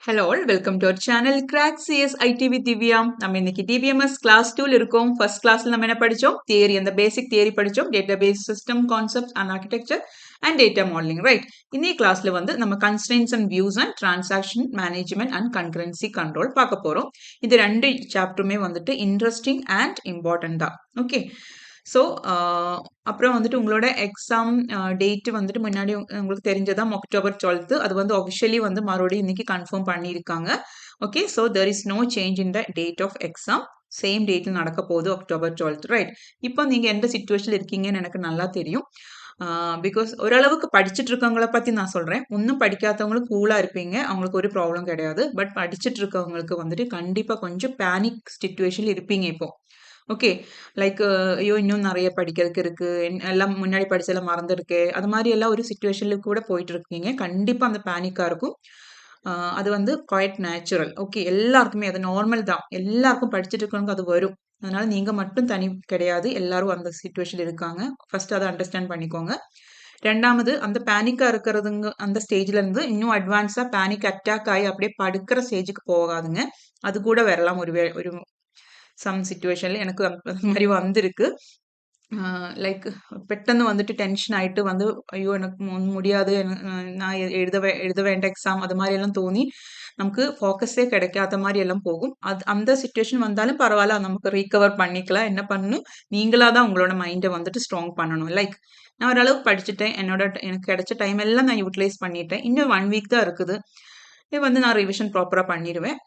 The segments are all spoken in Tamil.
Hello all, welcome to our channel Crack CS IT with Divya. நம்ம இன்னைக்கு DBMS class 2ல இருக்கோம். First classல நம்ம என்ன படிச்சோம்? Theory and the basic theory படிச்சோம். Database system concepts and architecture and data modeling, right? இன்னைக்கு classல வந்து நம்ம constraints and views and transaction management and concurrency control பார்க்க போறோம். இது ரெண்டு சாப்டருமே வந்துட்டு interesting and important தான். Okay. ஸோ அப்புறம் வந்துட்டு உங்களோட எக்ஸாம் டேட்டு வந்துட்டு முன்னாடி உங்களுக்கு தெரிஞ்சதான் October 12th. அது வந்து ஒஃபிஷியலி வந்து மறுபடியும் இன்னைக்கு கன்ஃபார்ம் பண்ணியிருக்காங்க. Okay, so there is no change in the date of exam. Same டேட்டில் நடக்க போகுது October 12th, ரைட்? இப்போ நீங்கள் எந்த சுச்சுவேஷனில் இருக்கீங்கன்னு எனக்கு நல்லா தெரியும். பிகாஸ் ஓரளவுக்கு படிச்சுட்டு இருக்கவங்கள பற்றி நான் சொல்கிறேன். இன்னும் படிக்காதவங்களுக்கு கூலாக இருப்பீங்க, அவங்களுக்கு ஒரு ப்ராப்ளம் கிடையாது. பட் படிச்சுட்டு இருக்கவங்களுக்கு வந்துட்டு கண்டிப்பாக கொஞ்சம் பேனிக் சுச்சுவேஷனில் இருப்பீங்க இப்போ. ஓகே, லைக் ஐயோ இன்னும் நிறைய படிக்கிறதுக்கு இருக்கு, எல்லாம் முன்னாடி படிச்செல்லாம் மறந்துருக்கு, அது மாதிரி எல்லாம் ஒரு சுச்சுவேஷன்ல கூட போயிட்டு இருக்கீங்க. கண்டிப்பா அந்த பேனிக்கா இருக்கும். அது வந்து குவைட் நேச்சுரல். ஓகே, எல்லாருக்குமே அது நார்மல் தான். எல்லாருக்கும் படிச்சுட்டு இருக்கவங்க அது வரும். அதனால நீங்க மட்டும் தனி கிடையாது, எல்லாரும் அந்த சுச்சுவேஷன்ல இருக்காங்க. ஃபர்ஸ்ட் அதை அண்டர்ஸ்டாண்ட் பண்ணிக்கோங்க. ரெண்டாவது, அந்த பேனிக்கா இருக்கிறதுங்க அந்த ஸ்டேஜ்ல இருந்து இன்னும் அட்வான்ஸா பேனிக் அட்டாக் ஆகி அப்படியே படுக்கிற ஸ்டேஜுக்கு போகாதுங்க. அது கூட வரலாம் ஒரு சம் சிச்சுவேஷன்ல எனக்கு அந்த மாதிரி வந்திருக்கு. லைக் பெட்டன்னு வந்துட்டு டென்ஷன் ஆயிட்டு வந்து ஐயோ எனக்கு முடியாது, நான் எழுத வேண்டாம் எக்ஸாம், அது மாதிரி எல்லாம் தோணி நமக்கு ஃபோக்கஸே கிடைக்காத மாதிரி எல்லாம் போகும். அது அந்த சுச்சுவேஷன் வந்தாலும் பரவாயில்ல, நமக்கு ரீகவர் பண்ணிக்கலாம். என்ன பண்ணணும், நீங்களா தான் உங்களோட மைண்டை வந்துட்டு ஸ்ட்ராங் பண்ணணும். லைக் நான் ஓரளவுக்கு படிச்சுட்டேன், எனக்கு கிடைச்ச டைம் எல்லாம் நான் யூட்டிலைஸ் பண்ணிட்டேன், இன்னும் 1 வீக் தான் இருக்குது, இது வந்து நான் ரிவிஷன் ப்ராப்பரா பண்ணிடுவேன்,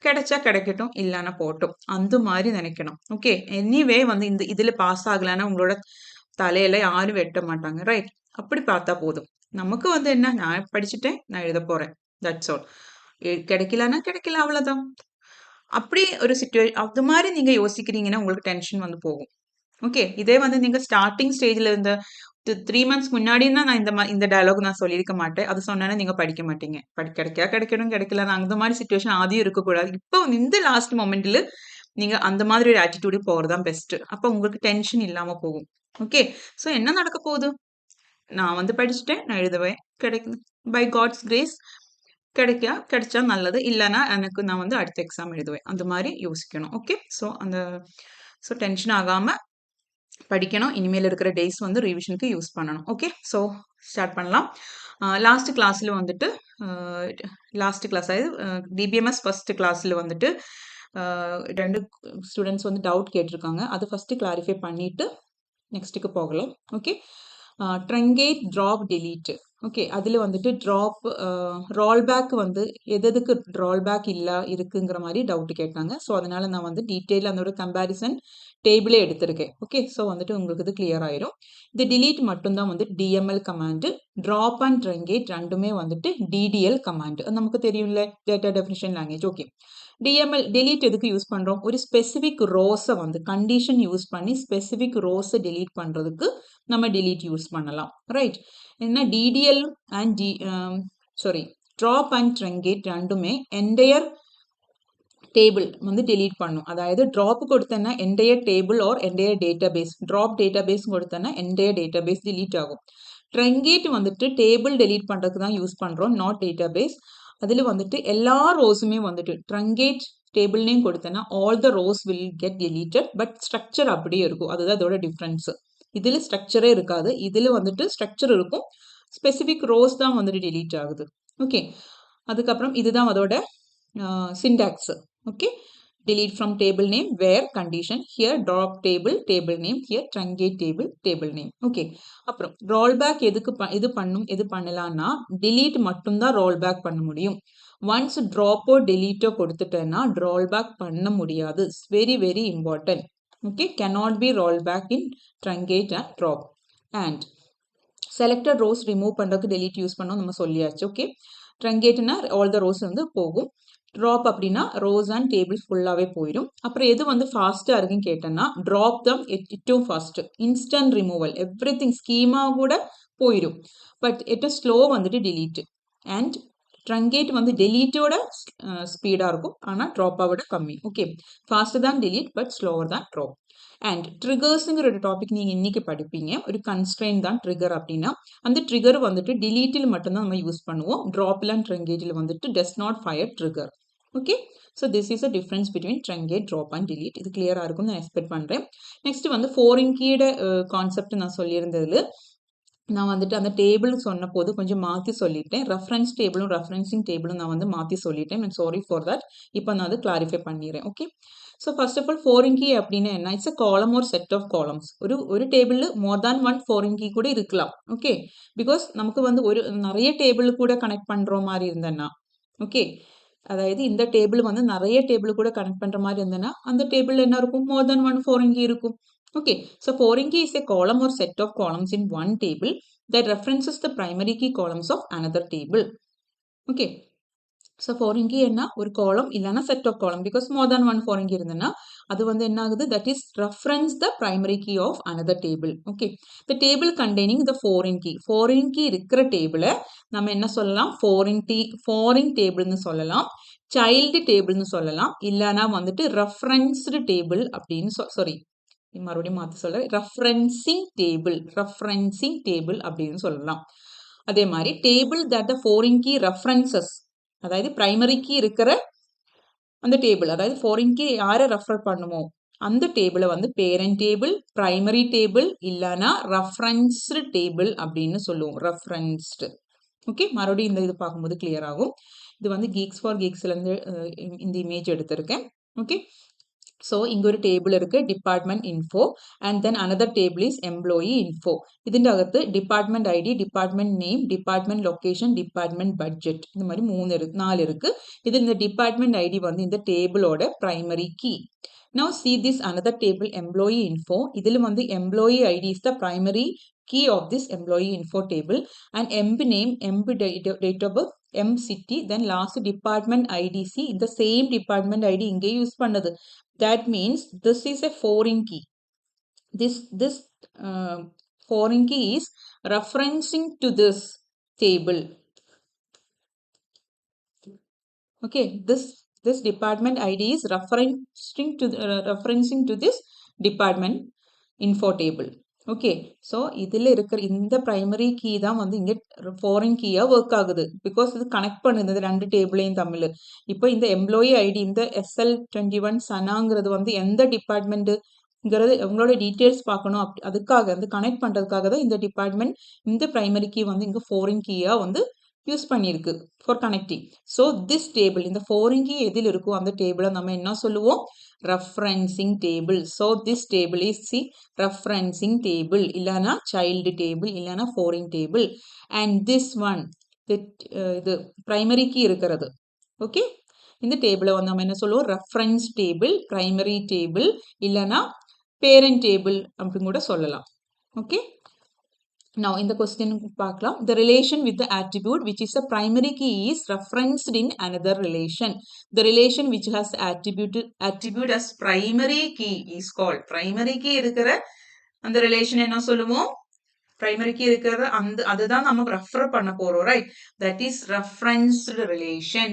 கிடைச்சா கிடைக்கட்டும், இல்லைன்னா போட்டும், அந்த மாதிரி நினைக்கணும். ஓகே, எனிவே வந்து இதுல பாஸ் ஆகலைன்னா உங்களோட தலையில யாரும் வெட்ட மாட்டாங்க, ரைட்? அப்படி பார்த்தா போதும். நமக்கு வந்து என்ன, நான் படிச்சுட்டேன், நான் எழுத போறேன், தட்ஸ் ஆல். கிடைக்கலன்னா கிடைக்கல, அவ்வளவுதான். அப்படி ஒரு அது மாதிரி நீங்க யோசிக்கிறீங்கன்னா உங்களுக்கு டென்ஷன் வந்து போகும். ஓகே, இதே வந்து நீங்க ஸ்டார்டிங் ஸ்டேஜ்ல இருந்த 3 மந்த்ஸ் முன்னாடின்னா நான் இந்த டயலாக் நான் சொல்லியிருக்க மாட்டேன். அது சொன்னா நீங்க படிக்க மாட்டீங்க. கிடைக்கணும், கிடைக்கல, அந்த மாதிரி சுச்சுவேஷன் ஆதியும் இருக்கக்கூடாது. இப்போ இந்த லாஸ்ட் மொமெண்ட்ல நீங்க அந்த மாதிரி ஒரு ஆட்டிடியூடு போறதுதான் பெஸ்ட். அப்ப உங்களுக்கு டென்ஷன் இல்லாம போகும். ஓகே, ஸோ என்ன நடக்க போகுது, நான் வந்து படிச்சுட்டேன், நான் எழுதுவேன், கிடைக்குது பை காட்ஸ் கிரேஸ். கிடைச்சா நல்லது, இல்லைன்னா எனக்கு நான் வந்து அடுத்த எக்ஸாம் எழுதுவேன், அந்த மாதிரி யோசிக்கணும். ஓகே, ஸோ டென்ஷன் ஆகாம படிக்கணும். இனிமேல் இருக்கிற டேஸ் வந்து ரிவிஷனுக்கு யூஸ் பண்ணணும். ஓகே, ஸோ ஸ்டார்ட் பண்ணலாம். லாஸ்ட் கிளாஸில் வந்துட்டு அதாவது டிபிஎம்எஸ் ஃபர்ஸ்ட் கிளாஸில் வந்துட்டு 2 ஸ்டூடெண்ட்ஸ் வந்து டவுட் கேட்டிருக்காங்க. அது ஃபஸ்ட்டு கிளாரிஃபை பண்ணிவிட்டு நெக்ஸ்ட்டுக்கு போகலாம். Okay, truncate, drop, delete. Okay, அதில் வந்துட்டு ட்ராப், ரோல்பேக் வந்து எதுக்கு ரோல்பேக் இருக்குங்கிற மாதிரி டவுட் கேட்டாங்க. ஸோ அதனால நான் வந்து டீட்டெயில் அதோட கம்பேரிசன் டேபிளே எடுத்திருக்கேன். ஓகே, ஸோ வந்துட்டு உங்களுக்கு இது கிளியர் ஆயிரும். இது delete மட்டும்தான் வந்து D M L command, drop and truncate ரெண்டுமே வந்துட்டு டிடிஎல் கமாண்டு. நமக்கு தெரியும்ல, data definition language. Okay, D M L delete எதுக்கு யூஸ் பண்றோம், ஒரு ஸ்பெசிஃபிக் ரோஸை வந்து கண்டிஷன் யூஸ் பண்ணி ஸ்பெசிஃபிக் ரோஸை delete பண்றதுக்கு நம்ம delete யூஸ் பண்ணலாம், ரைட்? என்ன D D L and drop and truncate ரெண்டுமே என்டையர் டேபிள் வந்து delete பண்ணும். அதாவது ட்ராப் கொடுத்தேன்னா entire table or entire database, drop database கொடுத்தேன்னா என்டையர் டேட்டாபேஸ் delete ஆகும். ட்ரங்கேட் வந்துட்டு டேபிள் delete பண்ணுறதுக்கு தான் யூஸ் பண்ணுறோம், நாட் டேட்டாபேஸ். அதில் வந்துட்டு எல்லா ரோஸுமே வந்துட்டு ட்ரங்கேட் டேபிள் நேம் கொடுத்தேன்னா all the rose will get deleted, but structure அப்படியே இருக்கும். அதுதான் அதோட டிஃப்ரென்ஸு. இதில் ஸ்ட்ரக்சரே இருக்காது, இதில் வந்துட்டு ஸ்ட்ரக்சர் இருக்கும், ஸ்பெசிஃபிக் ரோஸ் தான் வந்துட்டு delete ஆகுது. ஓகே, அதுக்கப்புறம் இதுதான் அதோட syntax. Okay, delete from table name where condition, here drop table name, here truncate table name. Okay, அப்புறம் rollback எது பண்ணலாம்னா delete மட்டும்தான் rollback பண்ண முடியும். ஒன்ஸ் ட்ராப்போ டெலீட்டோ கொடுத்துட்டேன்னா rollback பண்ண முடியாது. Very very important. Okay, cannot be rollback in truncate and drop. and selected rows remove பண்ணுறதுக்கு delete யூஸ் பண்ணோம், நம்ம சொல்லியாச்சு. ஓகே, ட்ரங்கேட்னா ஆல் த ரோஸ் வந்து போகும், ட்ராப் அப்படின்னா ரோஸ் அண்ட் டேபிள் ஃபுல்லாகவே போயிடும். அப்புறம் எது வந்து ஃபாஸ்ட்டாக இருக்குன்னு கேட்டேன்னா ட்ராப் தான் ഏറ്റവും fast. Instant removal, every thing schema கூட போயிடும், பட் ஸ்லோ வந்துட்டு delete. அண்ட் ட்ரங்கேட் வந்து டெலீட்டோட ஸ்பீடாக இருக்கும், ஆனால் ட்ராப்பாவோட கம்மி. ஓகே, ஃபாஸ்டர் தான் டெலீட் பட் ஸ்லோவர் தான் ட்ராப். அண்ட் ட்ரிகர்ஸுங்கிற ஒரு டாபிக் நீங்கள் இன்னைக்கு படிப்பீங்க. ஒரு கன்ஸ்ட்ரெயின் தான் ட்ரிகர் அப்படின்னா, அந்த ட்ரிகர் வந்துட்டு டிலீட்டில் மட்டும்தான் நம்ம யூஸ் பண்ணுவோம். ட்ராப்பில் அண்ட் ட்ரங்கேட்டில் வந்துட்டு does not fire trigger. Okay, so this is a difference between truncate, drop and delete. இது கிளியராக இருக்கும்னு நான் எக்ஸ்பெக்ட் பண்ணுறேன். நெக்ஸ்ட் வந்து ஃபாரின் கீயோட கான்செப்ட் நான் சொல்லியிருந்ததில் நான் வந்துட்டு அந்த டேபிள் சொன்ன போது கொஞ்சம் மாற்றி சொல்லிட்டேன். ரெஃபரன்ஸ் டேபிளும் ரெஃபரன்சிங் டேபிளும் நான் வந்து மாற்றி சொல்லிட்டேன். I'm sorry for that. இப்போ நான் அது கிளாரிஃபை பண்ணிடுறேன். Okay, so first of all foreign key அப்படின்னா என்ன? இட்ஸ் அ காலம் ஒரு செட் ஆஃப் காலம்ஸ். ஒரு டேபிளில் more than one foreign key கூட இருக்கலாம். ஓகே, பிகாஸ் நமக்கு வந்து நிறைய டேபிள் கூட கனெக்ட் பண்ணுற மாதிரி இருந்தேன்னா, ஓகே, அதாவது இந்த டேபிள் வந்து நிறைய டேபிள் கூட கனெக்ட் பண்ணுற மாதிரி இருந்தேன்னா அந்த டேபிள் என்ன இருக்கும்? மோர் தேன் ஒன் ஃபாரின் கீ இருக்கும். Okay, so foreign key is a column or set of columns in one table that references the primary key columns of another table. Okay, so foreign key என்ன? ஒரு column இல்லைனா set of column, because more than one foreign key இருந்ததுன்னா அது வந்து என்ன ஆகுது? That is reference the primary key of another table. Okay, the table containing the foreign key. Foreign key இருக்கிற டேபிளை நம்ம என்ன சொல்லலாம்? foreign tableன்னு சொல்லலாம், child tableன்னு சொல்லலாம், இல்லைனா வந்துட்டு referenced table அப்படின்னு sorry, மறுபடியும் மாற்றி சொல்கிறேன், ரெஃபரன்சிங் டேபிள் அப்படின்னு சொல்லலாம். அதே மாதிரி table that the foreign key references, அதாவது பிரைமரி கீ இருக்கிற அந்த டேபிள், அதாவது ஃபாரின் கீ யாரை ரெஃபர் பண்ணுமோ அந்த டேபிளை வந்து பேரண்ட் டேபிள், பிரைமரி டேபிள் இல்லைனா ரெஃபரன்ஸ்டு டேபிள் அப்படின்னு சொல்லுவோம். ரெஃபரன்ஸ்டு. ஓகே, மறுபடியும் இந்த இது பார்க்கும்போது கிளியர் ஆகும். இது வந்து கீக்ஸ் ஃபார் கீக்ஸ்லேருந்து இந்த இமேஜ் எடுத்திருக்கேன். ஓகே, so இங்க ஒரு டேபிள் இருக்கு, department info, and then another table is employee info. ഇതിൻ്റെ அகத்து department ID, department name, department location, department budget, இந்த மாதிரி 4 இருக்கு. இதில் இந்த டிபார்ட்மெண்ட் ஐடி வந்து இந்த டேபிளோட primary key. Now see this another table, employee info. இதில் வந்து employee ID is the primary key of this employee info table, and emp name, emp date of birth, emp city, then last department IDC. இந்த same department ID இங்கே யூஸ் பண்ணது. That means this is a foreign key. This foreign key is referencing to this table. Okay, this department ID is referencing to this department info table. Okay, so இதில் இருக்கிற இந்த ப்ரைமரி கீ தான் வந்து இங்கே ஃபாரின் கீயாக ஒர்க் ஆகுது, பிகாஸ் இது கனெக்ட் பண்ணுது இந்த 2 டேபிளையும் தமிழ். இப்போ இந்த எம்ப்ளாயி ஐடி, இந்த SL21 சனாங்கிறது வந்து எந்த டிபார்ட்மெண்ட்டுங்கிறது உங்களோட டீட்டெயில்ஸ் பார்க்கணும். அதுக்காக வந்து கனெக்ட் பண்ணுறதுக்காக தான் இந்த டிபார்ட்மெண்ட், இந்த ப்ரைமரி கீ வந்து இங்கே ஃபாரின் கீயாக வந்து யூஸ் பண்ணியிருக்கு for connecting. So this table, இந்த ஃபாரின் கீ எதில் இருக்கோ அந்த டேபிளை நம்ம என்ன சொல்லுவோம்? Referencing table. So this table is the referencing table, இல்லைனா சைல்டு டேபிள், இல்லைனா foreign table. And this one, இது பிரைமரி கீ இருக்கிறது. ஓகே, இந்த டேபிளை வந்து நம்ம என்ன சொல்லுவோம்? ரெஃபரன்ஸ் டேபிள், பிரைமரி டேபிள், இல்லைனா பேரண்ட் டேபிள் அப்படின்னு கூட சொல்லலாம். Okay, now in the question பார்க்கலாம். The relation with the attribute which is a primary key is referenced in another relation. The relation which has attribute as primary key is called. Primary key இருக்கிற அந்த relation என்ன சொல்லுவோம்? Primary key இருக்கிற அதுதான் நம்ம ரெஃபர் பண்ண போறோம், right? That is referenced relation.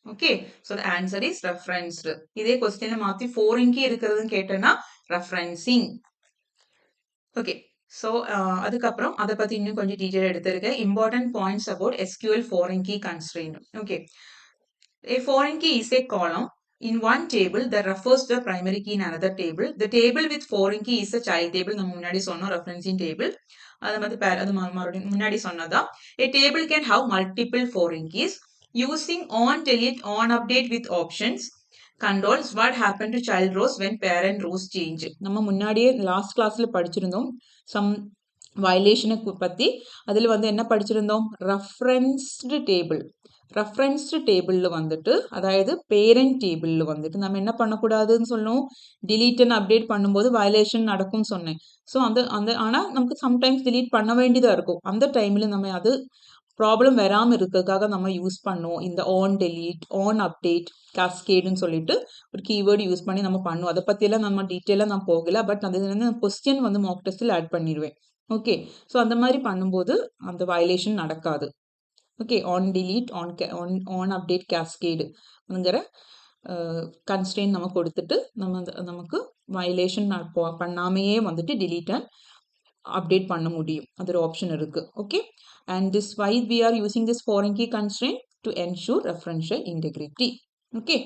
Okay, so the answer is referenced. இதே questionல மாத்தி foreign key இருக்கிறதுன்னு கேட்டேன்னா referencing. Okay, ஸோ அதுக்கப்புறம் அதை பற்றி இன்னும் கொஞ்சம் டீட்டெயில் எடுத்திருக்கேன். Important points about SQL foreign key constraint. Okay, a foreign key is a column in one table that refers to the primary key in another table. The table with foreign key is a child table. நம்ம முன்னாடி சொன்னோம் referencing table. அது மறுபடியும் முன்னாடி சொன்னதான். A table can have multiple foreign keys using on delete, on update with options. Controls what happened to child rows when parent rows change. நம்ம முன்னாடியே லாஸ்ட் கிளாஸ்ல படிச்சிருந்தோம் சம் வயலேஷனை பற்றி. அதில் வந்து என்ன படிச்சிருந்தோம்? Referenced table. ரெஃபரன்ஸ்டு டேபிளில் வந்துட்டு, அதாவது பேரண்ட் டேபிளில் வந்துட்டு நம்ம என்ன பண்ணக்கூடாதுன்னு சொன்னோம்? டிலீட் அண்ட் அப்டேட் பண்ணும்போது வயலேஷன் நடக்கும்னு சொன்னேன். ஸோ ஆனால் நமக்கு சம்டைம்ஸ் டிலீட் பண்ண வேண்டியதாக இருக்கும். அந்த டைமில் நம்ம அது ப்ராப்ளம் வராமல் இருக்கிறதுக்காக நம்ம யூஸ் பண்ணுவோம் இந்த ஆன் டெலீட், ஆன் அப்டேட், காஸ்கேடுன்னு சொல்லிட்டு ஒரு கீவேர்டு யூஸ் பண்ணி நம்ம பண்ணுவோம். அதை பற்றியெல்லாம் நம்ம டீட்டெயிலாக நான் போகல, பட் அது வந்து கொஸ்டின் வந்து மாக் டெஸ்ட்டில் ஆட் பண்ணிடுவேன். ஓகே, ஸோ அந்த மாதிரி பண்ணும்போது அந்த வயலேஷன் நடக்காது. Okay, on delete on update cascade ங்கிற கன்ஸ்ட்ரெயின் நம்ம கொடுத்துட்டு நமக்கு வயலேஷன் பண்ணாமையே வந்துட்டு delete and update பண்ண முடியும். அது ஒரு ஆப்ஷன் இருக்கு. Okay, and this why we are using this foreign key constraint to ensure referential integrity. Okay,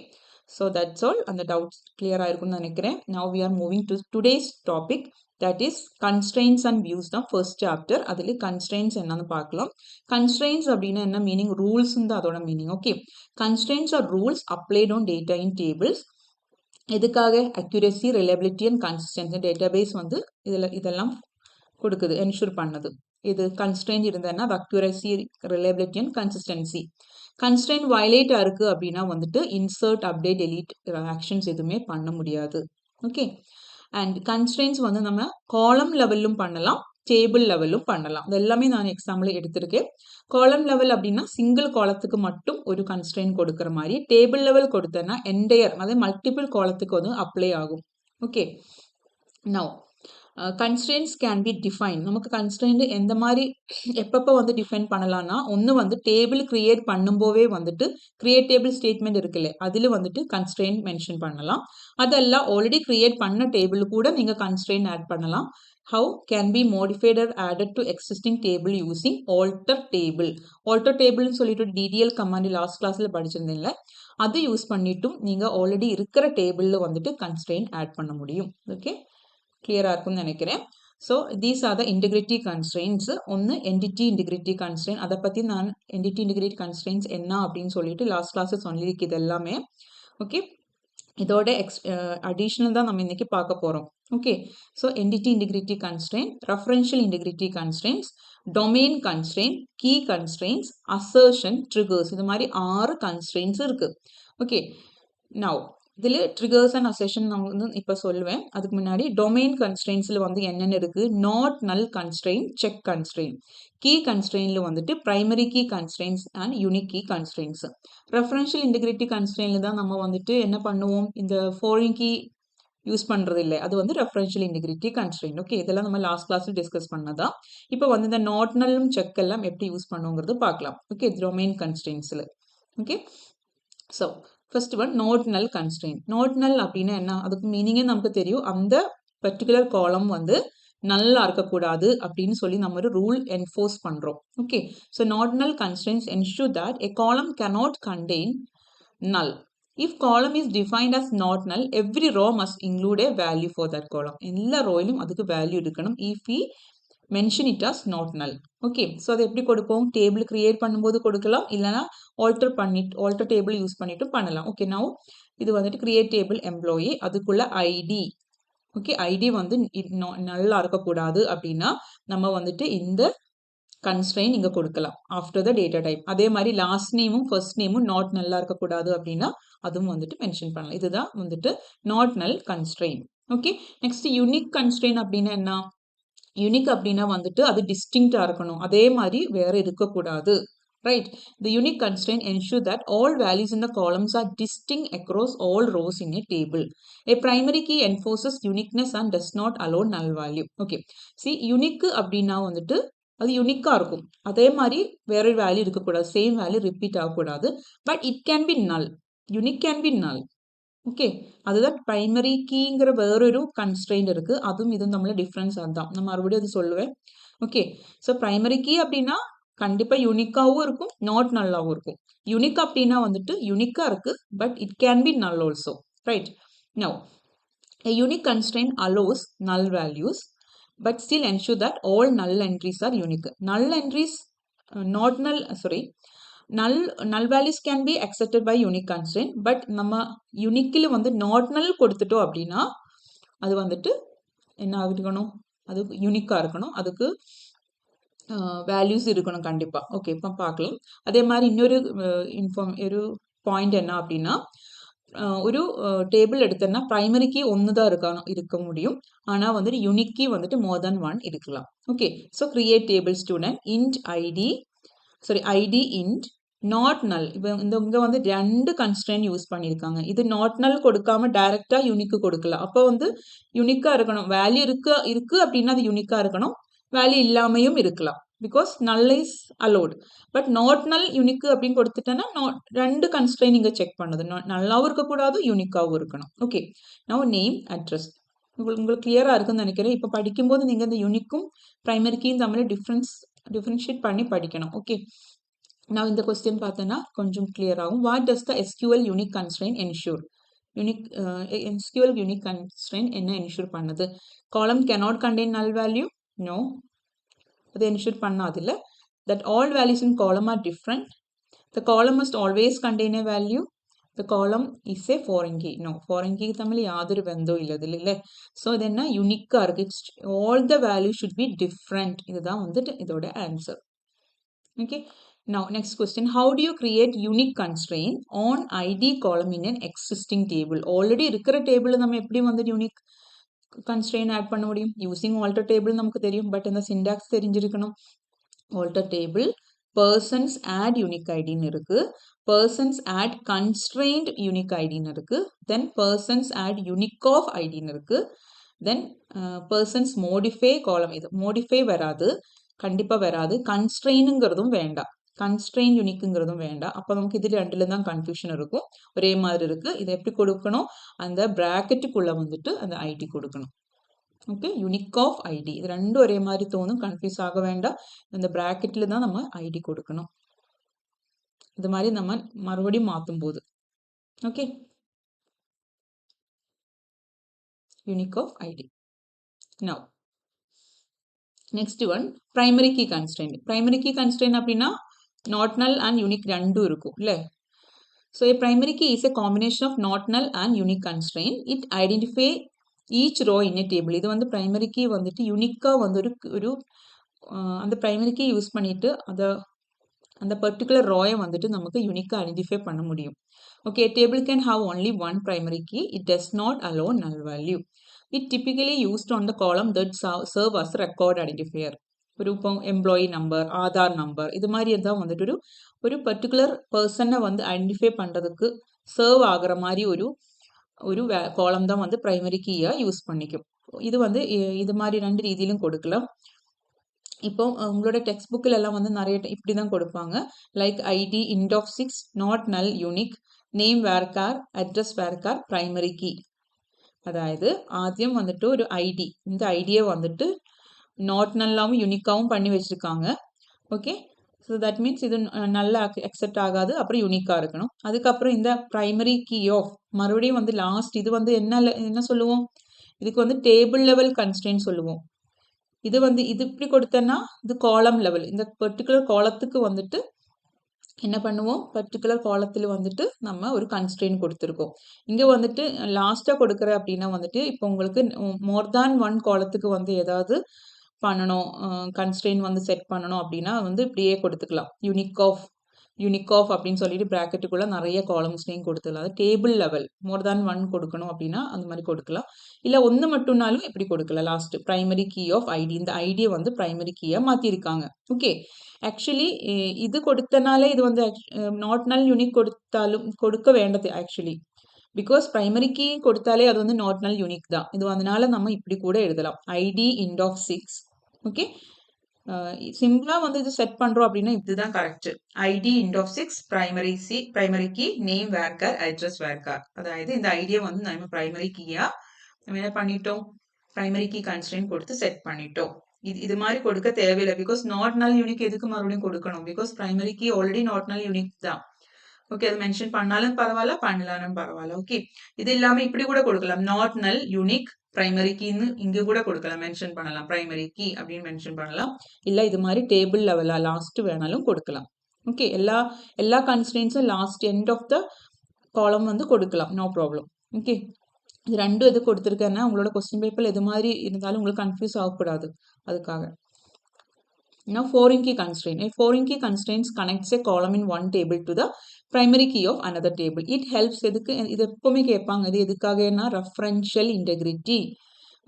so that's all. அந்த doubts clear ஆயிருக்கும்னு நினைக்கிறேன். Now we are moving to today's topic, that is constraints and views தான் first chapter. அதில் constraints என்னன்னு பார்க்கலாம். Constraints அப்படின்னா என்ன மீனிங்? ரூல்ஸ் தான் அதோட meaning. Okay, constraints are rules applied on data in tables. எதுக்காக? accuracy, reliability and consistency. database வந்து இதெல்லாம் கொடுக்குது, என்ஷூர் பண்ணுது. இது கன்ஸ்ட்ரெயின்ட் இருந்ததுன்னா அது accuracy, reliability and consistency. Constraint violate இருக்கு அப்படின்னா வந்துட்டு இன்சர்ட், அப்டேட், டெலீட் ஆக்ஷன்ஸ் எதுவுமே பண்ண முடியாது. ஓகே, அண்ட் கன்ஸ்ட்ரெயின்ஸ் வந்து நம்ம காலம் லெவலும் பண்ணலாம், டேபிள் லெவலும் பண்ணலாம். இது எல்லாமே நான் எக்ஸாம்பிள் எடுத்திருக்கேன். காலம் லெவல் அப்படின்னா சிங்கிள் காலத்துக்கு மட்டும் ஒரு கன்ஸ்ட்ரெயின்ட் கொடுக்குற மாதிரி, டேபிள் லெவல் கொடுத்தேன்னா என்டையர், அதாவது மல்டிபிள் காலத்துக்கு வந்து அப்ளை ஆகும். Okay, now constraints can be defined. நமக்கு constraint எந்த மாதிரி எப்பப்போ வந்து டிஃபைன் பண்ணலாம்னா, ஒன்று வந்து டேபிள் கிரியேட் பண்ணும்போதே வந்துட்டு கிரியேட் டேபிள் ஸ்டேட்மெண்ட் இருக்குல்ல, அதில் வந்துட்டு கன்ஸ்ட்ரெயின்ட் மென்ஷன் பண்ணலாம். அதெல்லாம் ஆல்ரெடி கிரியேட் பண்ண டேபிள் கூட நீங்கள் கன்ஸ்ட்ரெயின்ட் ஆட் பண்ணலாம். How can be modified or added to existing table using alter table. alter tableன்னு சொல்லிட்டு DDL கமாண்ட் லாஸ்ட் கிளாஸில் படிச்சிருந்தீங்களே, அது யூஸ் பண்ணிட்டும் நீங்கள் ஆல்ரெடி இருக்கிற டேபிளில் வந்துட்டு கன்ஸ்ட்ரெயின்ட் ஆட் பண்ண முடியும். ஓகே, கிளியராக இருக்கும்னு நினைக்கிறேன். So these are the integrity constrains. ஒன்று என்டிட்டி இன்டிகிரிட்டி கன்ஸ்ட்ரெயின், அதை பற்றி நான் என்டிட்டி இன்டிகிரிட்டி கன்ஸ்ட்ரெயின்ஸ் என்ன அப்படின்னு சொல்லிட்டு லாஸ்ட் கிளாஸில் சொல்லியிருக்கு இது எல்லாமே. ஓகே, இதோட அடிஷ்னல் தான் நம்ம இன்னைக்கு பார்க்க போகிறோம். Okay, so entity integrity constraint, referential integrity constraints, domain constraint, key constraints, assertion, triggers, இது மாதிரி 6 கன்ஸ்ட்ரெயின்ஸ் இருக்குது. ஓகே, நவ் இதில் ட்ரிகர்ஸ் அண்ட் அசெஷன் நான் வந்து இப்போ சொல்லுவேன். அதுக்கு முன்னாடி டொமைன் கன்ஸ்ட்ரெயின்ஸில் வந்து என்னென்ன இருக்குது? Not null constraint, check constraint. Key கன்ஸ்ட்ரெயினில் வந்துட்டு primary key constraints and unique key constraints. Referential integrity கன்ஸ்ட்ரெயினில் தான் நம்ம வந்துட்டு என்ன பண்ணுவோம், இந்த ஃபாரின் கீ யூஸ் பண்ணுறது இல்லை, அது வந்து ரெஃபரன்ஷியல் இன்டிகிரிட்டி கன்ஸ்ட்ரெயின். ஓகே, இதெல்லாம் நம்ம லாஸ்ட் கிளாஸில் டிஸ்கஸ் பண்ணதான். இப்போ வந்து இந்த நாட் நல்லும் செக் எல்லாம் எப்படி யூஸ் பண்ணுங்கிறது பார்க்கலாம். ஓகே, டொமைன் கன்ஸ்ட்ரெயின்ஸில். Okay, so first one not null constraint. Not null அப்படின்னா என்ன? அதுக்கு மீனிங்கே நமக்கு தெரியும். அந்த பர்டிகுலர் காலம் வந்து நல்லா இருக்கக்கூடாது அப்படின்னு சொல்லி நம்ம ஒரு ரூல் என்ஃபோர்ஸ் பண்ணுறோம். ஓகே, ஸோ நாட் நல் constrains ensure that a column cannot contain null. If column is defined as not null, every row must include a value for that column. எல்லா ரோயிலும் அதுக்கு வேல்யூ இருக்கணும். If we mention it as not null. Okay, so அதை எப்படி கொடுப்போம்? டேபிள் கிரியேட் பண்ணும்போது கொடுக்கலாம், இல்லைனா ஆல்டர் டேபிள் யூஸ் பண்ணிட்டு பண்ணலாம். ஓகே, நவ் இது வந்துட்டு கிரியேட் டேபிள் எம்ப்ளாயி, அதுக்குள்ள ஐடி. ஓகே, ஐடி வந்து நல்லா இருக்கக்கூடாது அப்படின்னா நம்ம வந்துட்டு இந்த கன்ஸ்ட்ரெயின் இங்கே கொடுக்கலாம் ஆஃப்டர் த டேட்டா டைப். அதே மாதிரி லாஸ்ட் நேமும் ஃபர்ஸ்ட் நேமும் நாட் நல்லா இருக்கக்கூடாது அப்படின்னா அதுவும் வந்துட்டு மென்ஷன் பண்ணலாம். இதுதான் வந்துட்டு not null constraint. Okay, next unique constraint அப்படின்னா என்ன? யூனிக் அப்படின்னா வந்துட்டு அது டிஸ்டிங்க்டாக இருக்கணும், அதே மாதிரி வேற இருக்கக்கூடாது. Right, the unique constraint ensure that all values in the columns are distinct across all rows in a table. A primary key enforces uniqueness and does not allow null value. Okay, see unique அப்படின்னா வந்துட்டு அது யூனிக்காக இருக்கும், அதே மாதிரி வேற வேல்யூ இருக்கக்கூடாது, சேம் வேல்யூ ரிப்பீட் ஆகக்கூடாது. பட் இட் கேன் பி நல், யூனிக் கேன் பி நல். ஓகே, அதுதான் பிரைமரி கீங்கிற வேறொரு கன்ஸ்ட்ரெயின்ட் இருக்கு, அதுவும் இதுவும் நம்மள டிஃப்ரென்ஸ் அதுதான், நான் மறுபடியும் அது சொல்லுவேன். ஓகே, ஸோ பிரைமரி கீ அப்படின்னா கண்டிப்பாக யூனிக்காகவும் இருக்கும், நாட் நல்லாகவும் இருக்கும். யூனிக் அப்படின்னா வந்துட்டு யூனிக்காக இருக்கு, பட் இட் கேன் பி நல் also. Right, now a unique constraint allows null values but still ensure that all null entries are unique. Null entries, null values can be accepted by unique constraint, but நம்ம யூனிக்கில் வந்து நாட் நல் கொடுத்துட்டோம் அப்படின்னா அது வந்துட்டு என்ன இருக்கணும், அது யூனிக்காக இருக்கணும், அதுக்கு வேல்யூஸ் இருக்கணும் கண்டிப்பாக. ஓகே, இப்போ பார்க்கலாம். அதே மாதிரி இன்னொரு ஒரு பாயிண்ட் என்ன அப்படின்னா, ஒரு டேபிள் எடுத்தோன்னா பிரைமரி கீ ஒன்று தான் இருக்க முடியும், ஆனால் வந்துட்டு யூனிக் கீ வந்துட்டு மோர் தென் 1 இருக்கலாம். Okay, so create table student int ID int not null. இப்போ இங்கே வந்து 2 கன்ஸ்ட்ரெயின் யூஸ் பண்ணியிருக்காங்க. இது நாட் நல் கொடுக்காம டைரெக்டாக யூனிக்கு கொடுக்கலாம். அப்போ வந்து யூனிக்காக இருக்கணும், வேல்யூ இருக்கு அப்படின்னா அது யூனிக்காக இருக்கணும், வேல்யூ இல்லாமையும் இருக்கலாம். Because null is allowed. But not null unique அப்படின்னு கொடுத்துட்டேன்னா ரெண்டு கன்ஸ்ட்ரெயின் இங்கே செக் பண்ணுது. நல்லாவும் இருக்கக்கூடாது, யூனிக்காகவும் இருக்கணும். Okay, now name address. உங்களுக்கு கிளியராக இருக்குன்னு நினைக்கிறேன். இப்போ படிக்கும்போது நீங்கள் இந்த யூனிக்கும் ப்ரைமரி கீயும் தமிழ் டிஃப்ரென்ஷியேட் பண்ணி படிக்கணும். ஓகே, நான் இந்த கொஸ்டின் பார்த்தேன்னா கொஞ்சம் கிளியர் ஆகும். What does the SQL unique constraint ensure? SQL unique constraint என்ன என்ஷூர் பண்ணுது? காலம் cannot contain null value? No, அது ensure பண்ணாதில்ல. That all values in column are different. The column must always contain a value. The column is a foreign key. No, foreign key Tamil யாதொரு பந்தம் இல்லை. ஸோ இது என்ன யூனிக்காக இருக்கு. All the values should be different. இதுதான் வந்துட்டு இதோட answer. Okay, now next question. How do you create unique constraint on ID column in an existing table? Already இருக்கிற table நம்ம எப்படி வந்து unique constraint add பண்ண முடியும்? Using alter table நமக்கு தெரியும். பட் இந்த syntax தெரிஞ்சிருக்கணும். alter table persons add unique ID ன்னு இருக்கு. persons add constraint unique ID ன்னு இருக்கு. then persons add unique of ID ன்னு இருக்கு. then persons modify column. இது modify வராது, கண்டிப்பா வராது. கன்ஸ்ட்ரெயின்ங்கிறதும் வேண்டாம், கன்ஸ்ட்ரெயின் யூனிக்ங்கிறதும் வேண்டாம். அப்போ நமக்கு இது ரெண்டுல தான் கன்ஃபியூஷன் இருக்கும். ஒரே மாதிரி இருக்கு. இதை எப்படி கொடுக்கணும்? அந்த பிராக்கெட்டுக்குள்ள வந்துட்டு அந்த ஐடி கொடுக்கணும். Okay, unique of ID. இது ரெண்டும் ஒரே மாதிரி தோணும், கன்ஃபியூஸ் ஆக வேண்டாம். இந்த பிராக்கெட்ல தான் நம்ம ஐடி கொடுக்கணும். இது மாதிரி நம்ம மறுபடியும் மாற்றும் போது. Okay, unique of ID. Now next one primary key constraint. Primary key constraint அப்படின்னா நாட் நல் அண்ட் யூனிக் ரெண்டும் இருக்கும் இல்லை. So a primary key is a combination of not null and unique constraint. It identify each row in a table. இது வந்து primary key வந்துட்டு யூனிக்காக வந்து ஒரு அந்த primary key யூஸ் பண்ணிட்டு அந்த பர்டிகுலர் ரோயை வந்துட்டு நமக்கு யூனிக்காக ஐடென்டிஃபை பண்ண முடியும். Okay, table can have only one primary key. It does not allow null value. It typically used on the column that serve as record identifier. ஒரு இப்போ எம்ப்ளாயி நம்பர், ஆதார் நம்பர், இது மாதிரி தான் வந்துட்டு ஒரு பர்டிகுலர் பர்சனை வந்து ஐடென்டிஃபை பண்ணுறதுக்கு சர்வ் ஆகிற மாதிரி ஒரு காலம் தான் வந்து பிரைமரி கீயாக யூஸ் பண்ணிக்கும். இது வந்து இது மாதிரி ரெண்டு ரீதியிலும் கொடுக்கலாம். இப்போ உங்களோட டெக்ஸ்ட் புக்கில் எல்லாம் வந்து நிறைய இப்படி தான் கொடுப்பாங்க. Like ID, int of 6, not null unique, name varchar, address varchar, primary key. அதாவது ஆദ്യം வந்துட்டு ஒரு ஐடி, இந்த ஐடியை வந்துட்டு நாட் நல்லாவும் யூனிக்காகவும் பண்ணி வச்சுருக்காங்க. ஓகே, ஸோ தட் மீன்ஸ் இது நல்லா அக்செப்ட் ஆகாது, அப்புறம் யூனிக்காக இருக்கணும். அதுக்கப்புறம் இந்த ப்ரைமரி கீ ஆஃப் மறுபடியும் வந்து லாஸ்ட் இது வந்து என்ன சொல்லுவோம்? இதுக்கு வந்து டேபிள் லெவல் கன்ஸ்ட்ரெயின்ட் சொல்லுவோம். இது வந்து இது இப்படி கொடுத்தேன்னா இது காலம் லெவல். இந்த பர்டிகுலர் காலத்துக்கு வந்துட்டு என்ன பண்ணுவோம்? பர்டிகுலர் காலத்தில் வந்துட்டு நம்ம ஒரு கன்ஸ்ட்ரெயின்ட் கொடுத்துருக்கோம். இங்கே வந்துட்டு லாஸ்ட்டாக கொடுக்குற அப்படின்னா வந்துட்டு இப்போ உங்களுக்கு மோர் தேன் ஒன் காலத்துக்கு வந்து ஏதாவது பண்ணணும், கன்ஸ்ட்ரெயின்ட் வந்து செட் பண்ணணும் அப்படின்னா வந்து இப்படியே கொடுத்துக்கலாம். யூனிக் ஆஃப் அப்படின்னு சொல்லிட்டு ப்ராக்கெட்டுக்குள்ளே நிறைய காலம்ஸ்லையும் கொடுத்துக்கலாம். அது டேபிள் லெவல் மோர் தேன் ஒன் கொடுக்கணும் அப்படின்னா அந்த மாதிரி கொடுக்கலாம். இல்லை ஒன்று மட்டும்னாலும் இப்படி கொடுக்கலாம். Last primary key of ID, இந்த ஐடியை வந்து ப்ரைமரி கீயாக மாற்றிருக்காங்க. ஓகே, ஆக்சுவலி இது கொடுத்தனாலே இது வந்து நாட் நல் யூனிக் கொடுக்க வேண்டது ஆக்சுவலி. பிகாஸ் ப்ரைமரி கீ கொடுத்தாலே அது வந்து நாட் நல் யூனிக் தான். இது அதனால நம்ம இப்படி கூட எழுதலாம். ID int of 6. ஓகே, சிம்பிளா வந்து இது செட் பண்றோம் அப்படின்னா இதுதான் correct. ID int of 6, primary key, name varchar, address varchar. அதாவது இந்த ஐடியா வந்து நம்ம பிரைமரி கீயா நம்ம என்ன பண்ணிட்டோம்? பிரைமரி கீ கன்ஸ்ட்ரெயின்ட் கொடுத்து செட் பண்ணிட்டோம். இது மாதிரி கொடுக்க தேவையில்லை. பிகாஸ் நாட் நல் யூனிக் எதுக்கு மறுபடியும் கொடுக்கணும்? Because primary key already not null unique தான். ஓகே, அது மென்ஷன் பண்ணாலும் பரவாயில்ல, பண்ணலாலும் பரவாயில்ல. ஓகே, இது இல்லாம இப்படி கூட கொடுக்கலாம். நாட் நல் யூனிக் பிரைமரி கீன்னு இங்க கூட கொடுக்கலாம், மென்ஷன் பண்ணலாம். பிரைமரி கீ அப்படின்னு மென்ஷன் பண்ணலாம். இல்ல இது மாதிரி டேபிள் லெவலா லாஸ்ட் வேணாலும் கொடுக்கலாம். ஓகே, எல்லா கன்ஸ்ட்ரெயின்ஸும் லாஸ்ட் எண்ட் ஆஃப் த காலம் வந்து கொடுக்கலாம், நோ ப்ராப்ளம். ஓகே, இது ரெண்டும் எது கொடுத்துருக்கேன்னா உங்களோட கொஸ்டின் பேப்பர் எது மாதிரி இருந்தாலும் உங்களுக்கு கன்ஃபியூஸ் ஆகக்கூடாது, அதுக்காக. Now foreign key constraint. A foreign key constraints connects a column in one table to the primary key of another table. It helps எதுக்கு இது எப்பவுமே கேட்பாங்க. இது எதுக்காகனா referential integrity.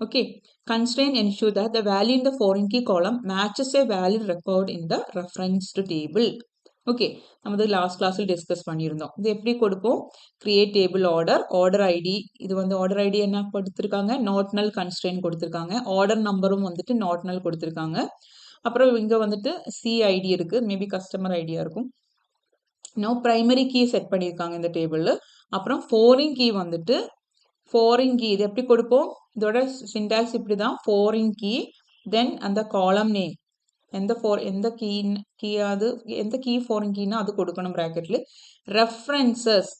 Okay, constraint ensure that the value in the foreign key column matches a valid record in the referenced table. Okay, நம்ம இது லாஸ்ட் கிளாஸில் டிஸ்கஸ் பண்ணியிருந்தோம். இது எப்படி கொடுப்போம்? Create table order ID. இது வந்து ஆர்டர் ஐடி என்ன கொடுத்துருக்காங்க? நாட் நல் கன்ஸ்ட்ரெயின்ட் கொடுத்துருக்காங்க. ஆர்டர் நம்பரும் வந்துட்டு நாட் நல் கொடுத்துருக்காங்க. அப்புறம் இங்கே வந்துட்டு சிஐடி இருக்குது, மேபி கஸ்டமர் ஐடியா இருக்கும். நோ ப்ரைமரி கீ செட் பண்ணியிருக்காங்க இந்த டேபிளில். அப்புறம் ஃபாரின் கீ வந்துட்டு ஃபாரின் கீ இது எப்படி கொடுப்போம், இதோட சின்டாக்ஸ் இப்படி தான். ஃபாரின் கீ தென் அந்த காலம் நேம் எந்த கீயாவது எந்த கீ ஃபாரின் கீனா அது கொடுக்கணும் ப்ராக்கெட்டில். ரெஃபரன்சஸ்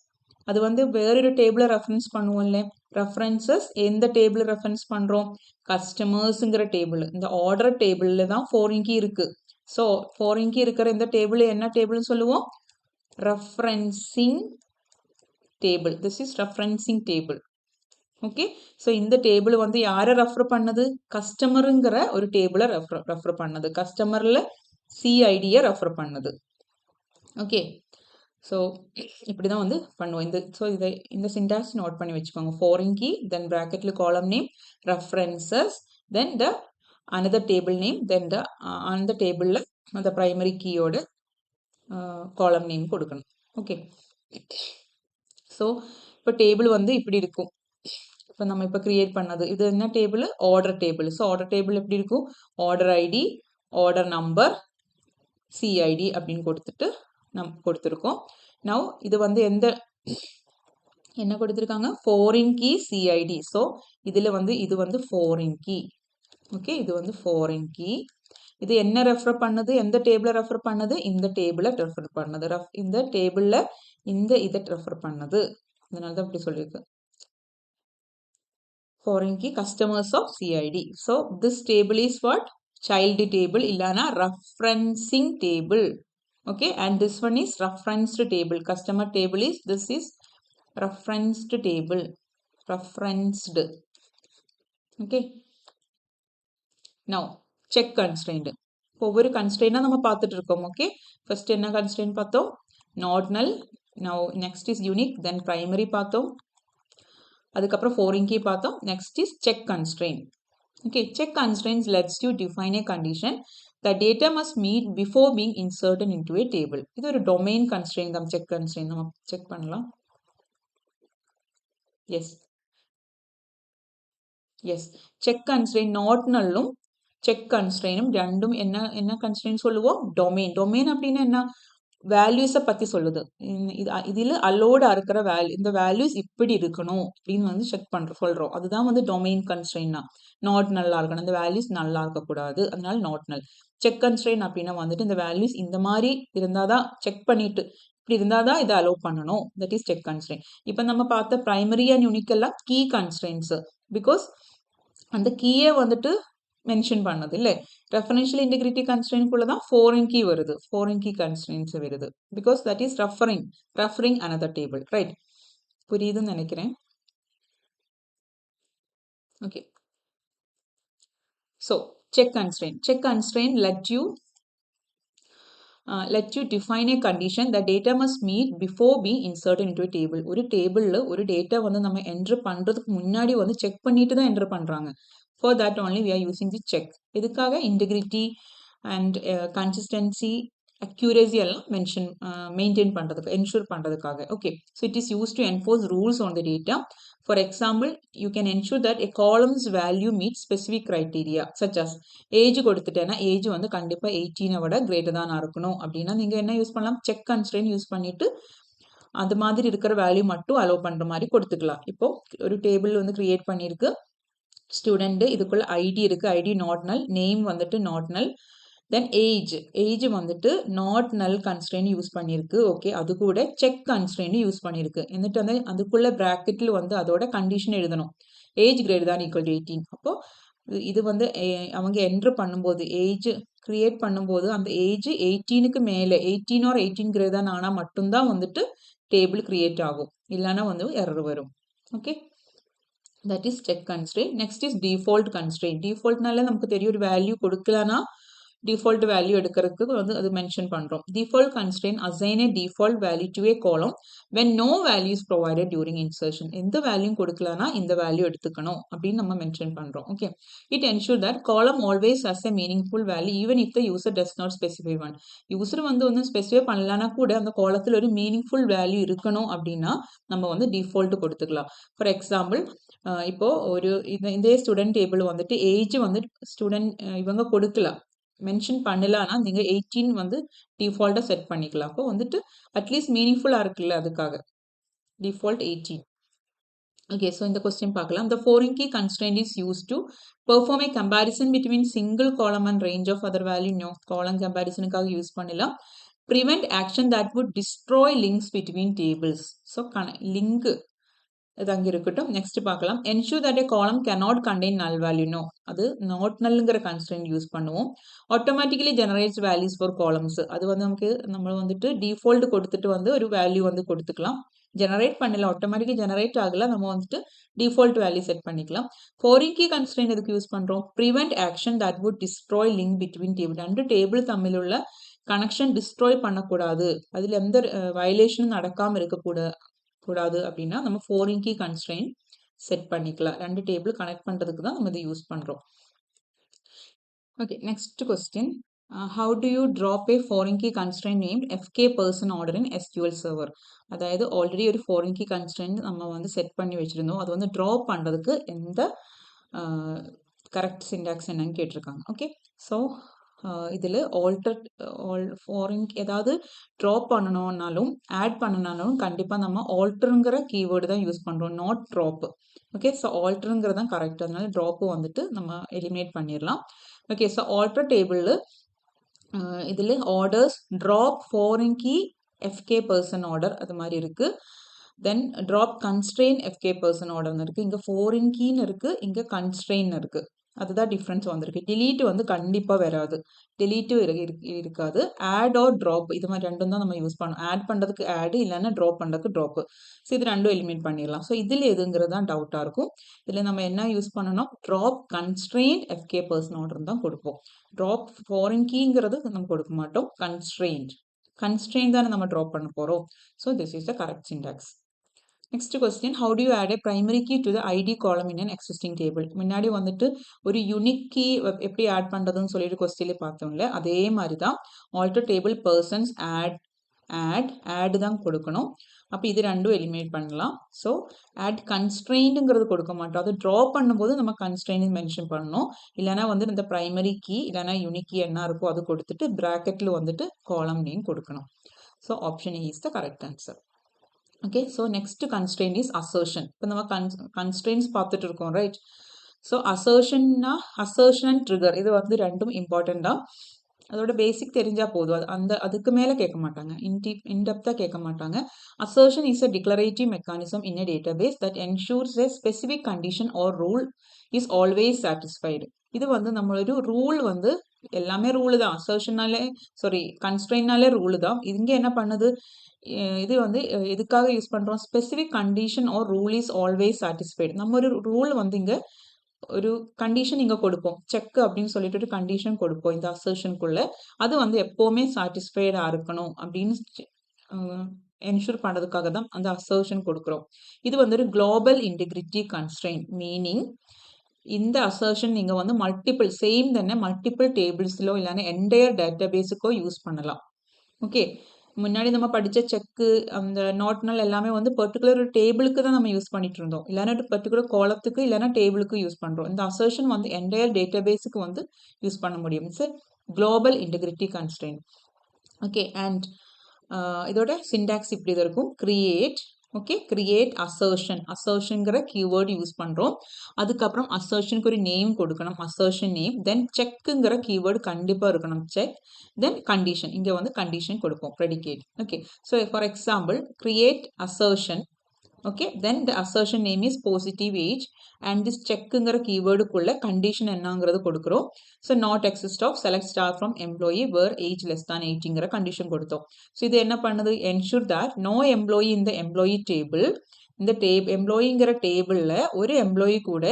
அது வந்து வேறொரு டேபிளை ரெஃபரன்ஸ் பண்ணுவோம்ல. ரெஃபரன்சஸ் எந்த டேபிள் ரெஃபரன்ஸ் பண்ணுறோம், கஸ்டமர்ஸுங்கிற டேபிள். இந்த ஆர்டர் டேபிளில் தான் ஃபாரின் கீ இருக்குது. ஸோ ஃபாரின் கீ இருக்கிற இந்த டேபிள் என்ன டேபிள்னு சொல்லுவோம், referencing table. This is referencing table. Okay, so இந்த டேபிள் வந்து யாரை ரெஃபர் பண்ணது, கஸ்டமருங்கிற ஒரு டேபிளை ரெஃபர் பண்ணது, கஸ்டமரில் சிஐடியை ரெஃபர் பண்ணது. ஓகே, ஸோ இப்படி தான் வந்து பண்ணுவோம். இந்த சின்டாக்ஸ் நோட் பண்ணி வச்சுக்கோங்க. ஃபாரின் கீ தென் ப்ராக்கெட்டில் column name, references then the another table name, then the அந்த டேபிளில் அந்த ப்ரைமரி கீயோட காலம் நேம் கொடுக்கணும். ஓகே, ஸோ இப்போ டேபிள் வந்து இப்படி இருக்கும். இப்போ நம்ம இப்போ கிரியேட் பண்ணது இது என்ன table, order table. So order table எப்படி இருக்கும், order ID, order number, C ID அப்படின்னு கொடுத்துட்டு கொடுத்துருக்கோம். நவ் இது வந்து என்ன கொடுத்துருக்காங்க, ஃபாரின் கீ சிஐடி. ஸோ இதில் வந்து இது வந்து ஃபாரின் கீ. ஓகே, இது வந்து ஃபாரின் கீ. இது என்ன ரெஃபர் பண்ணுது, எந்த டேபிளை ரெஃபர் பண்ணுது, இந்த டேபிளை ரெஃபர் பண்ணுது. இந்த டேபிளில் இதை ரெஃபர் பண்ணுது. அதனால தான் இப்படி சொல்லியிருக்கு. Foreign key customers of CID. So this table is what, child table illana referencing table. Okay, and this one is referenced table. Customer table is, this is referenced table, referenced. Okay, now check constraint. ஒவ்வொரு constraint நம்ம பார்த்துட்டு இருக்கோம். Okay, first என்ன constraint பார்த்தோம், not null. Now next is unique, then primary பார்த்தோம். அதுக்கப்புறம் foreign key பார்த்தோம். Next is check constraint. Okay, check constraints lets you define a condition that data must meet before being inserted into a table. இது ஒரு domain constraint தான் check constraint. நம்ம check பண்ணலாம். Yes, check constraint not nullum check constraint ரெண்டும் என்ன constraint சொல்லுவோம், domain அப்படின்னா என்ன, வேல்யூஸை பற்றி சொல்லுது. இதில் அலோடாக இருக்கிற இந்த வேல்யூஸ் இப்படி இருக்கணும் அப்படின்னு வந்து செக் சொல்கிறோம். அதுதான் வந்து டொமைன் கன்ஸ்ட்ரெயின்னா. நாட் நல்லா இருக்கணும், இந்த வேல்யூஸ் நல்லா இருக்கக்கூடாது, அதனால நாட் நல். செக் கன்ஸ்ட்ரெயின் அப்படின்னா வந்துட்டு இந்த வேல்யூஸ் இந்த மாதிரி இருந்தால் தான் செக் பண்ணிட்டு இப்படி இருந்தால் தான் இதை அலோவ் பண்ணணும். That is check constraint. இப்போ நம்ம பார்த்த ப்ரைமரி அண்ட் யூனிக் எல்லாம் கீ கன்ஸ்ட்ரெயின்ஸு. பிகாஸ் அந்த கீயே வந்துட்டு மென்ஷன் பண்ணது இல்லை. ரெஃபரன்ஷியல் இன்டெகிரிட்டி கன்ஸ்ட்ரெயின்குள்ள தான் ஃபாரின் கீ வருது, ஃபாரின் கீ கன்ஸ்ட்ரெயின்ஸ் வருது. Because that is referring another table. Right, புரியுதுன்னு நினைக்கிறேன். Okay, so check constraint let you define a condition that data must meet before being inserted into a table. ஒரு டேபிளில் ஒரு டேட்டா வந்து நம்ம என்ட்ரு பண்ணுறதுக்கு முன்னாடி வந்து செக் பண்ணிட்டு தான் என்ட்ரு பண்ணுறாங்க. For that only we are using the check. இதுக்காக integrity and consistency, accuracy எல்லாம் maintain பண்ணுறதுக்கு, ensure பண்ணுறதுக்காக. Okay, so it is used to enforce rules on the data. For example, you can ensure that a column's value meets specific criteria such as age கொடுத்துட்டேன்னா age வந்து கண்டிப்பாக 18 விட greater தான் இருக்கணும் அப்படின்னா நீங்கள் என்ன யூஸ் பண்ணலாம், செக் கன்ஸ்ட்ரெயின் யூஸ் பண்ணிட்டு அது மாதிரி இருக்கிற வேல்யூ மட்டும் அலோவ் பண்ணுற மாதிரி கொடுத்துக்கலாம். இப்போ ஒரு டேபிள் வந்து கிரியேட் பண்ணியிருக்கு. ஸ்டூடெண்ட் இதுக்குள்ள ஐடி இருக்கு, ஐடி நாட் நல், நேம் வந்துட்டு நாட் நல், தென் ஏஜ் வந்துட்டு நாட் நல் கன்ஸ்ட்ரெயின் யூஸ் பண்ணியிருக்கு. ஓகே, அது கூட செக் கன்ஸ்ட்ரெயின் யூஸ் பண்ணியிருக்கு. എന്നിട്ട് வந்து அதுக்குள்ள பிராக்கெட்டில் வந்து அதோட கண்டிஷன் எழுதணும், age greater than equal to 18. அப்போ இது வந்து அவங்க என்ட்ரு பண்ணும்போது ஏஜ் கிரியேட் பண்ணும்போது அந்த ஏஜ் 18க்கு மேலே 18 or 18 கிரேட்டர் தான் ஆனால் மட்டும்தான் வந்துட்டு டேபிள் கிரியேட் ஆகும், இல்லைன்னா வந்து எரர் வரும். Okay, that is check constraint. Next is default constraint. Default நால நமக்கு தெரியும் ஒரு வேல்யூ கொடுக்கலனா default value எடுக்கிறதுக்கு வந்து அது மென்ஷன் பண்றோம். Default constraint assign a default value to a column when no value is provided during insertion. எந்த வேல்யூ கொடுக்கலனா இந்த வேல்யூ எடுத்துக்கணும் அப்படின்னு நம்ம மென்ஷன் பண்றோம். Okay, it ensure that column always has a meaningful value even if the user does not specify one. User வந்து ஒன்றும் ஸ்பெசிஃபை பண்ணலனா கூட அந்த காலத்தில் ஒரு மீனிங்ஃபுல் வேல்யூ இருக்கணும் அப்படின்னா நம்ம வந்து டிஃபால்ட் கொடுத்துக்கலாம். ஃபார் எக்ஸாம்பிள், இப்போ ஒரு இந்த ஸ்டூடெண்ட் டேபிள் வந்துட்டு ஏஜ் வந்து ஸ்டூடெண்ட் இவங்க கொடுக்கல, மென்ஷன் பண்ணலன்னா நீங்கள் 18 வந்து டிஃபால்ட்டாக செட் பண்ணிக்கலாம். அப்போ வந்துட்டு அட்லீஸ்ட் மீனிங்ஃபுல்லாக இருக்குல்ல, அதுக்காக default 18. Okay, so in the question பார்க்கலாம். The foreign key constraint is used to perform a comparison between single column and range of other value. No, column comparisonக்காக யூஸ் பண்ணலாம். Prevent action that would destroy links between tables. So link இது அங்கே இருக்கட்டும். நெக்ஸ்ட் பார்க்கலாம். Ensure that a column cannot contain null value. No, அது not nullங்கிற constraint யூஸ் பண்ணுவோம். Automatically generates values for columns. அது வந்து நம்ம வந்துட்டு default கொடுத்துட்டு வந்து ஒரு வேல்யூ வந்து கொடுத்துக்கலாம். ஜெனரேட் பண்ணல, ஆட்டோமேட்டிக்காக ஜெனரேட் ஆகல, நம்ம வந்துட்டு டிஃபால்ட் வேல்யூ செட் பண்ணிக்கலாம். ஃபாரின் கீ கன்ஸ்ட்ரெயின்ட் எதுக்கு யூஸ் பண்ணுறோம்? Prevent action that would destroy link between table. 2 table Tamil உள்ள கனெக்ஷன் டிஸ்ட்ராய் பண்ணக்கூடாது, அதில் எந்த வயலேஷனும் நடக்காமல் இருக்கக்கூடாது அப்படின்னா நம்ம ஃபாரின் கீ கன்ஸ்ட்ரெயின்ட் செட் பண்ணிக்கலாம். 2 டேபிள் கனெக்ட் பண்ணுறதுக்கு தான் நம்ம இதை யூஸ் பண்ணுறோம். Okay, next question. How do you drop a foreign key constraint named FK person order in SQL server? அதாவது ஆல்ரெடி ஒரு foreign key constraint நம்ம வந்து செட் பண்ணி வச்சுருந்தோம். அது வந்து ட்ராப் பண்ணுறதுக்கு எந்த கரெக்ட் சிண்டாக்ஸ் என்னன்னு கேட்டிருக்காங்க. ஓகே, ஸோ இதில் ஃபாரின் ஏதாவது ட்ராப் பண்ணணும்னாலும் ஆட் பண்ணனாலும் கண்டிப்பாக நம்ம ஆல்டருங்கிற கீவேர்டு தான் யூஸ் பண்ணுறோம், நாட் ட்ராப். ஓகே, ஸோ ஆல்டருங்கிறது தான் கரெக்ட். அதனால ட்ராப்பு வந்துட்டு நம்ம எலிமினேட் பண்ணிடலாம். ஓகே, ஸோ ஆல்டர் டேபிளில் இதில் orders drop foreign key F K person order அது மாதிரி இருக்குது. Then drop constraint F K person ஆர்டர்னு இருக்குது. இங்கே ஃபாரின் கீன்னு இருக்குது, இங்கே கன்ஸ்ட்ரெயின் இருக்குது. அதுதான் டிஃப்ரென்ஸ் வந்திருக்கு. delete வந்து கண்டிப்பாக வராது, delete இருக்காது. ஆட் ஆர் ட்ராப் இது மாதிரி ரெண்டும் தான் நம்ம யூஸ் பண்ணோம். ஆட் பண்ணுறதுக்கு ஆடு, இல்லைன்னா ட்ராப் பண்ணுறதுக்கு ட்ராப்பு. ஸோ இது ரெண்டும் எலிமினேட் பண்ணிடலாம். ஸோ இதில் எதுங்கிறது தான் டவுட்டாக இருக்கும். இதில் நம்ம என்ன யூஸ் பண்ணணும்? Drop constraint FK person order தான் கொடுப்போம். ட்ராப் ஃபாரின் கீங்கிறது நம்ம கொடுக்க மாட்டோம். கன்ஸ்ட்ரெயின்ட் தானே நம்ம ட்ராப் பண்ண போகிறோம். So this is the correct syntax. Next question. How do you add a primary key to the ID column in an existing table? முன்னாடி வந்துட்டு ஒரு யூனிக் கீ எப்படி ஆட் பண்ணுறதுன்னு சொல்லிட்டு கொஸ்டின்ல பார்த்தோம்ல, அதே மாதிரி தான் ஆல்டர் டேபிள் பர்சன்ஸ் ஆட் தான் கொடுக்கணும். அப்போ இது ரெண்டும் எலிமினேட் பண்ணலாம். ஸோ ஆட் கன்ஸ்ட்ரெயின்ட்ங்கிறது கொடுக்க மாட்டோம். அது ட்ரா பண்ணும்போது நம்ம கன்ஸ்ட்ரெயின்ட் மென்ஷன் பண்ணணும். இல்லைனா வந்து இந்த பிரைமரி கீ இல்லைனா யூனிக் கீ என்ன இருக்கோ அது கொடுத்துட்டு ப்ராக்கெட்டில் வந்துட்டு காலம் நேம் கொடுக்கணும். So option A is the correct answer. Okay, so next constraint is assertion. இப்போ நம்ம கன்ஸ்ட்ரெயின்ஸ் பார்த்துட்டு இருக்கோம், ரைட்? ஸோ அசர்ஷன்னா அசர்ஷன் அண்ட் ட்ரிகர் இது வந்து ரெண்டும் இம்பார்ட்டன்ட் தான். அதோட பேசிக் தெரிஞ்சால் போதும், அதுக்கு மேலே கேட்க மாட்டாங்க, இன்டெப்த்தாக கேட்க மாட்டாங்க. Assertion is a declarative mechanism in a database that ensures a specific condition or rule is always satisfied. இது வந்து நம்மளோட ரூல் வந்து எல்லாமே ரூலு தான். அசர்ஷனாலே கன்ஸ்ட்ரெயின்னாலே ரூலு தான். இங்கே என்ன பண்ணுது? இது வந்து எதுக்காக யூஸ் பண்ணுறோம்? Specific condition or rule is always satisfied. நம்ம ஒரு ரூல் வந்து இங்கே ஒரு கண்டிஷன் இங்கே கொடுப்போம், செக் அப்படின்னு சொல்லிட்டு ஒரு கண்டிஷன் கொடுப்போம் இந்த அசர்ஷனுக்குள்ள. அது வந்து எப்போவுமே சாட்டிஸ்ஃபைடாக இருக்கணும் அப்படின்னு என்ஷூர் பண்ணுறதுக்காக தான் அந்த அசர்ஷன் கொடுக்குறோம். இது வந்து ஒரு குளோபல் இன்டெகிரிட்டி கன்ஸ்ட்ரெயின்ட். மீனிங் இந்த அசர்ஷன் நீங்கள் வந்து மல்டிபிள் டேபிள்ஸ்லோ இல்லைன்னா என்டையர் டேட்டாபேஸுக்கோ யூஸ் பண்ணலாம். ஓகே, முன்னாடி நம்ம படித்த செக்கு அந்த நாட்னல் எல்லாமே வந்து பர்டிகுலர் ஒரு டேபிளுக்கு தான் நம்ம யூஸ் பண்ணிட்டு இருந்தோம், இல்லைன்னா பர்டிகுலர் காலத்துக்கு இல்லைன்னா டேபிளுக்கு யூஸ் பண்ணுறோம். இந்த அசர்ஷன் வந்து என்டையர் டேட்டாபேஸுக்கு வந்து யூஸ் பண்ண முடியும். It's global integrity constraint. Okay, and இதோட சிண்டாக்ஸ் இப்படி தான் இருக்கும். கிரியேட் அசர்ஷன்ங்கிற கீவேர்டு யூஸ் பண்ணுறோம். அதுக்கப்புறம் அசர்ஷனுக்கு ஒரு நேம் கொடுக்கணும், அசர்ஷன் நேம். தென் செக்குங்கிற கீவேர்டு கண்டிப்பாக இருக்கணும், செக். தென் கண்டிஷன், இங்கே வந்து கண்டிஷன் கொடுப்போம், predicate. Okay, so for example create assertion. Okay, then the assertion name is positive age and this செக்குங்கிற கீவேர்டுக்குள்ள கண்டிஷன் என்னங்கிறது கொடுக்குறோம். So not exist of select star from employee where age less than 18ங்கிற கண்டிஷன் கொடுத்தோம். ஸோ இது என்ன பண்ணுது? என்ஷூர் தட் நோ எம்ப்ளாயி இந்த எம்ப்ளாயி டேபிள், இந்த எம்ப்ளாயிங்கிற டேபிளில் ஒரு எம்ப்ளாயி கூட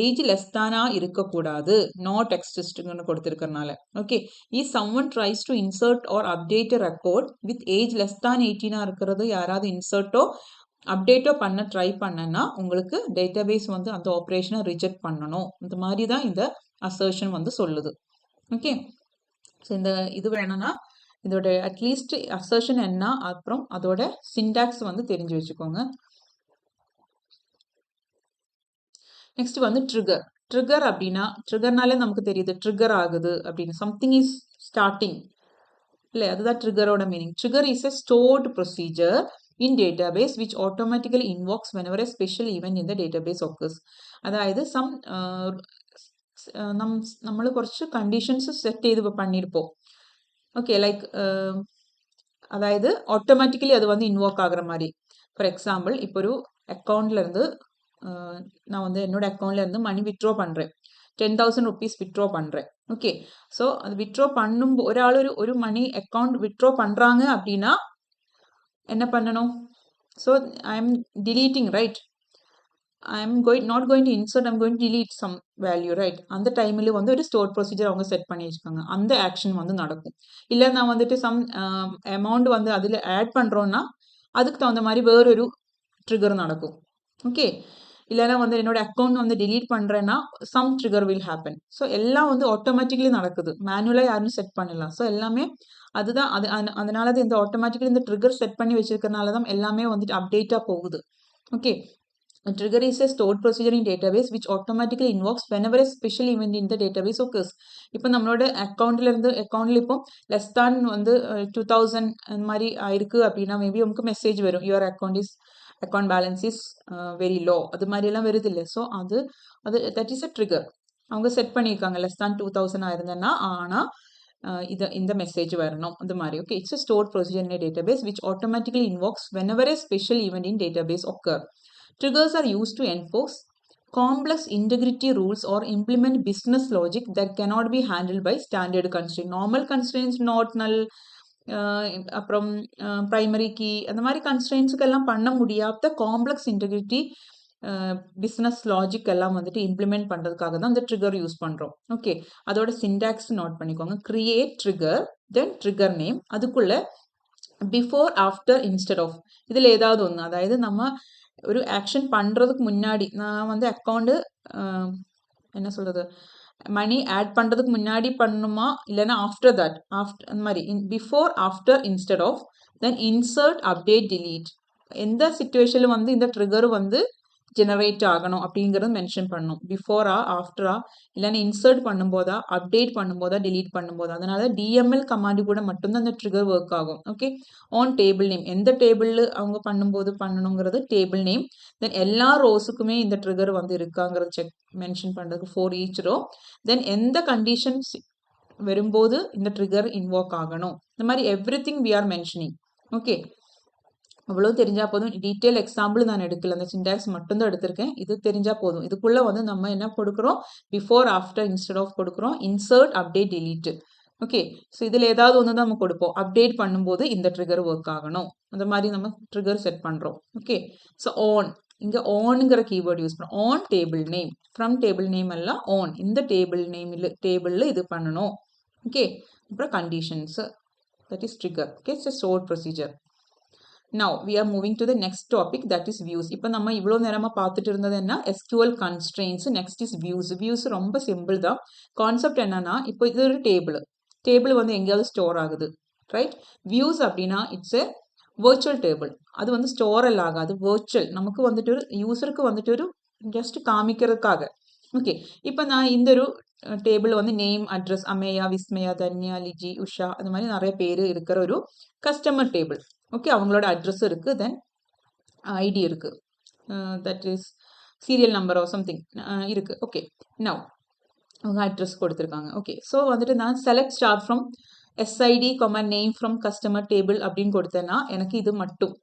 ஏஜ் லெஸ் தானா இருக்கக்கூடாது, நாட் எக்ஸிஸ்ட்னு கொடுத்துருக்கறனால. Okay, if someone tries to insert or update a record with age less than 18 இருக்கிறது யாராவது இன்சர்ட்டோ அப்டேட்டோ பண்ண ட்ரை பண்ணனா உங்களுக்கு டேட்டாபேஸ் வந்து அந்த ஆப்ரேஷனை ரிஜெக்ட் பண்ணணும். இந்த மாதிரி தான் இந்த அசர்ஷன் வந்து சொல்லுது. ஓகே, ஸோ இந்த இது வேணும்னா இதோட அட்லீஸ்ட் அசர்ஷன் என்ன, அப்புறம் அதோட சிண்டாக்ஸ் வந்து தெரிஞ்சு வச்சுக்கோங்க. நெக்ஸ்ட் வந்து ட்ரிகர். ட்ரிகர் அப்படின்னா ட்ரிகர்னாலே நமக்கு தெரியுது ட்ரிகர் ஆகுது அப்படின்னு சம்திங் இஸ் ஸ்டார்டிங் இல்லை அதுதான் ட்ரிகரோட meaning. Trigger is a stored procedure in database which automatically invokes whenever a special event in the database occurs. അതായത് നമ്മൾ കുറച്ച് കണ്ടീഷൻസ് സെറ്റ് ചെയ്ത് பண்ணியிருப்போம். ஓகே லைக் அதாவது ஆட்டோமேட்டிக்கலி அது வந்து இன்வோக் ஆகுற மாதிரி. ஃபார் எக்ஸாம்பிள் இப்போ ஒரு அக்கௌண்ட்ல இருந்து நான் வந்து என்னோட அக்கௌண்ட்ல இருந்து மணி வித்ட்ரா பண்றேன். 10,000 rupees வித்ட்ரா பண்றேன். ஓகே ஸோ அது வித்ட்ரா பண்ணும் ஒராள் ஒரு மணி அக்கௌண்ட் வித்ட்ரா பண்றாங்க அப்படின்னா என்ன பண்ணணும்? So I am deleting right. I am not going to insert, I'm going to delete some value right. அந்த டைமில் வந்து ஒரு ஸ்டோர் ப்ரொசீஜர் அவங்க செட் பண்ணி வச்சுக்காங்க. அந்த ஆக்ஷன் வந்து நடக்கும். இல்லை நான் வந்துட்டு சம் அமௌண்ட் வந்து அதில் ஆட் பண்ணுறோன்னா அதுக்கு தகுந்த மாதிரி வேறொரு ட்ரிகர் நடக்கும். ஓகே இல்லைனா வந்து என்னோட அக்கௌண்ட் வந்து டிலீட் பண்ணுறேன்னா some trigger will happen. So எல்லாம் வந்து ஆட்டோமேட்டிக்கலி நடக்குது. மேனுவலாக யாரும் செட் பண்ணலாம். ஸோ எல்லாமே அதுதான் அதனால தான் இந்த ஆட்டோமேட்டிக்கலி இந்த ட்ரிகர் செட் பண்ணி வச்சிருக்கனால தான் எல்லாமே வந்துட்டு அப்டேட்டாக போகுது. Okay A trigger is a stored procedure in database which automatically invokes whenever a special event in the database occurs. இப்போ நம்மளோட அக்கௌண்ட்ல இப்போ லெஸ் தான் வந்து 2000 அந்த மாதிரி ஆயிருக்கு அப்படின்னா மேபி உங்களுக்கு மெசேஜ் வரும் your account balance is very low அது மாதிரி எல்லாம் வருது இல்லை. ஸோ அது தட் இஸ் அ ட்ரிகர். அவங்க செட் பண்ணியிருக்காங்க லெஸ் தான் 2000 ஆயிருந்தேன்னா ஆனால் இந்த மெசேஜ் வரணும் அந்த மாதிரி. Okay it's a stored procedure in a database which automatically invokes whenever a special event in database occur. Triggers are used to enforce complex integrity rules or implement business logic that cannot be handled by standard constraints. Normal constraints, not null, அப்புறம் ப்ரைமரி கீ அந்த மாதிரி கன்ஸ்ட்ரெயின்ஸுக்கெல்லாம் பண்ண முடியாத காம்ப்ளெக்ஸ் இன்டெகிரிட்டி பிஸ்னஸ் லாஜிக் எல்லாம் வந்துட்டு இம்ப்ளிமெண்ட் பண்ணுறதுக்காக தான் அந்த ட்ரிகர் யூஸ் பண்ணுறோம். ஓகே அதோட சின்டாக்ஸ் நோட் பண்ணிக்கோங்க. கிரியேட் ட்ரிகர் தென் ட்ரிகர் நேம் அதுக்குள்ள பிஃபோர் ஆஃப்டர் இன்ஸ்டெட் ஆஃப் இதில் ஏதாவது ஒன்று. அதாவது நம்ம ஒரு ஆக்ஷன் பண்ணுறதுக்கு முன்னாடி நான் வந்து அக்கௌண்ட்டு என்ன சொல்கிறது மணி ஆட் பண்ணுறதுக்கு முன்னாடி பண்ணணுமா இல்லைன்னா ஆஃப்டர் தட் அந்த மாதிரி before after instead of then insert update delete எந்த சிச்சுவேஷனில் வந்து இந்த ட்ரிகர் வந்து ஜெனரேட் ஆகணும் அப்படிங்கிறது மென்ஷன் பண்ணணும். பிஃபோரா ஆஃப்டரா இல்லைன்னா இன்சர்ட் பண்ணும்போதா அப்டேட் பண்ணும்போதா டிலீட் பண்ணும்போதா. அதனால டிஎம்எல் கமாண்டு கூட மட்டும்தான் அந்த ட்ரிகர் ஒர்க் ஆகும். ஓகே ஆன் டேபிள் நேம் எந்த டேபிள் அவங்க பண்ணும்போது பண்ணணுங்கிறது டேபிள் நேம். தென் எல்லா ரோஸுக்குமே இந்த ட்ரிகர் வந்து இருக்காங்கிறது செக் மென்ஷன் பண்ணுறதுக்கு ஃபார் ஈச் ரோ. தென் எந்த கண்டிஷன்ஸ் வரும்போது இந்த ட்ரிகர் இன்வோக் ஆகணும். இந்த மாதிரி everything we are mentioning. Okay அவ்வளோ தெரிஞ்சால் போதும். டீட்டெயில் எக்ஸாம்பிள் நான் எடுக்கல, அந்த சின்டாக்ஸ் மட்டும்தான் எடுத்திருக்கேன். இது தெரிஞ்சால் போதும். இதுக்குள்ளே வந்து நம்ம என்ன கொடுக்குறோம் பிஃபோர் ஆஃப்டர் இன்ஸ்டெட் ஆஃப் கொடுக்குறோம் insert update delete. Okay so இதில் ஏதாவது ஒன்று தான் நம்ம கொடுப்போம். அப்டேட் பண்ணும்போது இந்த ட்ரிகர் ஒர்க் ஆகணும் அந்த மாதிரி நம்ம ட்ரிகர் செட் பண்ணுறோம். ஓகே ஸோ ஆன் இங்கே ஆன்ங்கிற கீவேர்டு யூஸ் பண்ணுறோம். On table name from table name எல்லாம் ஆன் இந்த டேபிளில் இது பண்ணணும். ஓகே அப்புறம் conditions that is trigger. Okay it's a stored procedure. Now we are moving to the next topic that is views. இப்போ நம்ம இவ்வளோ நேரமாக பார்த்துட்டு இருந்தது என்ன SQL constraints. Next is views. Views ரொம்ப சிம்பிள் தான். கான்செப்ட் என்னன்னா இப்போ இது ஒரு டேபிள் வந்து எங்கேயாவது ஸ்டோர் ஆகுது ரைட். வியூஸ் அப்படின்னா இட்ஸ் எ வர்ச்சுவல் டேபிள். அது வந்து ஸ்டோர் எல்லாம் ஆகாது வர்ச்சுவல். நமக்கு வந்துட்டு ஒரு யூசருக்கு வந்துட்டு ஒரு ஜஸ்ட் காமிக்கிறதுக்காக. ஓகே இப்போ நான் இந்த ஒரு டேபிள் வந்து நேம் அட்ரஸ் அமேயா விஸ்மயா தன்யா லிஜி உஷா அந்த மாதிரி நிறைய பேர் இருக்கிற ஒரு கஸ்டமர் டேபிள். ஓகே அவங்களோட அட்ரஸ் இருக்குது தென் ஐடி இருக்குது தட் இஸ் சீரியல் நம்பரோ சம்திங் இருக்குது. ஓகே நவ் அவங்க அட்ரஸ் கொடுத்துருக்காங்க. ஓகே ஸோ வந்துட்டு நான் select star from SID name from customer table அப்படின்னு கொடுத்தேன்னா எனக்கு இது மட்டும்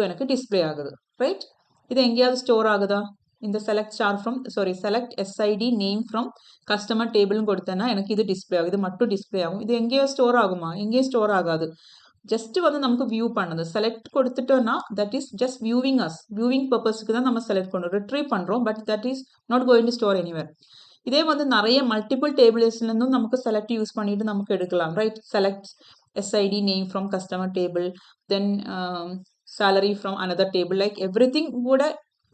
எனக்கு டிஸ்பிளே ஆகுது ரைட். இது எங்கேயாவது ஸ்டோர் ஆகுதா? இந்த select SID name from customer டேபிள்னு கொடுத்தேன்னா எனக்கு இது டிஸ்பிளே ஆகும். இது மட்டும் டிஸ்பிளே ஆகும். இது எங்கேயோ ஸ்டோர் ஆகுமா? எங்கேயும் ஸ்டோர் ஆகாது. ஜஸ்ட் வந்து நமக்கு வியூ பண்ணுது. செலக்ட் கொடுத்துட்டோம்னா தட் இஸ் ஜஸ்ட் வியூவிங் பர்பஸ்க்கு தான் நம்ம செலக்ட் பண்ணுறோம் ரிட்ரீவ் பண்ணுறோம். But that is not going to store anywhere. இதே வந்து நிறைய மல்டிபிள் டேபிள்ஸ்லேருந்தும் நமக்கு செலக்ட் யூஸ் பண்ணிட்டு நமக்கு எடுக்கலாம் right. Select SID name from customer table then salary from another table like everything கூட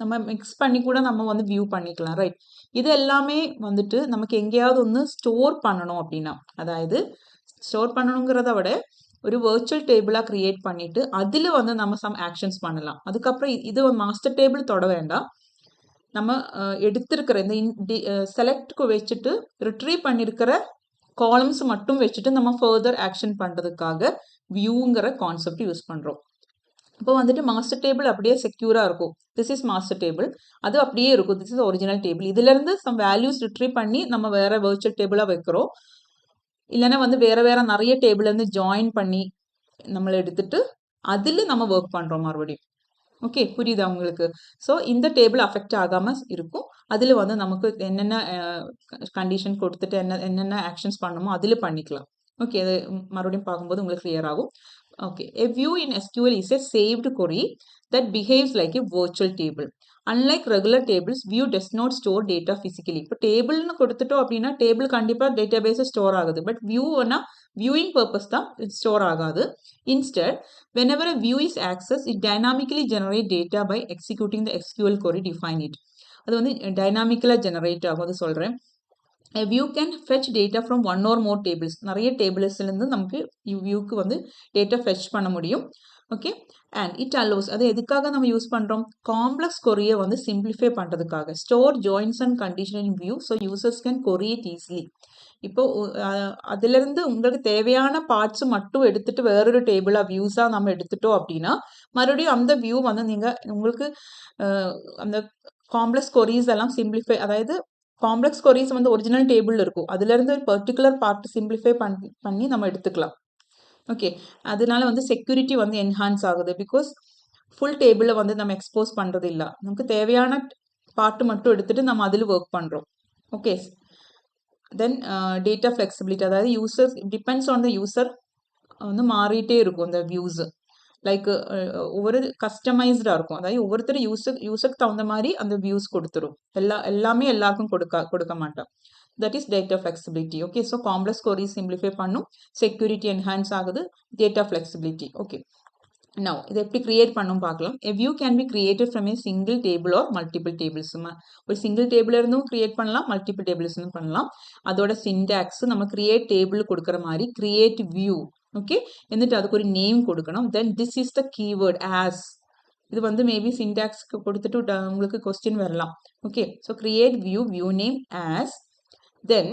நம்ம மிக்ஸ் பண்ணி கூட நம்ம வந்து வியூ பண்ணிக்கலாம் ரைட். இது எல்லாமே வந்துட்டு நமக்கு எங்கேயாவது ஒன்று ஸ்டோர் பண்ணணும் அப்படின்னா அதாவது ஸ்டோர் பண்ணணுங்கிறத விட ஒரு வர்ச்சுவல் டேபிளாக க்ரியேட் பண்ணிட்டு அதில் வந்து நம்ம சம் ஆக்ஷன்ஸ் பண்ணலாம். அதுக்கப்புறம் இது மாஸ்டர் டேபிள் தொட வேண்டாம். நம்ம எடுத்திருக்கிற இந்த செலக்ட்க்கு வச்சுட்டு ரிட்ரீவ் பண்ணியிருக்கிற காலம்ஸ் மட்டும் வச்சுட்டு நம்ம ஃபர்தர் ஆக்ஷன் பண்ணுறதுக்காக வியூங்கிற கான்செப்ட் யூஸ் பண்ணுறோம். இப்போ வந்துட்டு மாஸ்டர் டேபிள் அப்படியே செக்யூராக இருக்கும். திஸ் இஸ் மாஸ்டர் டேபிள், அது அப்படியே இருக்கும். This is original table. இதுலேருந்து சம் வேல்யூஸ் ரிட்ரீவ் பண்ணி நம்ம வேற வெர்ச்சுவல் டேபிளாக வைக்கிறோம். இல்லைன்னா வந்து வேற வேற நிறைய டேபிள்லேருந்து ஜாயின் பண்ணி நம்மளை எடுத்துட்டு அதில் நம்ம ஒர்க் பண்ணுறோம் மறுபடியும். ஓகே, புரியுதா உங்களுக்கு? ஸோ இந்த டேபிள் அஃபெக்ட் ஆகாமல் இருக்கும். அதில் வந்து நமக்கு என்னென்ன கண்டிஷன் கொடுத்துட்டு என்னென்ன ஆக்ஷன்ஸ் பண்ணணுமோ அதில் பண்ணிக்கலாம். ஓகே, அது மறுபடியும் பார்க்கும்போது உங்களுக்கு கிளியர் ஆகும். Okay, a view in SQL is a saved query that behaves like a virtual table. Unlike regular tables, view does not store data physically. இப்போ டேபிள்னு கொடுத்துட்டோம் அப்படின்னா டேபிள் கண்டிப்பாக டேட்டாபேஸில் ஸ்டோர் ஆகுது. பட் வியூனா வியூயிங் பர்பஸ் தான் ஸ்டோர் ஆகாது. Instead, whenever a view is accessed, it dynamically generate data by executing the SQL query define it. அது வந்து டைனாமிக்கலாக ஜெனரேட் ஆகும். அது சொல்கிறேன். A view can fetch data from one or more tables. நிறைய டேபிள்ஸ்லேருந்து நமக்கு வியூக்கு வந்து டேட்டா ஃபெச் பண்ண முடியும். ஓகே, அண்ட் இட் அலோஸ், அது எதுக்காக நம்ம யூஸ் பண்ணுறோம்? காம்ப்ளெக்ஸ் கொரியை வந்து சிம்பிளிஃபை பண்ணுறதுக்காக. Store joins and condition in view so users can query it easily. இப்போ அதுலேருந்து உங்களுக்கு தேவையான பார்ட்ஸ் மட்டும் எடுத்துட்டு வேறொரு டேபிளாக வியூஸாக நம்ம எடுத்துட்டோம் அப்படின்னா மறுபடியும் அந்த வியூ வந்து நீங்கள் உங்களுக்கு அந்த காம்ப்ளெக்ஸ் கொரிஸ் எல்லாம் சிம்பிளிஃபை, அதாவது காம்ப்ளெக்ஸ் கொரிஸ் வந்து ஒரிஜினல் டேபிள் இருக்கும். அதுலேருந்து ஒரு பர்டிகுலர் பார்ட் சிம்பிளிஃபை பண்ணி நம்ம எடுத்துக்கலாம். ஓகே, அதனால வந்து செக்யூரிட்டி வந்து என்ஹான்ஸ் ஆகுது. பிகாஸ் ஃபுல் டேபிளை வந்து நம்ம எக்ஸ்போஸ் பண்ணுறது இல்லை. நமக்கு தேவையான பார்ட்டு மட்டும் எடுத்துகிட்டு நம்ம அதில் ஒர்க் பண்ணுறோம். ஓகே, தென் டேட்டா ஃப்ளெக்சிபிலிட்டி, அதாவது user depends on the user வந்து மாறிட்டே இருக்கும் இந்த வியூஸு. லைக் ஒவ்வொரு கஸ்டமைஸ்டாக இருக்கும். அதாவது ஒவ்வொருத்தர் யூஸருக்கு தகுந்த மாதிரி அந்த வியூஸ் கொடுத்துரும். எல்லாமே எல்லாருக்கும் கொடுக்க மாட்டோம். That is data flexibility. Okay, so complex query simplify பண்ணும், செக்யூரிட்டி என்ஹான்ஸ் ஆகுது, டேட்டா ஃப்ளெக்சிபிலிட்டி. ஓகே, நவ் இதை எப்படி கிரியேட் பண்ணும் பார்க்கலாம். A view can be created from a single table or multiple tables. ஒரு சிங்கிள் டேபிள் இருந்தும் கிரியேட் பண்ணலாம், மல்டிபிள் டேபிள்ஸ்னு பண்ணலாம். அதோட சின்டாக்ஸ் நம்ம கிரியேட் டேபிள் கொடுக்குற மாதிரி கிரியேட் வியூ. ஓகே, എന്നിട്ട് அதுக்கு ஒரு நேம் கொடுக்கணும். Then this is the keyword as. இது வந்து மேபி சின்டாக்ஸ்க்கு கொடுத்துட்டு உங்களுக்கு கொஸ்டின் வரலாம். Okay, so create view, view name as. Then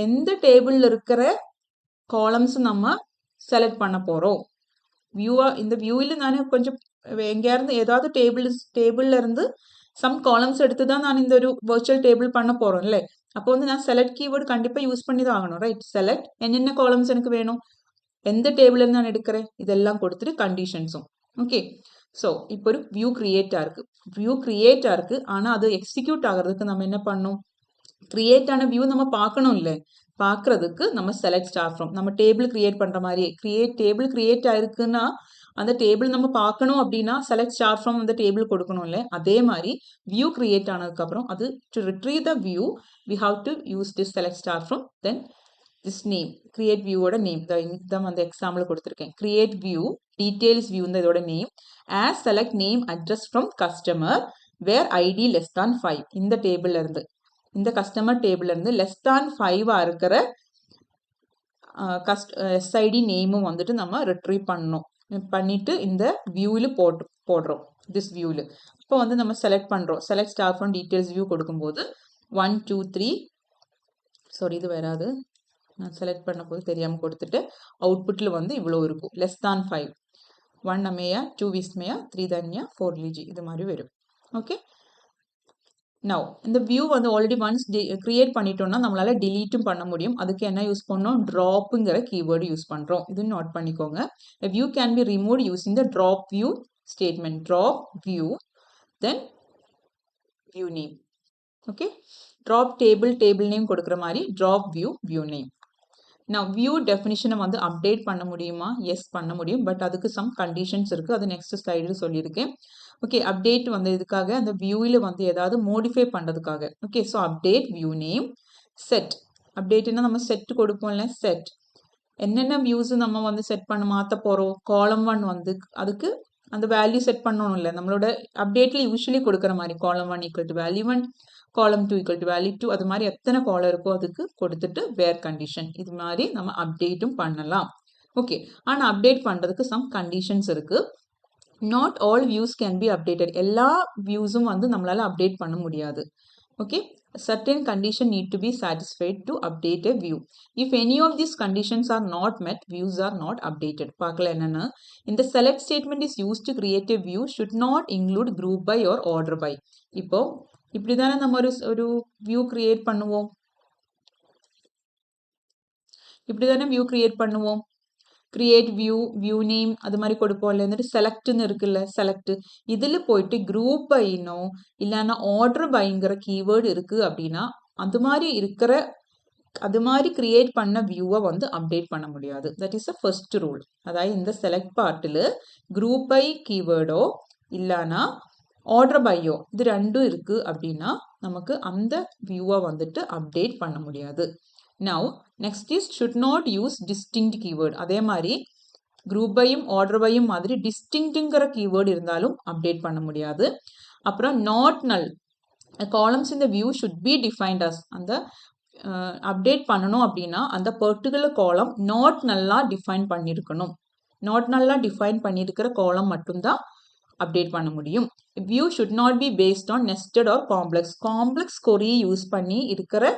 எந்த டேபிளில் இருக்கிற காலம்ஸ் நம்ம செலக்ட் பண்ண போகிறோம். இந்த வியூவில் நான் கொஞ்சம் எங்கேயாருந்து ஏதாவது டேபிளில் இருந்து சம் காலம்ஸ் எடுத்து தான் நான் இந்த ஒரு வர்ச்சுவல் டேபிள் பண்ண போகிறோம் இல்லை. அப்போ வந்து நான் செலக்ட் கீவேர்டு கண்டிப்பாக யூஸ் பண்ணி தான் ஆகணும். ரைட், செலக்ட் என்னென்ன காலம்ஸ் எனக்கு வேணும், எந்த டேபிள்லேருந்து நான் எடுக்கிறேன், இதெல்லாம் கொடுத்துட்டு கண்டிஷன்ஸும். ஓகே, ஸோ இப்போ ஒரு வியூ கிரியேட்டாக இருக்குது. ஆனால் அது எக்ஸிக்யூட் ஆகிறதுக்கு நம்ம என்ன பண்ணணும்? கிரியேட் ஆன வியூ நம்ம பார்க்கணும் இல்லை. பார்க்கறதுக்கு நம்ம செலக்ட் ஸ்டார்ட் ஃப்ரம், நம்ம டேபிள் கிரியேட் பண்ணுற மாதிரியே டேபிள் கிரியேட் ஆயிருக்குன்னா அந்த டேபிள் நம்ம பார்க்கணும் அப்படின்னா செலக்ட் ஸ்டார்ட் ஃப்ரம் அந்த டேபிள் கொடுக்கணும் இல்லை. அதே மாதிரி வியூ கிரியேட் ஆனதுக்கப்புறம் அது to retrieve the view we have to use this select start from. Then this name, create வியூவோட நேம் தான் வந்து எக்ஸாம்பிள் கொடுத்துருக்கேன். கிரியேட் வியூ டீட்டெயில்ஸ் வியூ இதோட name as select name address from customer where ID less than 5. இந்த டேபிள்ல இருந்து, இந்த கஸ்டமர் டேபிள்ல இருந்து லெஸ் தான் 5 இருக்கிற எஸ்ஐடி நேமும் வந்துட்டு நம்ம ரிட்ரீவ் பண்ணிட்டு இந்த வியூவில் போடுறோம். திஸ் வியூவில் இப்போ வந்து நம்ம செலக்ட் பண்ணுறோம். Select star from details view கொடுக்கும்போது 1 2 3 சாரி இது வராது, நான் செலக்ட் பண்ண போது தெரியாமல் கொடுத்துட்டு அவுட்புட்டில் வந்து இவ்வளோ இருக்கும். லெஸ் தான் 5, 1 அமேயா, 2 விஸ்மயா, 3 தன்யா, 4 லிஜி, இது மாதிரி வரும். ஓகே, நவ் இந்த வியூ வந்து ஆல்ரெடி ஒன்ஸ் கிரியேட் பண்ணிட்டோம்னா நம்மளால டிலீட்டும் பண்ண முடியும். அதுக்கு என்ன யூஸ் பண்ணோம்? ட்ராப்புங்கிற கீவேர்டு யூஸ் பண்ணுறோம். இது நோட் பண்ணிக்கோங்க. View can be remove using the drop view statement. Drop view then view name. Okay, drop table name கொடுக்குற மாதிரி ட்ராப் வியூ நேம். நான் வியூ டெஃபினிஷனை வந்து அப்டேட் பண்ண முடியுமா? எஸ் பண்ண முடியும். பட் அதுக்கு சம் கண்டிஷன்ஸ் இருக்குது. அது நெக்ஸ்ட் ஸ்லைடில் சொல்லியிருக்கேன். ஓகே, அப்டேட் வந்து இதுக்காக அந்த வியூவில் வந்து ஏதாவது மோடிஃபை பண்ணுறதுக்காக. Okay, so update view name set. அப்டேட்னா நம்ம செட் கொடுப்போம்ல, செட் என்னென்ன வியூஸ் நம்ம வந்து செட் மாற்ற போகிறோம். காலம் 1 வந்து அதுக்கு அந்த வேல்யூ செட் பண்ணணும் இல்லை. நம்மளோட அப்டேட்டில் யூஸ்வலி கொடுக்குற மாதிரி காலம் 1 ஈக்குவல் டு வேல்யூ 1, காலம் 2 ஈக்குவல் டு வேல்யூ 2, அது மாதிரி எத்தனை காலம் இருக்கோ அதுக்கு கொடுத்துட்டு வேர் கண்டிஷன். இது மாதிரி நம்ம அப்டேட்டும் பண்ணலாம். ஓகே, ஆனால் அப்டேட் பண்ணுறதுக்கு சம் கண்டிஷன்ஸ் இருக்குது. Not all views can be updated. எல்லா வியூஸும் வந்து நம்மளால அப்டேட் பண்ண முடியாது. Okay, certain condition need to be satisfied to update a view. If any of these conditions are not met, views are not updated. பார்க்கல என்னன்னா, இந்த select statement is used to create a view should not include group by or order by. இப்போ இப்படிதானே நம்ம ஒரு வியூ கிரியேட் பண்ணுவோம். இப்படிதானே வியூ கிரியேட் பண்ணுவோம். கிரியேட் வியூ, வியூ நேம் அது மாதிரி கொடுப்போம் இல்லை, வந்துட்டு செலக்ட்னு இருக்குல்ல, செலக்ட் இதில் போயிட்டு குரூப் பைனோ இல்லைன்னா ஆர்டர் பைங்கிற கீவேர்டு இருக்குது அப்படின்னா அது மாதிரி கிரியேட் பண்ண வியூவை வந்து அப்டேட் பண்ண முடியாது. That is a first rule. அதாவது இந்த செலக்ட் பார்ட்டில் குரூப் பை கீவேர்டோ இல்லைன்னா ஆர்டர் பையோ இது ரெண்டும் இருக்குது அப்படின்னா நமக்கு அந்த வியூவை வந்துட்டு அப்டேட் பண்ண முடியாது. Now, next is should not use distinct keyword. அதே மாதிரி group byயும் order byயும் மாதிரி distinctங்கிற keyword இருந்தாலும் அப்டேட் பண்ண முடியாது. அப்புறம் not null. columns in the view should be defined as. அந்த அப்டேட் பண்ணணும் அப்படின்னா அந்த பர்டிகுலர் காலம் நாட் நல்லா டிஃபைன் பண்ணியிருக்கணும். நாட் நல்லா டிஃபைன் பண்ணியிருக்கிற காலம் மட்டும்தான் அப்டேட் பண்ண முடியும். View should not be based on nested or complex query use பண்ணி இருக்கிற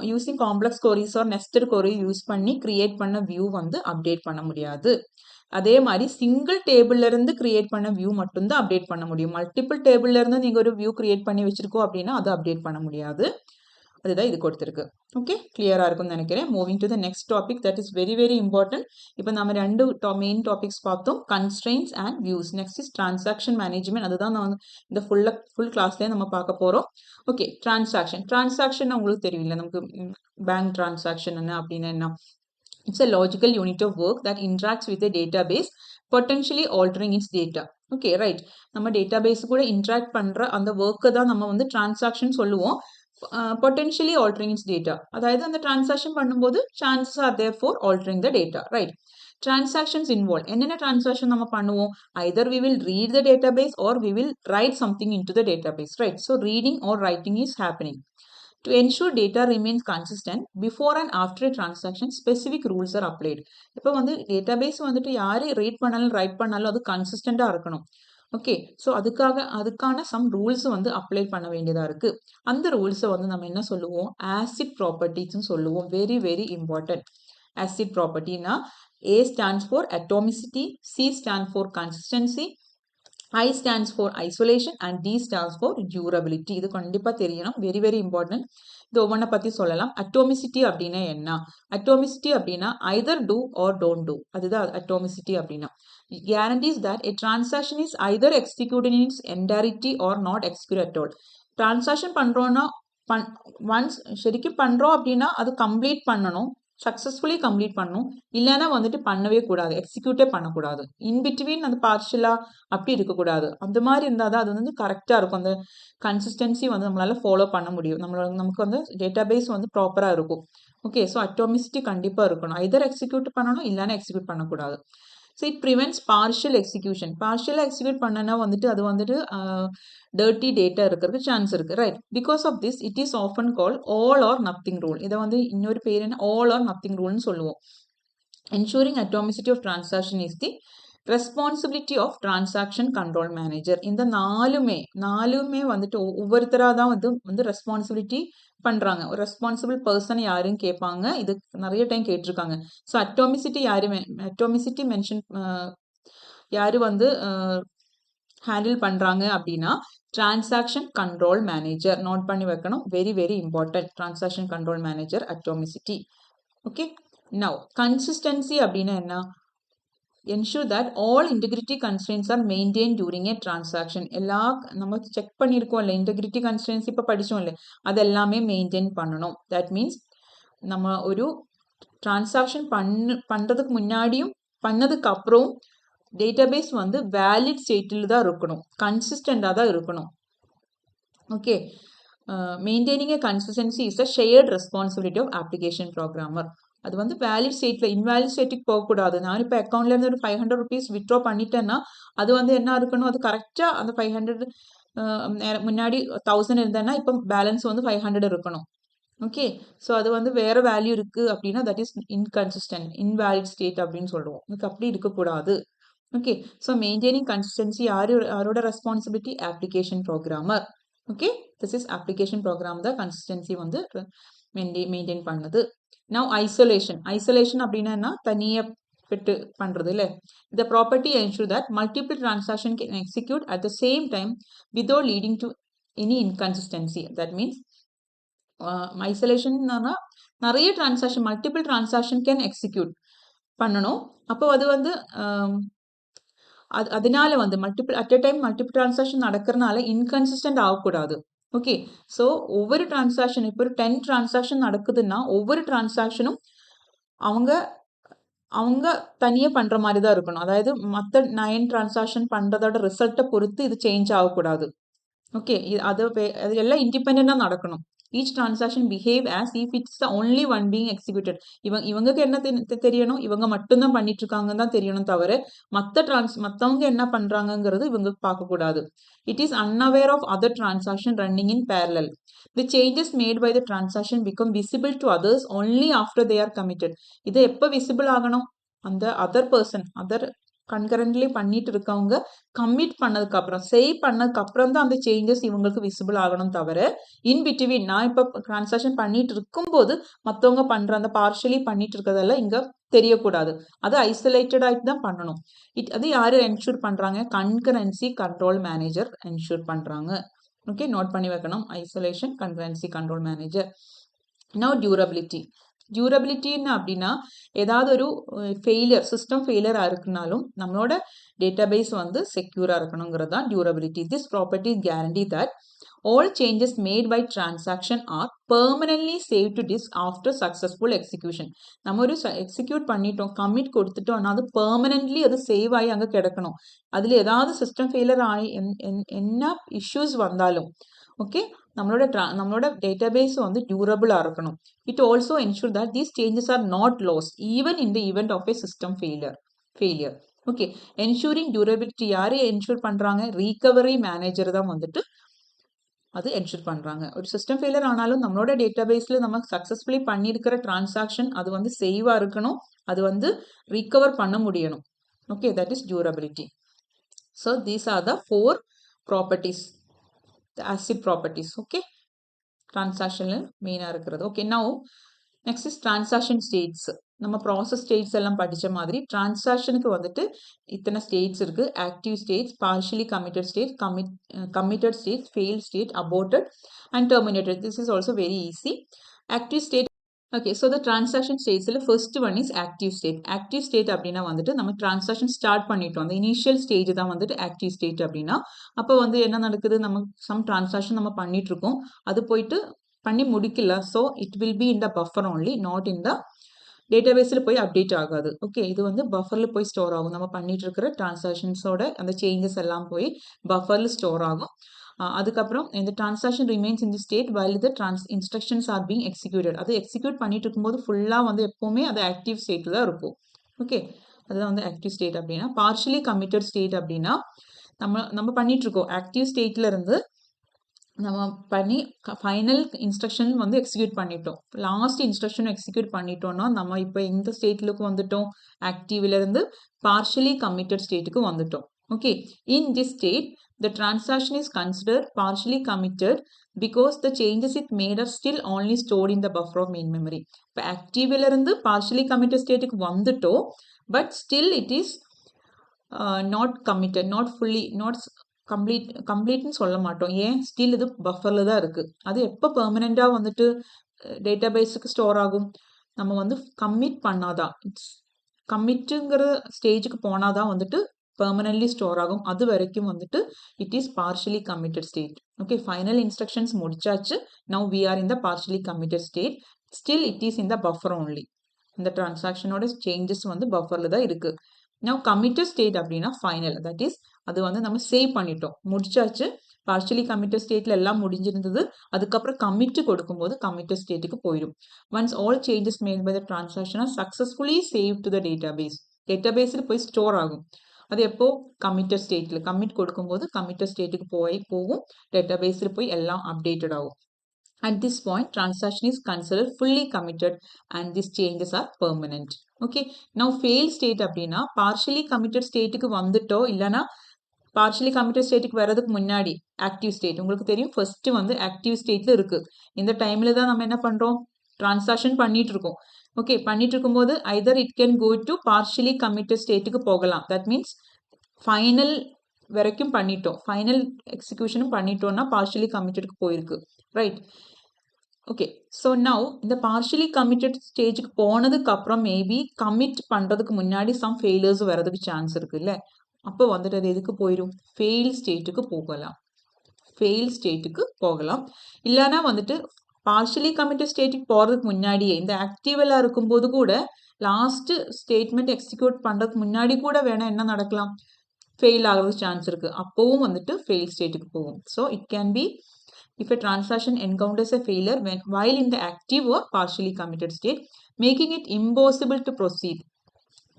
using complex queries or nested query use பண்ணி கிரியேட் பண்ண வியூ வந்து அப்டேட் பண்ண முடியாது. அதே மாதிரி சிங்கிள் டேபிள்ல இருந்து கிரியேட் பண்ண வியூ மட்டும்தான் அப்டேட் பண்ண முடியும். மல்டிபிள் டேபிள்ல இருந்து நீங்க ஒரு வியூ கிரியேட் பண்ணி வச்சிருக்கோம் அப்படின்னா அதை அப்டேட் பண்ண முடியாது. அதுதான் இது கொடுத்துருக்கு. ஓகே, கிளியரா இருக்கும்னு நினைக்கிறேன். Moving to the next topic that is very very important. இப்போ நம்ம ரெண்டு மெயின் டாபிக்ஸ் பார்த்தோம், constrains and views. Next is transaction management. அதுதான் நான் இந்த ஃபுல் கிளாஸ்லேயே நம்ம பார்க்க போகிறோம். ஓகே, டிரான்சாக்ஷன் உங்களுக்கு தெரியல, நமக்கு பேங்க் டிரான்சாக்ஷன் என்ன அப்படின்னா என்ன? It's a logical unit of work that interacts with a database, potentially altering its data. Okay, right. நம்ம database கூட interact பண்ற அந்த work தான் நம்ம வந்து transaction சொல்லுவோம். Potentially altering its data. அதாவது அந்த transaction பண்ணும்போது chances are there for altering the data, right? Transactions involved. என்னென்ன transaction நம்ம பண்ணுவோம்? Either we will read the database or we will write something into the database, right? So reading or writing is happening. To ensure data remains consistent before and after a transaction, specific rules are applied. இப்போ வந்து database வந்துட்டு யாரு ரீட் பண்ணாலும் ரைட் பண்ணாலும் அது கன்சிஸ்டண்டாக இருக்கணும். ஓகே, ஸோ அதுக்கான சம் ரூல்ஸ் வந்து அப்ளை பண்ண வேண்டியதாக இருக்குது. அந்த ரூல்ஸை வந்து நம்ம என்ன சொல்லுவோம்? ஆசிட் ப்ராப்பர்ட்டிஸ்ன்னு சொல்லுவோம். Very very important. ஆசிட் ப்ராப்பர்ட்டினா A stands for atomicity, C stands for consistency, I stands for isolation and D stands for durability. இது கண்டிப்பா தெரியணும். Very very important. இது ஒவ்வொன்றை பற்றி சொல்லலாம். அட்டோமிசிட்டி அப்படின்னா என்ன? அட்டோமிசிட்டி அப்படின்னா either do or don't do. அதுதான் அட்டோமிசிட்டி அப்படின்னா. Guarantees that a transaction is either executed in its entirety or not executed at all. Transaction பண்றோம்னா ஒன்ஸ் சரிக்கும் பண்றோம் அப்படின்னா அது கம்ப்ளீட் பண்ணணும், சக்ஸஸ்ஃபுல்லி கம்ப்ளீட் பண்ணணும். இல்லைன்னா வந்துட்டு பண்ணவே கூடாது, எக்ஸிக்யூட்டே பண்ணக்கூடாது. இன்பிட்வீன் அந்த பார்ஷலா அப்படி இருக்கக்கூடாது. அந்த மாதிரி இருந்தால் தான் அது வந்து கரெக்டாக இருக்கும். அந்த கன்சிஸ்டன்சி வந்து நம்மளால ஃபாலோ பண்ண முடியும். நமக்கு வந்து டேட்டாபேஸ் வந்து ப்ராப்பராக இருக்கும். ஓகே, ஸோ அட்டோமிசிட்டி கண்டிப்பாக இருக்கணும். ஐதர் எக்ஸிக்யூட் பண்ணணும் இல்லைன்னா எக்ஸிக்யூட் பண்ணக்கூடாது. So it prevents partial execution. பார்ஷியலாக எக்ஸிக்யூட் பண்ணனா வந்துட்டு அது வந்துட்டு டர்ட்டி டேட்டா இருக்கிறதுக்கு சான்ஸ் இருக்குது, right? Because of this it is often call all or nothing rule. இதை வந்து இன்னொரு பேர் என்ன? ஆல் ஆர் நத்திங் ரூல்னு சொல்லுவோம். Ensuring atomicity of transaction is the responsibility of transaction control manager. இந்த நாலுமே வந்துட்டு ஒவ்வொருத்தராக தான் வந்து ரெஸ்பான்சிபிலிட்டி பண்ணுறாங்க. ஒரு ரெஸ்பான்சிபிள் பர்சன் யாருன்னு கேட்பாங்க. இது நிறைய டைம் கேட்டிருக்காங்க. ஸோ அட்டாமிசிட்டி மென்ஷன் யார் வந்து ஹேண்டில் பண்ணுறாங்க அப்படின்னா டிரான்சாக்ஷன் கண்ட்ரோல் மேனேஜர். நோட் பண்ணி வைக்கணும். Very very important. Transaction control manager atomicity. Okay, now consistency அப்படின்னா என்ன? ensure that all integrity constraints are maintained during a transaction. எல்லா நம்ம செக் பண்ணியிருக்கோம் இல்லை, இன்டெகிரிட்டி கன்ஸ்ட்ரெயின்ஸ் இப்போ படித்தோம் இல்லை, அது எல்லாமே மெயின்டைன் பண்ணணும். தட் மீன்ஸ் நம்ம ஒரு டிரான்சாக்ஷன் பண்ணுறதுக்கு முன்னாடியும் பண்ணதுக்கு அப்புறம் டேட்டாபேஸ் வந்து வேலிட் ஸ்டேட்டில் தான் இருக்கணும், கன்சிஸ்டண்டாக தான் இருக்கணும். Okay, maintaining a consistency is a shared responsibility of application programmer. அது வந்து வேலிட் ஸ்டேட்டில் இன்வேலிட் ஸ்டேட்டுக்கு போகக்கூடாது. நான் இப்போ அக்கௌண்ட்லேருந்து ஒரு 500 rupees வித்ட்ரா பண்ணிட்டேன்னா அது வந்து என்ன இருக்கணும்? அது கரெக்டாக அந்த 500 முன்னாடி 1000 இருந்தேன்னா இப்போ பேலன்ஸ் வந்து 500 இருக்கணும். ஓகே, ஸோ அது வந்து வேறு வேல்யூ இருக்குது அப்படின்னா that is inconsistent, invalid state அப்படின்னு சொல்லுவோம். இதுக்கு அப்படி இருக்கக்கூடாது. ஓகே. ஸோ மெயின்டைனிங் கன்சிஸ்டன்சி யாரோட responsibility? Application programmer. Okay, this is application program தான் கன்சிஸ்டன்சி வந்து மெயின்டைன் பண்ணுது. நவ் ஐசோலேஷன் அப்படின்னா தனியா விட்டு பண்றது இல்ல. The property ensure that multiple transaction can execute at the same time without leading to any inconsistency. That means isolation நிறைய transaction multiple transaction can execute பண்ணணும். அப்போ அது வந்து அதனால வந்து at a time multiple transaction நடக்கிறனால இன்கன்சிஸ்டன்ட் ஆகக்கூடாது. ஓகே, ஸோ ஒவ்வொரு டிரான்சாக்ஷன் இப்போ ஒரு 10 டிரான்சாக்ஷன் நடக்குதுன்னா ஒவ்வொரு டிரான்சாக்ஷனும் அவங்க அவங்க தனியாக பண்ணுற மாதிரி தான் இருக்கணும். அதாவது மற்ற 9 டிரான்சாக்ஷன் பண்ணுறதோட ரிசல்ட்டை பொறுத்து இது சேஞ்ச் ஆகக்கூடாது. ஓகே, அது எல்லாம் இண்டிபெண்டாக நடக்கணும். Each transaction behave as if it's the only one being executed. இவங்களுக்கு என்ன தெரியணும்? இவங்க மட்டும்தான் பண்ணிட்டு இருக்காங்கன்னு தான் தெரியணும், தவிர மற்றவங்க என்ன பண்றாங்கிறது இவங்க பார்க்கக்கூடாது. It is unaware of other transaction running in parallel. The changes made by the transaction become visible to others only after they are committed. இது எப்போ விசிபிள் ஆகணும்? அந்த அதர் பர்சன் கன்கரண்ட்லி பண்ணிட்டு இருக்கவங்க கமிட் பண்ணதுக்கு அப்புறம் பண்ணதுக்கு அப்புறம் தான் அந்த சேஞ்சஸ் இவங்களுக்கு விசிபிள் ஆகணும், தவிர இன் பிட்வீன் நான் இப்போ டிரான்சாக்ஷன் பண்ணிட்டு இருக்கும்போது மற்றவங்க பண்ற அந்த பார்ஷியலி பண்ணிட்டு இருக்கிறதெல்லாம் இங்க தெரியக்கூடாது. அது ஐசோலேட்டட் ஆகிட்டு தான் பண்ணணும். அது யாரு என்ஷூர் பண்றாங்க? கன்கரன்சி கண்ட்ரோல் மேனேஜர் என்ஷூர் பண்றாங்க. ஓகே, நோட் பண்ணி வைக்கணும். Isolation concurrency control manager. Now டியூரபிலிட்டின்னு அப்படின்னா ஏதாவது ஒரு சிஸ்டம் ஃபெயிலியராக இருக்குனாலும் நம்மளோட டேட்டாபேஸ் வந்து செக்யூராக இருக்கணுங்கிறது தான் durability. This property guarantee that all changes made by transaction are permanently saved to disk after successful execution. நம்ம ஒரு எக்ஸிக்யூட் பண்ணிட்டோம், கமிட் கொடுத்துட்டோம்னா அது பெர்மனன்ட்லி அது சேவ் ஆகி அங்கே கிடக்கணும். அதில் ஏதாவது சிஸ்டம் ஃபெயிலியர் ஆகி என்ன இஷ்யூஸ் வந்தாலும் ஓகே, நம்மளோட டேட்டாபேஸ் வந்து டியூரபிளாக இருக்கணும். It also ensure that these changes are not lost even in the event of a system failure. Okay, ensuring durability யாரு என்ஷூர் பண்ணுறாங்க? ரீகவரி மேனேஜர் தான் வந்துட்டு அது என்ஷூர் பண்ணுறாங்க. ஒரு சிஸ்டம் ஃபெயிலியர் ஆனாலும் நம்மளோட டேட்டாபேஸில் நம்ம சக்ஸஸ்ஃபுல்லி பண்ணியிருக்கிற டிரான்சாக்ஷன் அது வந்து சேவாக இருக்கணும், அது வந்து ரீகவர் பண்ண முடியணும். Okay, that is durability. So these are the 4 properties, the ACID properties. Okay, டிரான்சாக்ஷனில் மெயினாக இருக்கிறது. Okay, now next is transaction states. நம்ம ப்ராசஸ் ஸ்டேட்ஸ் எல்லாம் படித்த மாதிரி டிரான்சாக்ஷனுக்கு வந்துட்டு இத்தனை ஸ்டேட்ஸ் இருக்கு. Active states, partially committed state, committed state, fail state, aborted and terminated. This is also very easy. Active state. Okay, so the transaction ஸ்டேட்ஸில் first one is active state. Active state அப்படின்னா வந்துட்டு நம்ம டிரான்சாக்ஷன் ஸ்டார்ட் பண்ணிட்டோம், அந்த இனிஷியல் ஸ்டேஜ் தான் வந்துட்டு ஆக்டிவ் ஸ்டேட் அப்படின்னா. அப்போ வந்து என்ன நடக்குது? நம்ம சம் டிரான்சாக்ஷன் நம்ம பண்ணிட்டு இருக்கோம், அது போயிட்டு பண்ணி முடிக்கல. So it will be in the buffer only, not in the டேட்டாபேஸில் போய் அப்டேட் ஆகாது. ஓகே, இது வந்து பஃபரில் போய் ஸ்டோர் ஆகும். நம்ம பண்ணிட்டு இருக்கிற டிரான்சாக்ஷன்ஸோட அந்த சேஞ்சஸ் எல்லாம் போய் பஃபரில் ஸ்டோர் ஆகும். அதுக்கப்புறம் இந்த transaction remains in the state while the instructions are being executed. அது எக்ஸிக்யூட் பண்ணிட்டு இருக்கும்போது ஃபுல்லாக வந்து எப்போவுமே அது ஆக்டிவ் ஸ்டேட்டில் தான் இருக்கும். ஓகே, அதுதான் வந்து ஆக்டிவ் ஸ்டேட் அப்படின்னா. பார்ஷியலி கமிட்டட் ஸ்டேட் அப்படின்னா நம்ம பண்ணிட்டு இருக்கோம், ஆக்டிவ் ஸ்டேட்ல இருந்து நம்ம பண்ணி ஃபைனல் இன்ஸ்ட்ரக்ஷன் வந்து எக்ஸிக்யூட் பண்ணிட்டோம், லாஸ்ட் இன்ஸ்ட்ரக்ஷன் எக்ஸிக்யூட் பண்ணிட்டோம்னா நம்ம இப்போ இந்த ஸ்டேட்லுக்கு வந்துட்டோம், ஆக்டிவ்லேருந்து பார்ஷியலி கமிட்டட் ஸ்டேட்டுக்கு வந்துட்டோம். Okay, in this state the transaction is considered partially committed because the changes it made are still only stored in the buffer of main memory. இப்போ ஆக்டிவ்லேருந்து பார்ஷியலி கமிட்டட் ஸ்டேட்டுக்கு வந்துட்டோம், but still it is not committed, not fully, not கம்ப்ளீட்னு சொல்ல மாட்டோம். ஏன்? ஸ்டில் இது பஃபரில் தான் இருக்குது. அது எப்போ பெர்மனெண்ட்டாக வந்துட்டு டேட்டாபேஸுக்கு ஸ்டோர் ஆகும்? நம்ம வந்து கமிட் பண்ணாதான், கமிட்டுங்கிற ஸ்டேஜுக்கு போனாதான் வந்துட்டு பெர்மனன்ட்லி ஸ்டோர் ஆகும். அது வரைக்கும் வந்துட்டு it is partially committed state. Okay, final instructions முடிச்சாச்சு. Now we are in the partially committed state. Still it is in the buffer only. இந்த டிரான்சாக்ஷனோட சேஞ்சஸ் வந்து பஃபரில் தான் இருக்குது. நவ் கமிட்டட் ஸ்டேட் அப்படின்னா ஃபைனல், தட் இஸ் அது வந்து நம்ம சேவ் பண்ணிட்டோம், முடிச்சாச்சு. பார்ஷியலி கமிட்டட் ஸ்டேட்ல எல்லாம் முடிஞ்சிருந்தது. அதுக்கப்புறம் கமிட் கொடுக்கும்போது கமிட்டட் ஸ்டேட்டுக்கு போயிடும். Once all changes made by the transaction are successfully save to the டேட்டாபேஸில் போய் ஸ்டோர் ஆகும். அது எப்போ? கமிட்டட் ஸ்டேட்டில் கமிட் கொடுக்கும்போது கமிட்டட் ஸ்டேட்டுக்கு போகும், டேட்டாபேஸில் போய் எல்லாம் அப்டேட்டட் ஆகும். At this point, transaction is considered fully committed and these changes are permanent. Okay, now failed state அப்படின்னா partially committed stateக்கு வந்துட்டோ இல்லனா partially committed stateக்கு வரதுக்கு முன்னாடி active state உங்களுக்கு தெரியும் first வந்து active stateல இருக்கு. இந்த டைம்ல தான் நம்ம என்ன பண்றோம், transaction பண்ணிட்டு இருக்கோம். ஓகே, பண்ணிட்டு இருக்கும்போது either it can go to partially committed stateக்கு போகலாம். that means final வரைக்கும் பண்ணிட்டோம், ஃபைனல் எக்ஸிக்யூஷனும் பண்ணிட்டோம்னா partially committedக்கு போயிருக்கு, ரைட்? ஓகே, ஸோ நவ் இந்த பார்ஷியலி கமிட்டட் ஸ்டேஜுக்கு போனதுக்கு அப்புறம் மேபி கமிட் பண்ணுறதுக்கு முன்னாடி சம் ஃபெயிலியர்ஸ் வரதுக்கு சான்ஸ் இருக்குல்ல, அப்போ வந்துட்டு அது எதுக்கு போயிடும், ஃபெயில் ஸ்டேட்டுக்கு போகலாம். ஃபெயில் ஸ்டேட்டுக்கு போகலாம். இல்லைனா வந்துட்டு பார்ஷியலி கமிட்டட் ஸ்டேட்டுக்கு போகிறதுக்கு முன்னாடியே இந்த ஆக்டிவலாக இருக்கும்போது கூட லாஸ்ட் ஸ்டேட்மெண்ட் எக்ஸிக்யூட் பண்ணுறதுக்கு முன்னாடி கூட வேணால் என்ன நடக்கலாம், ஃபெயில் ஆகிறதுக்கு சான்ஸ் இருக்குது. அப்போவும் வந்துட்டு ஃபெயில் ஸ்டேட்டுக்கு போகும். So it can be if a transaction encounters a failure while in the active or partially committed state, making it impossible to proceed.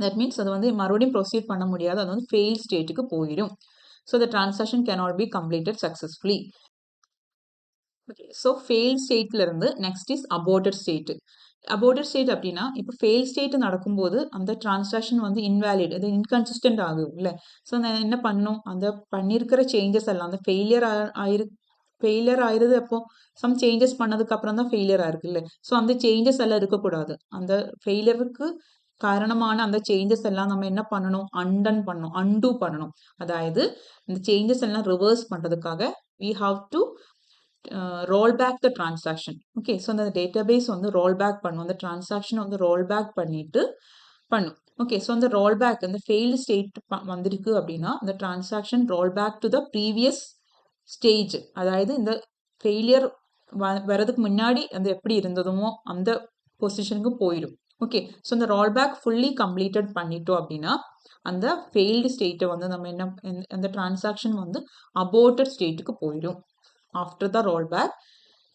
That means அது வந்து மறுபடியும் proceed பண்ண முடியாது, அது வந்து fail stateக்கு போயிடும். So the transaction cannot be completed successfully. Okay, so fail stateல இருந்து next is aborted state. aborted state அப்படின்னா இப்போ fail state நடக்கும்போது அந்த transaction வந்து invalid, அது inconsistent ஆகும் இல்லை. ஸோ என்ன பண்ணும், அந்த பண்ணியிருக்கிற சேஞ்சஸ் எல்லாம் அந்த ஃபெயிலியர் ஆயிருது. அப்போ சம் சேஞ்சஸ் பண்ணதுக்கு அப்புறம் தான் ஃபெயிலியர் ஆயிருக்கு இல்லை. ஸோ அந்த சேஞ்சஸ் எல்லாம் இருக்கக்கூடாது. அந்த ஃபெயிலியருக்கு காரணமான அந்த சேஞ்சஸ் எல்லாம் நம்ம என்ன பண்ணணும், அன்டூ பண்ணணும். அதாவது இந்த சேஞ்சஸ் எல்லாம் ரிவர்ஸ் பண்ணுறதுக்காக we have to roll back the transaction. Okay, so அந்த டேட்டாபேஸ் வந்து ரோல் பேக் பண்ணும், அந்த டிரான்சாக்ஷன் வந்து ரோல் பேக் பண்ணிட்டு பண்ணும். ஓகே, ஸோ அந்த ரோல் பேக் அந்த ஃபெயில்டு ஸ்டேட் வந்திருக்கு அப்படின்னா அந்த transaction roll back to the previous stage, அதாவது இந்த ஃபெயிலியர் வரதுக்கு முன்னாடி அந்த எப்படி இருந்ததுமோ அந்த பொசிஷனுக்கு போயிடும். ஓகே, ஸோ இந்த ரோல் பேக் ஃபுல்லி கம்ப்ளீட்டட் பண்ணிட்டோம் அப்படின்னா அந்த ஃபெயில்டு ஸ்டேட்டை வந்து நம்ம என்ன, அந்த டிரான்சாக்ஷன் வந்து அபோர்ட்டட் ஸ்டேட்டுக்கு போயிடும். After the rollback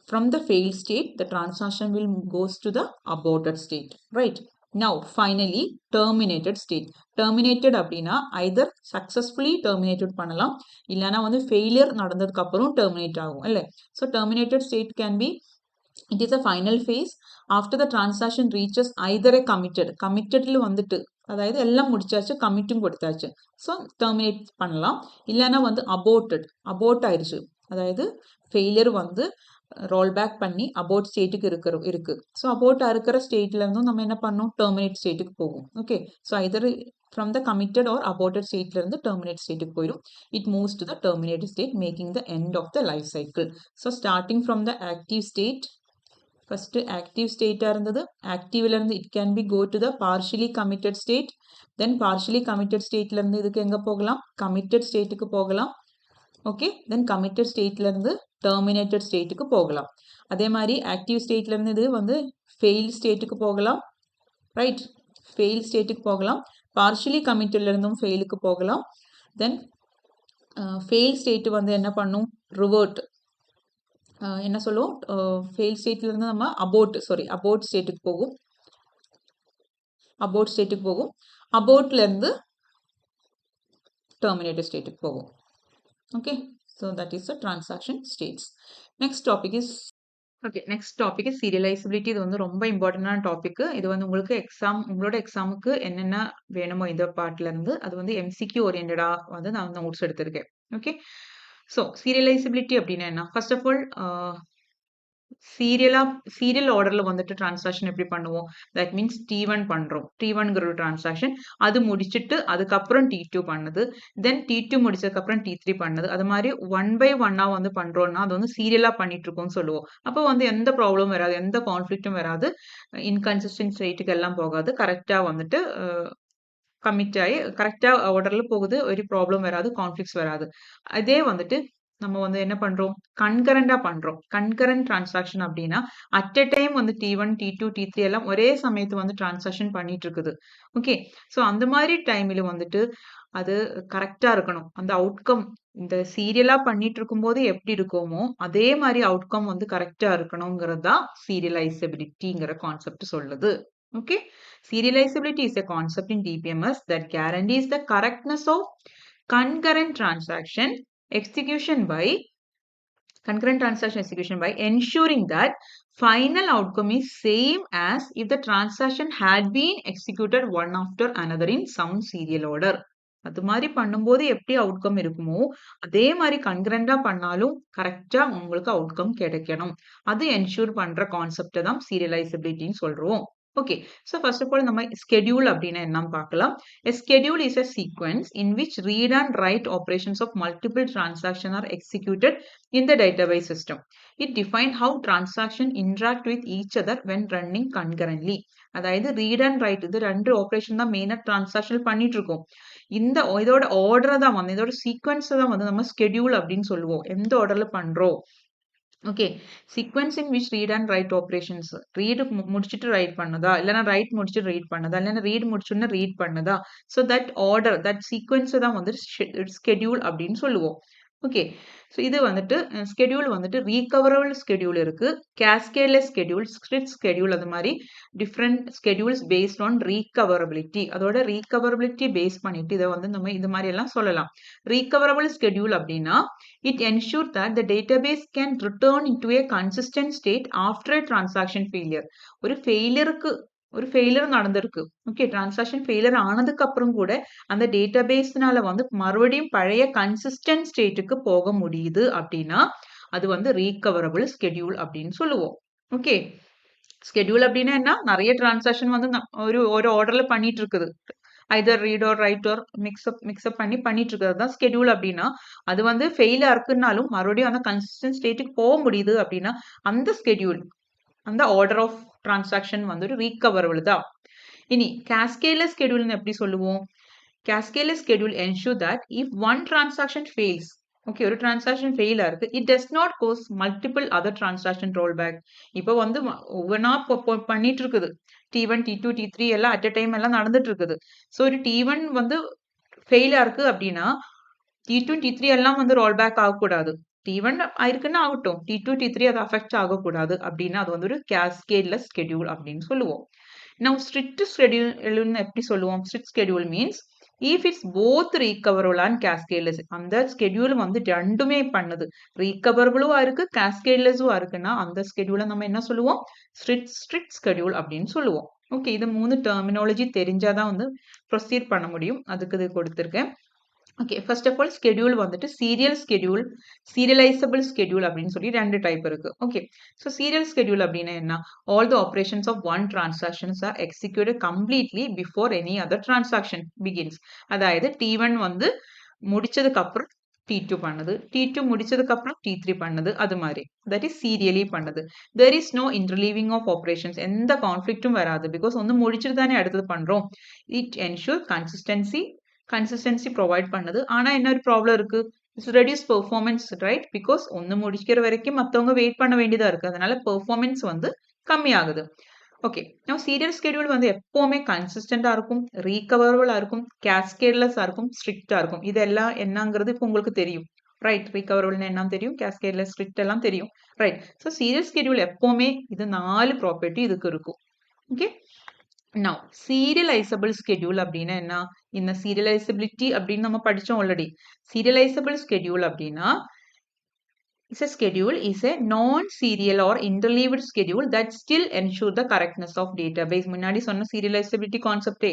from the failed state, the transaction will goes to the aborted state, right? Now finally terminated state. terminated அப்படின்னா either successfully terminated பண்ணலாம், இல்லைனா வந்து failure நடந்ததுக்கு அப்புறம் terminate ஆகும் இல்லை. So terminated state can be, it is a final phase after the transaction reaches either a committedல வந்துட்டு, அதாவது எல்லாம் முடிச்சாச்சு, கமிட்டும் கொடுத்தாச்சு, ஸோ டெர்மினேட் பண்ணலாம். இல்லைன்னா வந்து அபோர்ட் ஆயிடுச்சு, அதாவது ஃபெயிலியர் வந்து ரோல் பேக் பண்ணி அபோர்ட் ஸ்டேட்டுக்கு இருக்கு. ஸோ அபோர்ட் இருக்கிற ஸ்டேட்ல இருந்தும் நம்ம என்ன பண்ணோம், டெர்மினேட் ஸ்டேட்டுக்கு போகும். Okay, so Hyder from the committed or aborted ஸ்டேட்ல இருந்து terminate ஸ்டேட்டுக்கு போயிடும். it moves to the terminated state, making the end of the life cycle. So starting from the active state, first active state இருந்தது, activeல இருந்து it can be go to the partially committed state, then partially committed stateல இருந்து இதுக்கு எங்க போகலாம், committed stateக்கு போகலாம். ஓகே, தென் கமிட்டட் ஸ்டேட்ல இருந்து டெர்மினேட்டட் ஸ்டேட்டுக்கு போகலாம். அதே மாதிரி ஆக்டிவ் ஸ்டேட்ல இருந்து இது வந்து ஃபெயில் ஸ்டேட்டுக்கு போகலாம், ரைட்? ஃபெயில் ஸ்டேட்டுக்கு போகலாம். பார்ஷியலி கமிட்டட்ல இருந்தும் ஃபெயிலுக்கு போகலாம். தென் ஃபெயில் ஸ்டேட் வந்து என்ன பண்ணும், ரிவர்ட், என்ன சொல்லுவோம், ஃபெயில் ஸ்டேட்ல இருந்து நம்ம அபோர்ட் ஸ்டேட்டுக்கு போகும். அபோர்ட்ல இருந்து டெர்மினேட்டட் ஸ்டேட்டுக்கு போகும். Okay, so that is the transaction states. Next topic is serializability. இது வந்து ரொம்ப இம்பார்ட்டன்டான டாபிக். இது வந்து உங்களுக்கு உங்களோட எக்ஸாமுக்கு என்னென்ன வேணுமோ இந்த பார்ட்ல இருந்து அது வந்து MCQ ஓரியன்டா வந்து நான் நோட்ஸ் எடுத்திருக்கேன். ஓகே, ஸோ சீரியலைசபிலிட்டி அப்படின்னா என்ன, ஃபர்ஸ்ட் ஆஃப் ஆல் சீரியல் ஆர்டர்ல வந்துட்டு டிரான்சாக்ஷன் எப்படி பண்ணுவோம், தட் மீன்ஸ் T1 பண்றோம், T1ங்கிற ஒரு டிரான்சாக்ஷன், அது முடிச்சுட்டு அதுக்கப்புறம் T2 பண்ணுது, தென் T2 முடிச்சதுக்கு அப்புறம் T3 பண்ணுது, அது மாதிரி 1 by 1 வந்து பண்றோம்னா அது வந்து சீரியலா பண்ணிட்டு இருக்கோம்னு சொல்லுவோம். அப்போ வந்து எந்த ப்ராப்ளம் வராது, எந்த கான்ஃபிளிக்டும் வராது, இன்கன்சிஸ்டன்ட் ஸ்டேட்டுக்கு எல்லாம் போகாது, கரெக்டா வந்துட்டு கமிட் ஆகி கரெக்டா ஆர்டர்ல போகுது, ஒரு ப்ராப்ளம் வராது, கான்ஃபிளிக்ஸ் வராது. அதே வந்துட்டு நம்ம வந்து என்ன பண்றோம், கன்கரண்டா பண்றோம். கன்கரண்ட் டிரான்சாக்ஷன் அப்படின்னா அட் எ டைம் வந்து T1 T2 T3 எல்லாம் ஒரே சமயத்து வந்து டிரான்சாக்ஷன் பண்ணிட்டு இருக்குது. ஓகே, ஸோ அந்த மாதிரி டைம்ல வந்துட்டு அது கரெக்டா இருக்கணும். அந்த அவுட்கம் இந்த சீரியலா பண்ணிட்டு இருக்கும்போது எப்படி இருக்குமோ அதே மாதிரி அவுட்கம் வந்து கரெக்டா இருக்கணுங்கிறது தான் சீரியலைசபிலிட்டிங்கிற கான்செப்ட் சொல்லுது. Okay, serializability is a concept in DBMS that guarantees the correctness of concurrent transaction execution by concurrent transaction execution by ensuring that final outcome is same as if the transaction had been executed one after another in some serial order. அது மாதிரி பண்ணும்போது எப்படி அவுட்கம் இருக்குமோ அதே மாதிரி கன்கரண்டா பண்ணாலும் கரெக்டா உங்களுக்கு அவுட்கம் கிடைக்கணும். அது என்ஷூர் பண்ற கான்செப்ட் தான் சீரியலைசபிலிட்டின்னு சொல்றோம். Okay, so first of all நம்ம ஸ்கெடியூல் அப்படின்னா என்னன்னு பார்க்கலாம். A schedule is a sequence in which read and write operations of multiple transactions are executed in the database system. It defines how transactions interact with each other when running concurrently. அதாவது ரீட் அண்ட் ரைட் இது ரெண்டு ஆப்ரேஷன் தான் மெயினாக டிரான்சாக்ஷன் பண்ணிட்டு இருக்கோம். இதோட ஆர்டரை தான் வந்து இதோட சீக்வன்ஸை தான் வந்து நம்ம ஸ்கெடியூல் அப்படின்னு சொல்லுவோம். எந்த ஆர்டர்ல பண்றோம். Okay, sequence in which read and right operations. Read முடிச்சுட்டு ரைட் பண்ணுதா, இல்லைனா ரைட் முடிச்சுட்டு ரீட் பண்ணுதா, இல்லைன்னா ரீட் முடிச்சுன்னு ரீட் பண்ணுதா. ஸோ தட் ஆர்டர் தட் சீக்வன்ஸை தான் வந்து ஸ்கெடியூல் அப்படின்னு சொல்லுவோம். ஓகே, ஸோ இது வந்துட்டு ஸ்கெடியூல் வந்துட்டு ரீகவரபிள் ஸ்கெடியூல் இருக்கு, கேஸ்கேட்லெஸ் ஸ்கெடியூல், ஸ்கிரிப்ட் ஸ்கெடியூல், அது மாதிரி டிஃப்ரெண்ட் ஸ்கெடியூல்ஸ் பேஸ்ட் ஆன் ரீகவரபிலிட்டி. அதோட ரீகவரபிலிட்டி பேஸ் பண்ணிட்டு இதை வந்து நம்ம இது மாதிரி எல்லாம் சொல்லலாம். ரீகவரபிள் ஸ்கெடியூல் அப்படின்னா it ensures that the database can return into a consistent state after a transaction failure. ஒரு ஃபெயிலியர் நடந்திருக்கு. ஓகே, டிரான்சாக்ஷன் ஃபெயிலியர் ஆனதுக்கு அப்புறம் கூட அந்த டேட்டாபேஸ்னால வந்து மறுபடியும் பழைய கன்சிஸ்டன்ட் ஸ்டேட்டுக்கு போக முடியுது அப்படின்னா அது வந்து ரீகவரபிள் ஸ்கெடியூல் அப்படின்னு சொல்லுவோம். ஓகே, ஸ்கெடியூல் அப்படின்னா என்ன, நிறைய டிரான்சாக்ஷன் வந்து ஒரு ஆர்டர்ல பண்ணிட்டு இருக்குது. Either read or write or mix up பண்ணிட்டு இருக்கிறது தான் ஸ்கெடியூல் அப்படின்னா அது வந்து ஃபெயிலா இருக்குன்னாலும் மறுபடியும் அந்த கன்சிஸ்டன்ட் ஸ்டேட்டுக்கு போக முடியுது அப்படின்னா அந்த ஸ்கெடியூல் அந்த ஆர்டர் ஆஃப் டிரான்சாக்ஷன் வந்து ஒரு ரீகவரபிள் தான். இனி கேஸ்கேட்லெஸ் ஸ்கெடியூல்னு எப்படி சொல்லுவோம். Cascadeless schedule ensure that if one transaction fails, okay, ஒரு டிரான்சாக்ஷன் ஃபெயிலா இருக்கு, it does not goes multiple other transaction roll back. இப்போ வந்து ஒவ்வொன்றா பண்ணிட்டு இருக்குது. T1, T2, T3 எல்லாம் அட் அ டைம் எல்லாம் நடந்துட்டு இருக்குது. ஸோ ஒரு T1 வந்து ஃபெயிலா இருக்கு அப்படின்னா T2, T3 எல்லாம் வந்து ரோல் பேக் ஆகக்கூடாது. T1 ஆயிருக்குன்னா ஆகட்டும், T2, T3 அது அஃபெக்ட் ஆகக்கூடாது அப்படின்னா அது வந்து ஒரு கேஸ்கேட்லெஸ் ஸ்கெடியூல் அப்படின்னு சொல்லுவோம். Now strict schedule எப்படி சொல்லுவோம். strict schedule means if it's both recoverable and cascadeless. அந்த ஸ்கெடியூல் வந்து ரெண்டுமே பண்ணுது, ரீகவரபிளும் இருக்கு கேஸ்கேட்லெஸ்ஸும் இருக்குன்னா அந்த ஸ்கெடியூலை நம்ம என்ன சொல்லுவோம், strict schedule அப்படின்னு சொல்லுவோம். ஓகே, இது 3 டெர்மினாலஜி தெரிஞ்சாதான் வந்து ப்ரொசீட் பண்ண முடியும். அதுக்கு இது கொடுத்துருக்கேன். Okay, first of all schedule வந்துட்டு சீரியல் ஸ்கெடியூல், சீரியலைசபிள் ஸ்கெடியூல் அப்படின்னு சொல்லி ரெண்டு டைப் இருக்கு. ஓகே, ஸோ சீரியல் ஸ்கெடியூல் அப்படின்னா என்ன, all the operations of one transactions are executed completely before any other transaction begins. அதாவது T1 வந்து முடிச்சதுக்கு அப்புறம் T2 பண்ணுது, T2 முடிச்சதுக்கு அப்புறம் T3 பண்ணுது, அது மாதிரி தட் இஸ் சீரியலி பண்ணுது. There is no interleaving of operations, எந்த கான்ஃபிளிக்டும் வராது, பிகாஸ் ஒன்று முடிச்சுட்டு தானே அடுத்தது பண்றோம். இட் என்ஷூர் கன்சிஸ்டன்சி ப்ரொவைட் பண்ணுது. ஆனா என்ன ஒரு ப்ராப்ளம் இருக்கு, ரெடியூஸ் பெர்ஃபார்மன்ஸ், ரைட், பிகாஸ் ஒன்று முடிக்கிற வரைக்கும் மற்றவங்க வெயிட் பண்ண வேண்டியதா இருக்கு, அதனால பெர்ஃபார்மன்ஸ் வந்து கம்மியாகுது. ஓகே, நம்ம சீரியல் ஸ்கெடியூல் வந்து எப்பவுமே கன்சிஸ்டண்டா இருக்கும், ரீகவரபிளா இருக்கும், கேஸ்கேட்லெஸ்ஸா இருக்கும், ஸ்ட்ரிக்டா இருக்கும். இதெல்லாம் என்னங்கிறது இப்போ உங்களுக்கு தெரியும், ரைட். ரீகவரபிள்னா என்ன தெரியும், கேஸ்கேட்லெஸ், ஸ்ட்ரிக்ட் எல்லாம் தெரியும், ரைட். ஸோ சீரியல் ஸ்கெடியூல் எப்பவுமே இது 4 ப்ராப்பர்ட்டி இதுக்கு இருக்கும். ஓகே, now serializable schedule அப்படின்னா என்ன, இந்த சீரியலைசபிலிட்டி அப்படின்னு நம்ம படிச்சோம் ஆல்ரெடி. சீரியலைசபிள் ஸ்கெடியூல் அப்படின்னா is a schedule is a non-serial or interleaved schedule that still ensure the correctness of database. முன்னாடி சொன்ன சீரியலைசபிலிட்டி கான்செப்டே,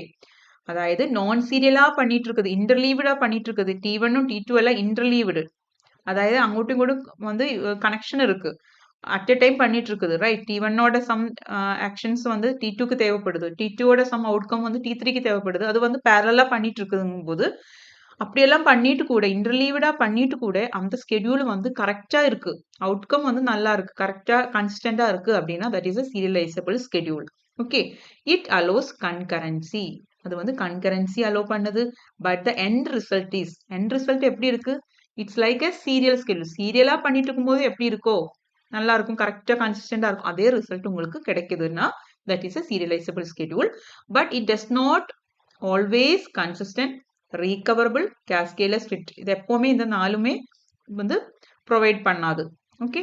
அதாவது நான் சீரியலா பண்ணிட்டு இருக்குது, இன்டர்லீவ்டா பண்ணிட்டு இருக்குது. T1 T2 எல்லாம் இன்டர்லீவ்டு, அதாவது அங்கோட்டும் இங்கோட்டும் வந்து கனெக்ஷன் இருக்கு, அட் எ டைம் பண்ணிட்டு இருக்குது, ரைட். T1ஓட சம் ஆக்ஷன்ஸ் வந்து T2க்கு தேவைப்படுது, T2ஓட சம் அவுட்கம் வந்து T3க்கு தேவைப்படுது, அது வந்து பேரலா பண்ணிட்டு இருக்குதுங்கும் போது அப்படியெல்லாம் பண்ணிட்டு கூட இன்டர்லீவ்டா பண்ணிட்டு கூட அந்த ஸ்கெடியூல் வந்து கரெக்டா இருக்கு, அவுட்கம் வந்து நல்லா இருக்கு, கரெக்டா கன்சிஸ்டண்டா இருக்கு அப்படின்னா that is a serializable schedule. Okay, it allows concurrency, அது வந்து கன்கரன்சி அலோ பண்ணுது. பட் த எண்ட் ரிசல்ட் எப்படி இருக்கு, it's like a serial schedule. சீரியலா பண்ணிட்டு இருக்கும்போது எப்படி இருக்கோ நல்லா இருக்கும், கரெக்டா கன்சிஸ்டண்டா இருக்கும், அதே ரிசல்ட் உங்களுக்கு கிடைக்குதுன்னா that is a serializable schedule. But it does not always consistent, recoverable, cascadeless, strict. இது எப்பவுமே இந்த 4மே வந்து ப்ரொவைட் பண்ணாது. Okay,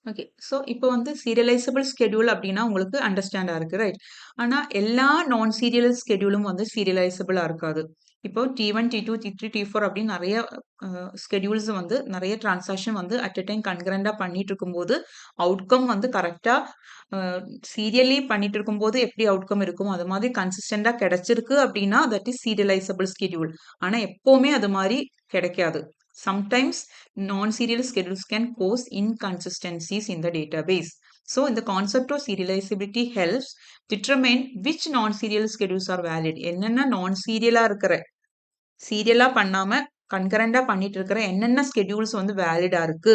okay. ஸோ இப்போ வந்து சீரியலைசபிள் ஸ்கெடியூல் அப்படின்னா உங்களுக்கு அண்டர்ஸ்டாண்டா இருக்கு, ரைட். ஆனால் எல்லா நான் சீரியல் ஸ்கெடியூலும் வந்து சீரியலைசபிளா இருக்காது. இப்போ T1, T2, T3, T4 அப்படின்னு நிறைய ஸ்கெடியூல்ஸ் வந்து நிறைய டிரான்சாக்ஷன் வந்து அட் அ டைம் கன்கரண்டா பண்ணிட்டு இருக்கும்போது அவுட்கம் வந்து கரெக்டா சீரியலி பண்ணிட்டு இருக்கும்போது எப்படி அவுட்கம் இருக்குமோ அது மாதிரி கன்சிஸ்டண்டா கிடைச்சிருக்கு அப்படின்னா தட் இஸ் சீரியலைசபிள் ஸ்கெடியூல். ஆனா எப்பவுமே அது மாதிரி கிடைக்காது. Sometimes non-serial schedules can cause inconsistencies in the database. So, in the concept of serializability helps determine which non-serial schedules are valid. என்னென்ன non-serial இருக்கிற சீரியலா பண்ணாம கன்கரண்டா பண்ணிட்டு இருக்கிற என்னென்ன ஸ்கெடியூல்ஸ் வந்து வேலிடா இருக்கு,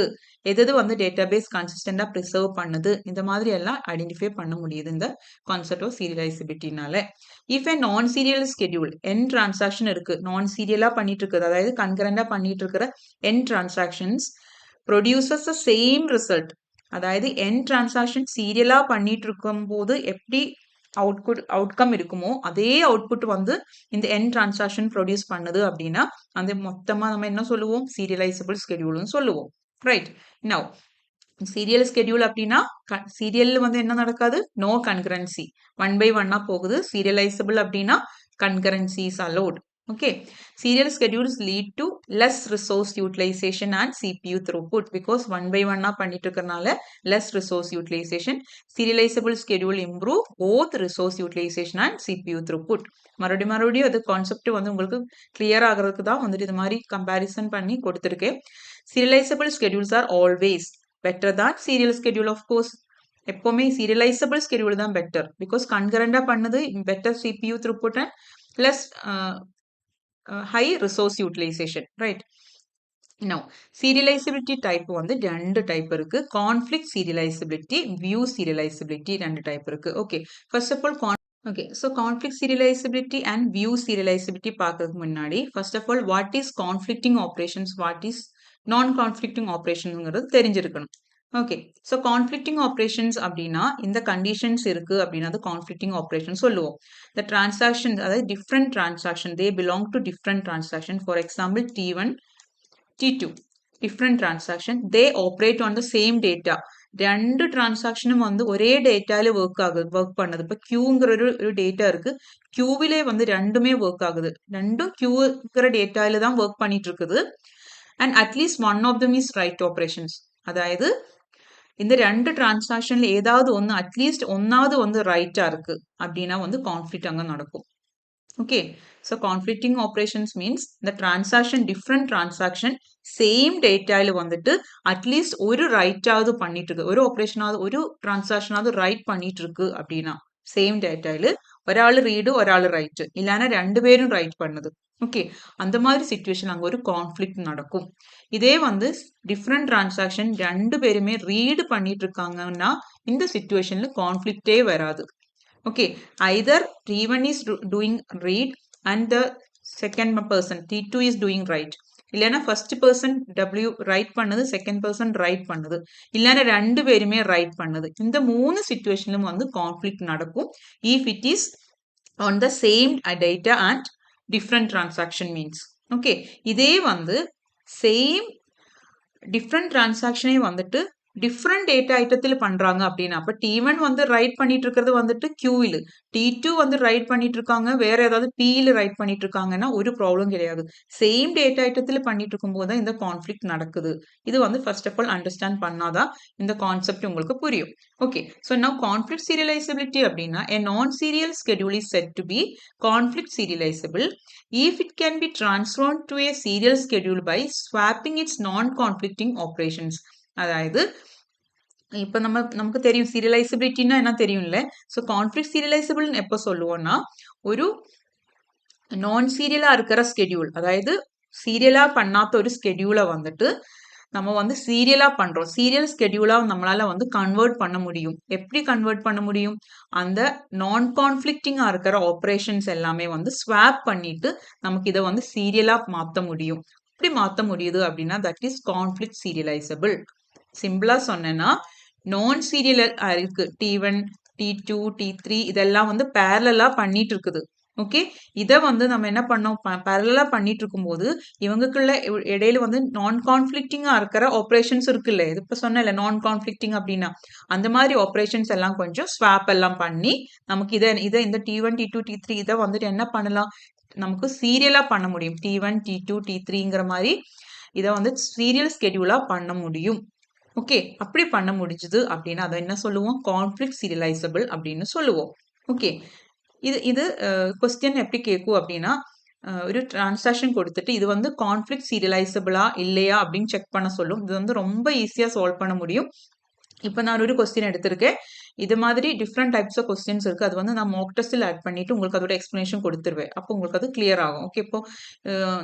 எது வந்து டேட்டாபேஸ் கன்சிஸ்டண்டா ப்ரிசர்வ் பண்ணுது, இந்த மாதிரி எல்லாம் ஐடென்டிஃபை பண்ண முடியுது இந்த கான்செப்ட் ஆஃப் சீரியலைசபிலிட்டினால. இஃப் ஏ நான் சீரியல் ஸ்கெடியூல் என் டிரான்சாக்ஷன் இருக்கு, நான் சீரியலா பண்ணிட்டு இருக்குது, அதாவது கன்கரண்டா பண்ணிட்டு இருக்கிற n transactions produces the same result, அதாவது என் டிரான்சாக்ஷன் சீரியலா பண்ணிட்டு இருக்கும் போது எப்படி அவுட்கம் இருக்குமோ அதே அவுட்புட் வந்து இந்த என் டிரான்சாக்ஷன் ப்ரொடியூஸ் பண்ணுது அப்படின்னா அந்த மொத்தமா நம்ம என்ன சொல்லுவோம், சீரியலைசபிள் ஸ்கெடியூல்னு சொல்லுவோம். ரைட். நவ் சீரியல் ஸ்கெடியூல் அப்படின்னா சீரியல்ல வந்து என்ன நடக்காது, நோ கன்கரன்சி, 1 by 1 போகுது. சீரியலைசபிள் அப்படின்னா concurrency is allowed. Okay, serial schedules lead to less resource utilization and CPU throughput because 1 by 1 பண்ணிட்டு இருக்கறனால less resource utilization. Serializable schedule improve both resource utilization and CPU throughput. மறுபடியும் அது கான்செப்ட் வந்து உங்களுக்கு கிளியர் ஆகிறதுக்கு தான் வந்துட்டு இது மாதிரி கம்பேரிசன் பண்ணி கொடுத்துருக்கேன். Serializable schedules are always better than serial schedule of course. எப்பவுமே சீரியலைசபிள் ஸ்கெடியூல் தான் பெட்டர் பிகாஸ் கன்கரண்டா பண்ணது better CPU throughput and less high resource utilization, right? Now, serializability type வந்து ரெண்டு டைப் இருக்கு. Conflict serializability, view serializability ரெண்டு டைப் இருக்கு. Okay, first of all, okay, so conflict serializability and view serializability பார்க்கறதுக்கு முன்னாடி first of all, what is conflicting operations, what is non-conflicting operations தெரிஞ்சிருக்கணும். ஓகே, ஸோ கான்ஃப்ளிக்டிங் ஆப்ரேஷன்ஸ் அப்படின்னா இந்த கண்டிஷன்ஸ் இருக்கு அப்படின்னா அது கான்ஃப்ளிக்டிங் ஆப்ரேஷன் சொல்லுவோம். த டிரான்சாக்ஷன் அதாவது different transaction, they belong to different transaction. For example T1, T2 different transaction, they operate on the same data. ரெண்டு டிரான்சாக்ஷனும் வந்து ஒரே டேட்டால ஒர்க் பண்ணுது. இப்போ கியூங்கிற ஒரு டேட்டா இருக்கு, கியூவிலே வந்து ரெண்டுமே ஒர்க் ஆகுது, ரெண்டும் கியூங்கிற டேட்டால தான் ஒர்க் பண்ணிட்டு இருக்குது. And at least one of them is write operations, அதாவது இந்த ரெண்டு டிரான்சாக்ஷன்ல ஏதாவது ஒன்று அட்லீஸ்ட் ஒன்னாவது வந்து ரைட்டா இருக்கு அப்படின்னா வந்து கான்ஃப்ளிக்ட் அங்கே நடக்கும். Okay, so conflicting operations means இந்த டிரான்சாக்ஷன் டிஃப்ரெண்ட் டிரான்சாக்ஷன் சேம் டேட்டால வந்துட்டு அட்லீஸ்ட் ஒரு ரைட்டாவது பண்ணிட்டு இருக்கு, ஒரு ஆப்ரேஷனாவது ஒரு டிரான்சாக்ஷனாவது ரைட் பண்ணிட்டு இருக்கு அப்படின்னா சேம் டேட்டால ஒராள் ரீடு ஒராள் ரைட்டு, இல்லைன்னா ரெண்டு பேரும் ரைட் பண்ணுது. ஓகே, அந்த மாதிரி சிச்சுவேஷன் அங்கே ஒரு கான்ஃப்ளிக்ட் நடக்கும். இதே வந்து டிஃப்ரெண்ட் டிரான்சாக்ஷன் ரெண்டு பேருமே ரீடு பண்ணிட்டு இருக்காங்கன்னா இந்த சிச்சுவேஷன்ல கான்ஃப்ளிக்டே வராது. Okay, either T1 is doing read and the second person T2 is doing write, இல்லைன்னா ஃபர்ஸ்ட் பர்சன் W ரைட் பண்ணுது, செகண்ட் பர்சன் ரைட் பண்ணுது, இல்லைன்னா ரெண்டு பேருமே ரைட் பண்ணுது. இந்த மூணு சிச்சுவேஷன்லும் வந்து கான்ஃப்ளிக்ட் நடக்கும் if it is on the same data and different transaction means. Okay, இதே வந்து சேம் டிஃப்ரெண்ட் டிரான்சாக்ஷனே வந்துட்டு டிஃப்ரெண்ட் டேட்டா ஐட்டத்தில் பண்றாங்க அப்படின்னா அப்ப T1 வந்து ரைட் பண்ணிட்டு இருக்கிறது வந்துட்டு Qவில், T2 வந்து ரைட் பண்ணிட்டு இருக்காங்க வேற ஏதாவது Pயில் ரைட் பண்ணிட்டு இருக்காங்கன்னா ஒரு ப்ராப்ளம் கிடையாது. சேம் டேட்டா ஐட்டத்தில் பண்ணிட்டு இருக்கும் போது தான் இந்த கான்ஃப்ளிக்ட் நடக்குது. இது வந்து ஃபர்ஸ்ட் ஆஃப் ஆல் அண்டர்ஸ்டாண்ட் பண்ணாதான் இந்த கான்செப்ட் உங்களுக்கு புரியும். ஓகே, ஸோ நவ் கான்ஃப்ளிக்ட் சீரியலைசபிலிட்டி அப்படின்னா a non-serial schedule is said to be conflict serializable if it can be transformed to a serial schedule by swapping its non-conflicting operations. அதாவது இப்போ நமக்கு தெரியும் சீரியலைசபிலிட்டின்னா என்ன தெரியும்ல. ஸோ கான்ஃப்ளிக்ட் சீரியலைசபிள் எப்போ சொல்லுவோம்னா ஒரு நான் சீரியலா இருக்கிற ஸ்கெடியூல், அதாவது சீரியலா பண்ணாத ஒரு ஸ்கெடியூலை வந்துட்டு நம்ம வந்து சீரியலா பண்றோம், சீரியல் ஸ்கெடியூலா நம்மளால வந்து கன்வெர்ட் பண்ண முடியும். எப்படி கன்வெர்ட் பண்ண முடியும், அந்த நான் கான்ஃப்ளிக்டிங்கா இருக்கிற ஆப்ரேஷன்ஸ் எல்லாமே வந்து ஸ்வாப் பண்ணிட்டு நமக்கு இதை வந்து சீரியலா மாற்ற முடியும். எப்படி மாற்ற முடியுது அப்படின்னா தட் இஸ் கான்ஃப்ளிக்ட் சீரியலைசபிள். சிம்பிளா சொன்னேன்னா நான் சீரியல் இருக்கு, T1, T2, T3 இதெல்லாம் வந்து பேரலா பண்ணிட்டு இருக்குது. ஓகே, இதை வந்து நம்ம என்ன பண்ணோம், பேரலா பண்ணிட்டு இருக்கும்போது இவங்களுக்குள்ள இடையில வந்து நான் கான்ஃப்ளிக்டிங்கா இருக்கிற ஆப்ரேஷன்ஸ் இருக்குல்ல, இது இப்ப சொன்னல நான் கான்ஃப்ளிக்டிங் அப்படின்னா அந்த மாதிரி ஆப்ரேஷன்ஸ் எல்லாம் கொஞ்சம் ஸ்வாப் எல்லாம் பண்ணி நமக்கு இதை இந்த T1, T2, T3 இதை வந்துட்டு என்ன பண்ணலாம், நமக்கு சீரியலா பண்ண முடியும். T1, T2, T3ங்கிற மாதிரி இதை வந்து சீரியல் ஸ்கெடியூலா பண்ண முடியும். ஓகே, அப்படி பண்ண முடிஞ்சது அப்படின்னா அதை என்ன சொல்லுவோம்? கான்ஃப்ளிக்ட் சீரியலைசபிள் அப்படின்னு சொல்லுவோம். ஓகே, இது கொஸ்டின் எப்படி கேட்கும் அப்படின்னா, ஒரு டிரான்சாக்ஷன் கொடுத்துட்டு இது வந்து கான்ஃப்ளிக்ட் சீரியலைசபிளா இல்லையா அப்படின்னு செக் பண்ண சொல்லும். இது வந்து ரொம்ப ஈஸியா சால்வ் பண்ண முடியும். இப்போ நான் ஒரு கொஸ்டின் எடுத்திருக்கேன். இது மாதிரி டிஃப்ரெண்ட் டைப்ஸ் ஆஃப் கொஸ்டின்ஸ் இருக்கு. அது வந்து நான் மாக் டெஸ்டில் ஆட் பண்ணிட்டு உங்களுக்கு அதோட எக்ஸ்பிளனேஷன் கொடுத்துருவேன். அப்போ உங்களுக்கு அது கிளியர் ஆகும். ஓகே, இப்போ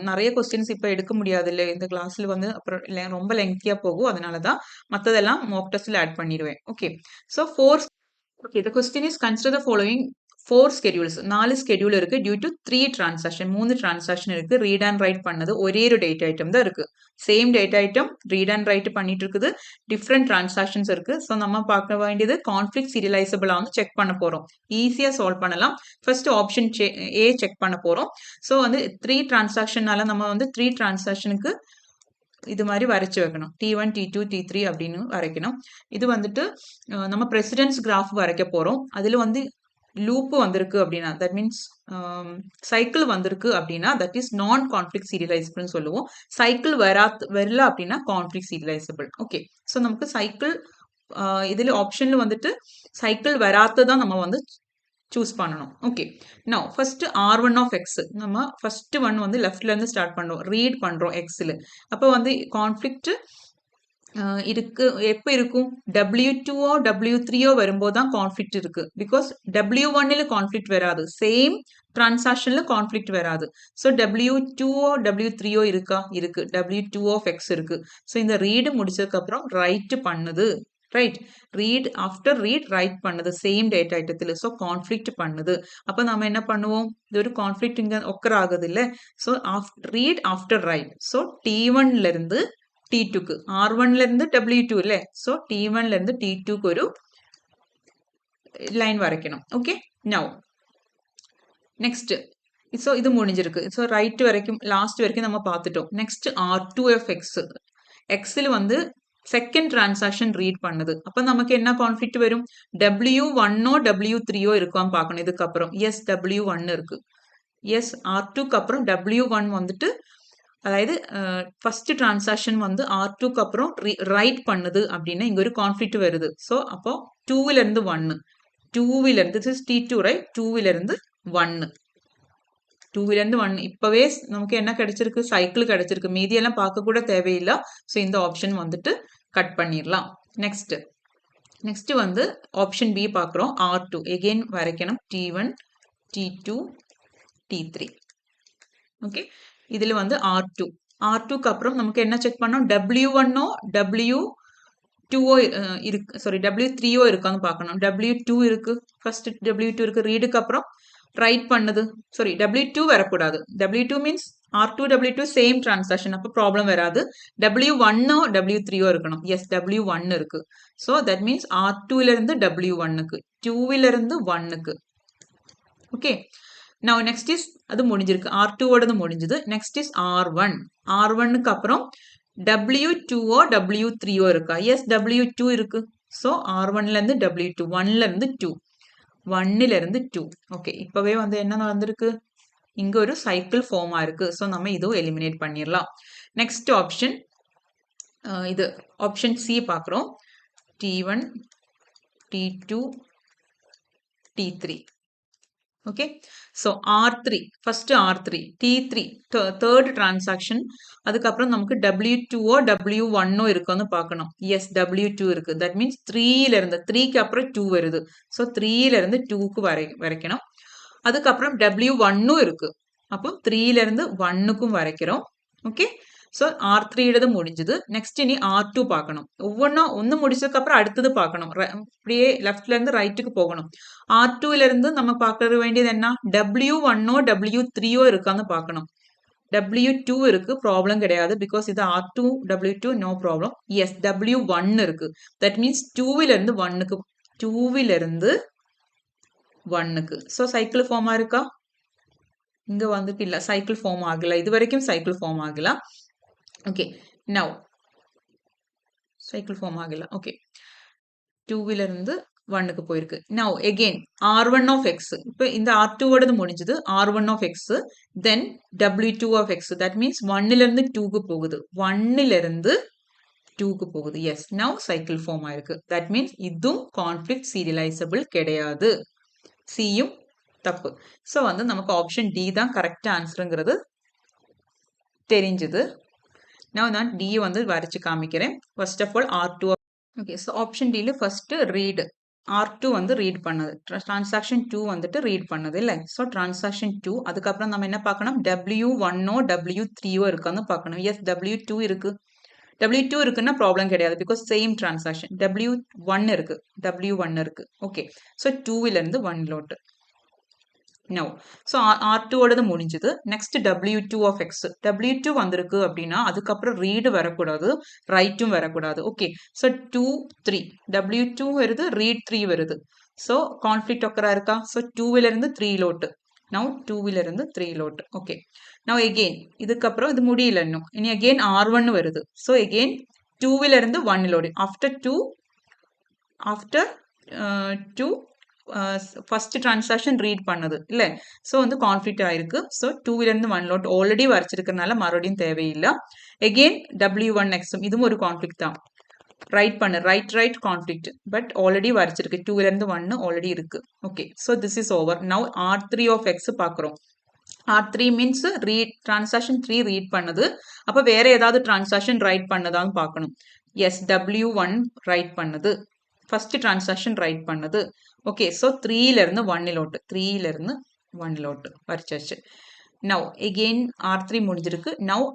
நிறைய கொஸ்டின்ஸ் இப்போ எடுக்க முடியாது இல்லை, இந்த கிளாஸ்ல வந்து அப்புறம் ரொம்ப லெங்க்தியா போகும். அதனால தான் மற்றதெல்லாம் மாக் டெஸ்டில் ஆட் பண்ணிடுவேன். Okay, so okay, the question is consider the following 4 schedules. 4 schedule இருக்கு due to 3 transaction. 3 transaction இருக்கு. read and write பண்ணது ஒரே ஒரு data item தான் இருக்கு. same data item read and write பண்ணிட்டு இருக்குது. different transactions இருக்கு. so நம்ம பார்க்க வேண்டியது conflict serializable ஆனு check பண்ண போறோம். ஈஸியா சால்வ் பண்ணலாம். first option A check பண்ண போறோம். so வந்து 3 transactionனால நம்ம வந்து 3 transactionக்கு இது மாதிரி வரைச்சு வைக்கணும். T1, T2, T3 அப்படின்னு வரைக்கணும். இது வந்துட்டு நம்ம பிரசிடென்ஸ் கிராஃப் வரைக்க போறோம். அதுல வந்து லூப் வந்திருக்கு அப்படின்னா, தட் மீன்ஸ் சைக்கிள் வந்திருக்கு அப்படின்னா தட் இஸ் நான் கான்ஃப்ளிக்ட் சீரியலைசபிள்னு சொல்லுவோம். சைக்கிள் வரல அப்படின்னா கான்ஃப்ளிக்ட் சீரியலைசபிள். ஓகே, ஸோ நமக்கு சைக்கிள் இதுல ஆப்ஷன்ல வந்துட்டு சைக்கிள் வராததான் நம்ம வந்து சூஸ் பண்ணணும். Okay, now first R1 of X நம்ம ஃபர்ஸ்ட் ஒன் வந்து லெஃப்ட்ல இருந்து ஸ்டார்ட் பண்றோம், ரீட் பண்றோம் எக்ஸ்ல. அப்போ வந்து கான்ஃப்ளிக்ட் இருக்கு. எப்போ இருக்கும்? W2ஓ W3ஓ வரும்போது தான் கான்ஃப்ளிக்ட் இருக்கு. பிகாஸ் W1ல கான்ஃப்ளிக்ட் வராது, சேம் டிரான்சாக்ஷன்ல கான்ஃப்ளிக்ட் வராது. ஸோ W2ஓ W3ஓ இருக்கா? இருக்கு. W2 ஆஃப் எக்ஸ் இருக்கு. ஸோ இந்த ரீடு முடிச்சதுக்கு அப்புறம் ரைட் பண்ணுது. Right, read after read write பண்ணுது சேம் டேட்டா ஐட்டத்தில். ஸோ கான்ஃப்ளிக்ட் பண்ணுது. அப்போ நம்ம என்ன பண்ணுவோம்? இது ஒரு கான்ஃப்ளிக்ட் இங்கே ஒக்கர் ஆகுது இல்லை? So read after write. So T1ல இருந்து T2க்கு, R1ல இருந்து W2 இல்லை? ஸோ T1ல இருந்து T2க்கு ஒரு லைன் வரைக்கணும். Okay, now next. ஸோ இது முடிஞ்சிருக்கு. ஸோ ரைட் வரைக்கும் லாஸ்ட் வரைக்கும் நம்ம பார்த்துட்டோம். Next R2 of X. எக்ஸில் வந்து செகண்ட் டிரான்சாக்ஷன் ரீட் பண்ணுது. அப்போ நமக்கு என்ன கான்ஃப்ளிக்ட் வரும்? W1ஓ W3ஓ இருக்கான்னு பார்க்கணும். இதுக்கப்புறம் எஸ் W1 இருக்கு. எஸ் R2க்கு அப்புறம் W1 வந்துட்டு, அதாவது ஃபர்ஸ்ட் டிரான்சாக்ஷன் வந்து R2க்கு அப்புறம் ரைட் பண்ணுது அப்படின்னா இங்க ஒரு கான்ஃப்ளிக்ட் வருது. ஸோ அப்போ 2ல இருந்து 1, 2ல இருந்து T2 ரைட், 2ல இருந்து 1, 2ல இருந்து 1. இப்பவே நமக்கு என்ன கிடைச்சிருக்கு? சைக்கிள் கிடைச்சிருக்கு. மீதி எல்லாம் பார்க்க கூட தேவையில்லை. ஸோ இந்த ஆப்ஷன் வந்துட்டு கட் பண்ணிடலாம். நெக்ஸ்ட் வந்து ஆப்ஷன் பி பார்க்குறோம். R2 again வரைக்கணும். T1, T2, T3. Okay, இதுல வந்து R2க்கு அப்புறம் நமக்கு என்ன செக் பண்ணோம்? W1ஓ W2ஓ இருக்கு, சாரி W3ஓ இருக்கான்னு பார்க்கணும். W2 இருக்கு, ஃபர்ஸ்ட் W2 இருக்கு. ரீடுக்கு அப்புறம் ரைட் பண்ணுது. சாரி, W2 வரக்கூடாது. W2 means R2 W2 same transaction, அப்போ ப்ராப்ளம் வராது. W1ஓ W3ஓ இருக்கணும். எஸ் W1 இருக்கு. ஸோ தட் மீன்ஸ் R2ல இருந்து W1க்கு, 2ல இருந்து 1க்கு. ஓகே, நவ் நெக்ஸ்ட் இஸ் அது முடிஞ்சிருக்கு. R2ஓடது முடிஞ்சது. Next is R1. R1க்கு அப்புறம் W2ஓ W3ஓ இருக்கா? எஸ் W2 இருக்கு. ஸோ R1ல இருந்து W2, 1ல இருந்து 2, 1ல இருந்து 2. ஓகே, இப்பவே வந்து என்ன நடந்திருக்கு? இங்க ஒரு சைக்கிள் ஃபார்ம் ஆயிருக்கு. ஸோ நம்ம இதுவும் எலிமினேட் பண்ணிடலாம். நெக்ஸ்ட் ஆப்ஷன் இது ஆப்ஷன் சி பார்க்குறோம். T1, T2, T3. Okay, so R3 first R3, T3 third transaction. அதுக்கப்புறம் நமக்கு W2ஓ W1ஓ இருக்குன்னு பார்க்கணும். எஸ் W2 இருக்கு. தட் மீன்ஸ் 3ல இருந்து 3க்கு அப்புறம் 2 வருது. ஸோ 3ல இருந்து 2க்கு வரைக்கணும். அதுக்கப்புறம் W1ம் இருக்கு. அப்போ 3ல இருந்து 1க்கும் வரைக்கிறோம். ஓகே, ஸோ R3யோடது முடிஞ்சது. நெக்ஸ்ட் இனி R2 பார்க்கணும். ஒன்று முடிச்சதுக்கு அப்புறம் அடுத்தது பார்க்கணும். அப்படியே லெஃப்ட்ல இருந்து ரைட்டுக்கு போகணும். R2ல இருந்து நம்ம பார்க்க வேண்டியது என்ன? W1ஓ W3ஓ இருக்கான்னு பார்க்கணும். W2 இருக்கு, ப்ராப்ளம் கிடையாது. பிகாஸ் இது R2 W2 no problem. S W1 இருக்கு. தட் மீன்ஸ் 2ல இருந்து 1க்கு, 2ல இருந்து 1க்கு. ஸோ சைக்கிள் ஃபார்ம் இருக்கா? இங்க வந்துட்டு இல்ல, சைக்கிள் ஃபார்ம் ஆகல. இது வரைக்கும் சைக்கிள் ஃபார்ம் ஆகல. ஓகே, நவ் சைக்கிள் ஃபார்ம் ஆகல. ஓகே, 2ல இருந்து 1க்கு போயிருக்கு. Now again R1 of x. இப்போ இந்த R2 ஓடது முடிஞ்சது. R1 of x. Then W2 of x. That means 1ல இருந்து 2க்கு போகுது. 1ல இருந்து 2க்கு போகுது. Yes. Now cycle form ஆயிருக்கு. That means இதுவும் conflict serializable கிடையாது. Cயும் தப்பு. So வந்து நமக்கு ஆப்ஷன் D தான் கரெக்ட் ஆன்சருங்கிறது தெரிஞ்சது. Now நான் D வந்து வரைச்சு காமிக்கிறேன். First of all R2. Okay. So option D first read. R2 வந்து ரீட் பண்ணது. டிரான்சாக்ஷன் 2 வந்துட்டு ரீட் பண்ணது இல்லை. ஸோ டிரான்சாக்ஷன் 2 அதுக்கப்புறம் நம்ம என்ன பார்க்கணும், W1ஓ W3ஓ இருக்கான்னு பார்க்கணும். எஸ் W2 இருக்கு. W2 இருக்குன்னா ப்ராப்ளம் கிடையாது, பிகாஸ் சேம் டிரான்சாக்ஷன். W1 இருக்கு, W1 இருக்கு. ஓகே, ஸோ 2லேருந்து 1 லோட்டு. நோ, ஸோ R2 ஓடது முடிஞ்சது. Next W2 of X. W2 வந்திருக்கு அப்படின்னா அதுக்கப்புறம் ரீடு வரக்கூடாது, ரைட்டும் வரக்கூடாது. ஓகே, ஸோ 2 3 W2 வருது, ரீட் 3 வருது. ஸோ கான்ஃப்ளிக்ட் ஒக்கரா இருக்கா? ஸோ 2லேருந்து 3 லோட்டு. நவ் 2லேருந்து 3 லோட்டு. ஓகே, நவ் எகெயின் இதுக்கப்புறம் இது முடியல இன்னும். இனி அகெயின் R1 வருது. ஸோ எகெயின் 2லேருந்து 1 லோடு. ஆஃப்டர் 2 ஃபர்ஸ்ட் டிரான்சாக்ஷன் ரீட் பண்ணது இல்லை. ஸோ வந்து கான்ஃப்ளிக்ட் ஆயிருக்கு. ஸோ 2லேருந்து 1 லோட் ஆல்ரெடி வரைச்சிருக்கனால மறுபடியும் தேவையில்லை. எகெயின் W1 எக்ஸும் இதுவும் ஒரு கான்ஃப்ளிக்ட் தான். ரைட் பண்ணு, ரைட் கான்ஃப்ளிக்ட், பட் ஆல்ரெடி வரைச்சிருக்கு. 2லேருந்து 1 ஆல்ரெடி இருக்கு. Okay, so this is over. Now R3 of X பார்க்குறோம். R3 means read transaction 3 read பண்ணுது. அப்போ வேற ஏதாவது டிரான்சாக்ஷன் ரைட் பண்ணதான்னு பார்க்கணும். எஸ், W1 ரைட் பண்ணுது. ஃபர்ஸ்ட் டிரான்சாக்ஷன் ரைட் பண்ணது. ஓகே, ஸோ 3லேருந்து 1 லோட்டு. 3லேருந்து 1 லோட்டு வரைச்சாச்சு. நவ் எகெயின் R3 முடிஞ்சிருக்கு. நவ்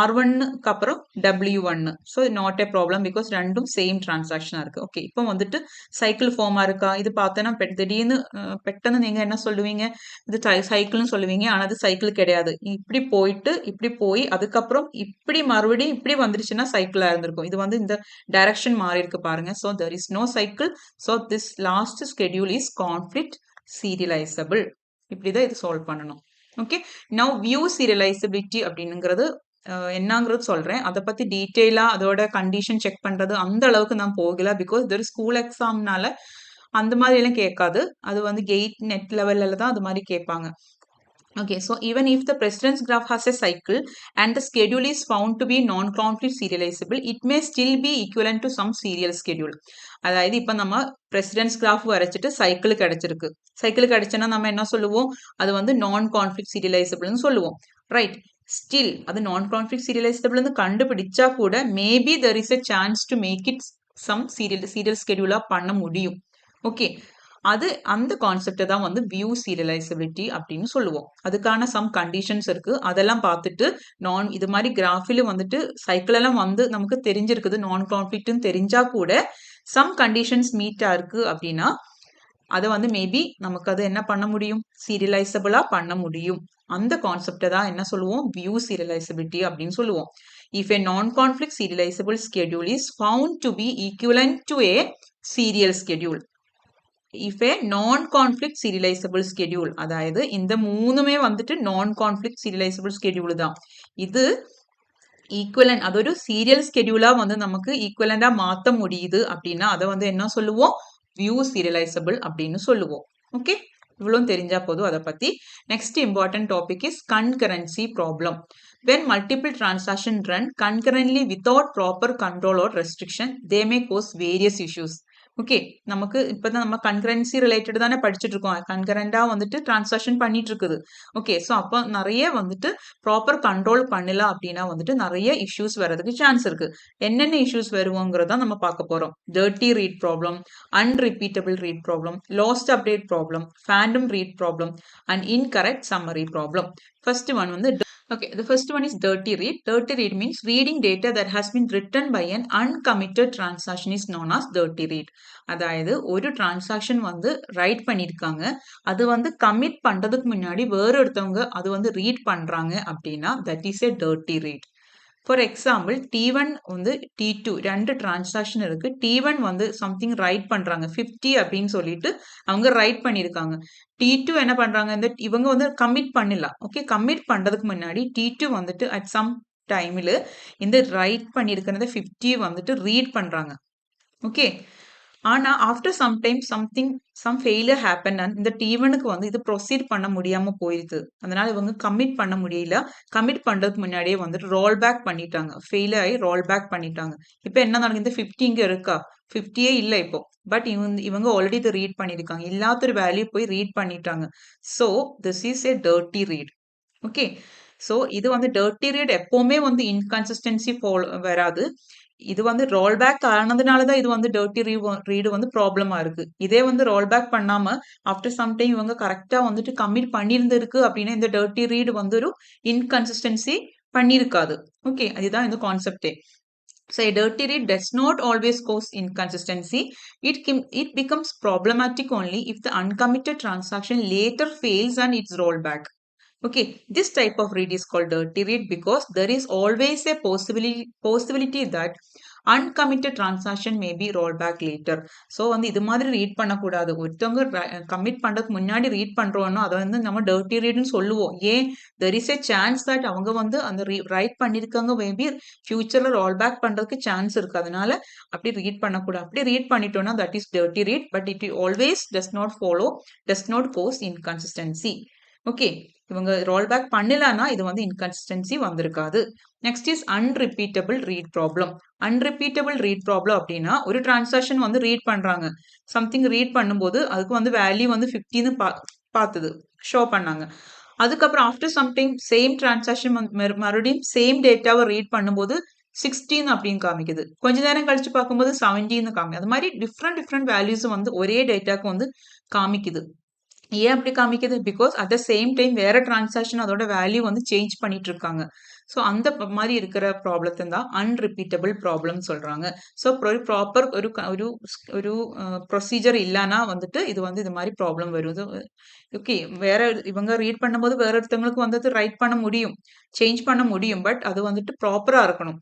R1க்கு அப்புறம் W1. So not a problem, because ரெண்டும் சேம் டிரான்சாக்ஷனாக இருக்குது. ஓகே, இப்போ வந்துட்டு சைக்கிள் ஃபார்மாக இருக்கா? இது பார்த்தோன்னா திடீர்னு பெட்டன்னு நீங்கள் என்ன சொல்லுவீங்க, இது சைக்கிள்னு சொல்லுவீங்க. ஆனால் அது சைக்கிள் கிடையாது. இப்படி போயிட்டு இப்படி போய் அதுக்கப்புறம் இப்படி மறுபடியும் இப்படி வந்துருச்சுன்னா சைக்கிளாக இருந்திருக்கும். இது வந்து இந்த டைரக்ஷன் மாறி இருக்கு பாருங்க. So there is no cycle. So this last schedule is conflict serializable. இப்படி தான் இது சால்வ் பண்ணணும். ஓகே, நவ் வியூ சீரியலைசபிலிட்டி அப்படிங்கிறது என்னங்கிறது சொல்றேன். அதை பத்தி டீட்டெயிலா அதோட கண்டிஷன் செக் பண்றது அந்த அளவுக்கு நான் போகல, பிகாஸ் இது ஒரு ஸ்கூல் எக்ஸாம்னால அந்த மாதிரி எல்லாம் கேட்காது. அது வந்து கெயிட் நெட் லெவல்ல தான் அது மாதிரி கேட்பாங்க. Okay, so even if the precedence graph has a cycle and the schedule is found to be non-conflict serializable, it may still be equivalent to some serial schedule. அதாவது இப்போ நம்ம precedence graph வரைச்சிட்டு சைக்கிள் கிடைச்சிருக்கு. சைக்கிள் கிடைச்சுன்னா நம்ம என்ன சொல்லுவோம், அது வந்து non-conflict serializableன்னு சொல்லுவோம். ரைட், ஸ்டில் அது non-conflict serializableன்னு கண்டுபிடிச்சா கூட maybe there is a chance to make it some serial schedule பண்ண முடியும். ஓகே, அது அந்த கான்செப்டை தான் வந்து வியூ சீரியலைசபிலிட்டி அப்படின்னு சொல்லுவோம். அதுக்கான சம் கண்டிஷன்ஸ் இருக்கு. அதெல்லாம் பார்த்துட்டு இது மாதிரி கிராஃபிலும் வந்துட்டு சைக்கிள் எல்லாம் வந்து நமக்கு தெரிஞ்சிருக்குது, நான் கான்ஃப்ளிக்ட்னு தெரிஞ்சா கூட சம் கண்டிஷன்ஸ் மீட்டா இருக்கு அப்படின்னா அதை வந்து மேபி நமக்கு அது என்ன பண்ண முடியும், சீரியலைசபிளா பண்ண முடியும். அந்த கான்செப்டை தான் என்ன சொல்லுவோம், வியூ சீரியலைசபிலிட்டி அப்படின்னு சொல்லுவோம். If a non-conflict serializable schedule is found to be equivalent to a serial schedule. If a non-conflict serializable schedule, அதாவது இந்த மூணுமே வந்துட்டு non-conflict serializable schedule தான். இது ஈக்குவலன்ட், அது ஒரு சீரியல் ஸ்கெடியூலா வந்து நமக்கு ஈக்குவலண்டா மாற்ற முடியுது அப்படின்னா அதை வந்து என்ன சொல்லுவோம், வியூ சீரியலைசபிள் அப்படின்னு சொல்லுவோம். ஓகே, இவ்வளோ தெரிஞ்சா போதும் அதை பத்தி. Next important topic is concurrency problem. When multiple transactions run concurrently without proper control or restriction, they may cause various issues. Okay, நமக்கு இப்போதான் நம்ம கன்கரன்சி ரிலேட்டட் தானே படிச்சுட்டு இருக்கோம். கன்கரண்டா வந்துட்டு டிரான்சாக்ஷன் பண்ணிட்டு இருக்குது. ஓகே, ஸோ அப்போ நிறைய வந்துட்டு ப்ராப்பர் கண்ட்ரோல் பண்ணல அப்படின்னா வந்துட்டு நிறைய இஷ்யூஸ் வர்றதுக்கு சான்ஸ் இருக்கு. என்னென்ன இஷ்யூஸ் வருவோங்கிறத நம்ம பார்க்க போறோம். Dirty read problem, unrepeatable read problem, lost update problem, phantom read problem and incorrect summary problem. First one வந்து okay, the first one is dirty read. Dirty read means reading data that has been written by an uncommitted transaction is known as dirty read. அதாவது ஒரு டிரான்சாக்ஷன் வந்து ரைட் பண்ணியிருக்காங்க, அது வந்து கமிட் பண்றதுக்கு முன்னாடி வேற ஒருத்தவங்க அது வந்து ரீட் பண்றாங்க அப்படின்னா that is a dirty read. For example T1 வந்து T2 ரெண்டு டிரான்சாக்ஷன் இருக்கு. T1 வந்து சம்திங் ரைட் பண்றாங்க 50 அப்படின்னு சொல்லிட்டு அவங்க ரைட் பண்ணியிருக்காங்க. T2 என்ன பண்றாங்க, இந்த இவங்க வந்து கமிட் பண்ணல. ஓகே, கமிட் பண்றதுக்கு முன்னாடி T2 வந்துட்டு அட் சம் டைம்ல இந்த ரைட் பண்ணியிருக்கிறத 50 வந்துட்டு ரீட் பண்றாங்க. ஓகே, ஆனா after some time some failure happen and இந்த T1க்கு வந்து இது ப்ரொசீட் பண்ண முடியாம போயிருது. அதனால இவங்க கமிட் பண்ண முடியல. கமிட் பண்றதுக்கு முன்னாடியே வந்துட்டு ரோல் பேக் பண்ணிட்டாங்க. ஃபெயிலியர் ஆகி ரோல் பேக் பண்ணிட்டாங்க. இப்ப என்ன நடக்குது? இந்த 50 இங்க இருக்கா? 50யே இல்ல இப்போ. பட் இவங்க ஆல்ரெடி இத ரீட் பண்ணியிருக்காங்க. இல்லாத ஒரு வேல்யூ போய் ரீட் பண்ணிட்டாங்க. So this is a dirty read. Okay. So இது வந்து டர்ட்டி ரீட் எப்பவுமே வந்து இன்கன்சிஸ்டன்சி வராது. இது வந்து ரோல் பேக் ஆனதுனால தான் இது வந்து டர்ட்டி ரீடு வந்து ப்ராப்ளமா இருக்கு. இதே வந்து ரோல் பேக் பண்ணாம ஆஃப்டர் சம் டைம் இவங்க கரெக்ட்டா வந்துட்டு கமிட் பண்ணியிருந்திருக்கு அப்படின்னா இந்த டர்ட்டி ரீடு வந்து ஒரு இன்கன்சிஸ்டன்சி பண்ணியிருக்காது. ஓகே. அதுதான் இந்த கான்செப்டே. So a dirty read does not always cause inconsistency. It becomes problematic only if the uncommitted transaction later fails and it's rolled back. Okay, this type of read is called dirty read because there is always a possibility that uncommitted transaction may be rolled back later. So வந்து இது மாதிரி ரீட் பண்ணக்கூடாது. ஒருத்தவங்க கமிட் பண்றதுக்கு முன்னாடி ரீட் பண்றோம்னா அதை வந்து நம்ம டர்ட்டி ரீட்னு சொல்லுவோம். ஏன்? There is a chance that அவங்க வந்து அந்த ரைட் பண்ணியிருக்காங்க, மேபி ஃபியூச்சர்ல ரோல் பேக் பண்றதுக்கு சான்ஸ் இருக்கு. அதனால அப்படி ரீட் பண்ணக்கூடாது. அப்படி ரீட் பண்ணிட்டோம்னா that is dirty read. But it always does not cause inconsistency. Okay. இவங்க ரோல் பேக் பண்ணலன்னா இது வந்து இன்கன்சிஸ்டன்சி வந்திருக்காது. Next is unrepeatable read problem. Unrepeatable read problem அப்படின்னா ஒரு டிரான்சாக்ஷன் வந்து ரீட் பண்றாங்க. சம்திங் ரீட் பண்ணும்போது அதுக்கு வந்து வேல்யூ வந்து 50ன்னு பார்த்தது ஷோ பண்ணாங்க. அதுக்கப்புறம் ஆஃப்டர் சம்டைம் சேம் டிரான்சாக்ஷன் மறுபடியும் சேம் டேட்டாவை ரீட் பண்ணும்போது 16 அப்படின்னு காமிக்குது. கொஞ்ச நேரம் கழிச்சு பார்க்கும்போது 17 காமிக்குது. அது மாதிரி டிஃப்ரெண்ட் வேல்யூஸ் வந்து ஒரே டேட்டாக்கு வந்து காமிக்குது. ஏன் அப்படி காமிக்குது? Because at the same time வேற டிரான்சாக்ஷன் அதோட வேல்யூ வந்து சேஞ்ச் பண்ணிட்டு இருக்காங்க. ஸோ அந்த மாதிரி இருக்கிற ப்ராப்ளத்தை தான் அன்ரிப்பீட்டபிள் ப்ராப்ளம் சொல்றாங்க. ஸோ ஒரு ப்ராப்பர் ஒரு ப்ரொசீஜர் இல்லைன்னா வந்துட்டு இது வந்து இது மாதிரி ப்ராப்ளம் வருது. ஓகே. வேற இவங்க ரீட் பண்ணும்போது வேற ஒருத்தவங்களுக்கு வந்து ரைட் பண்ண முடியும், சேஞ்ச் பண்ண முடியும். பட் அது வந்துட்டு ப்ராப்பரா இருக்கணும்.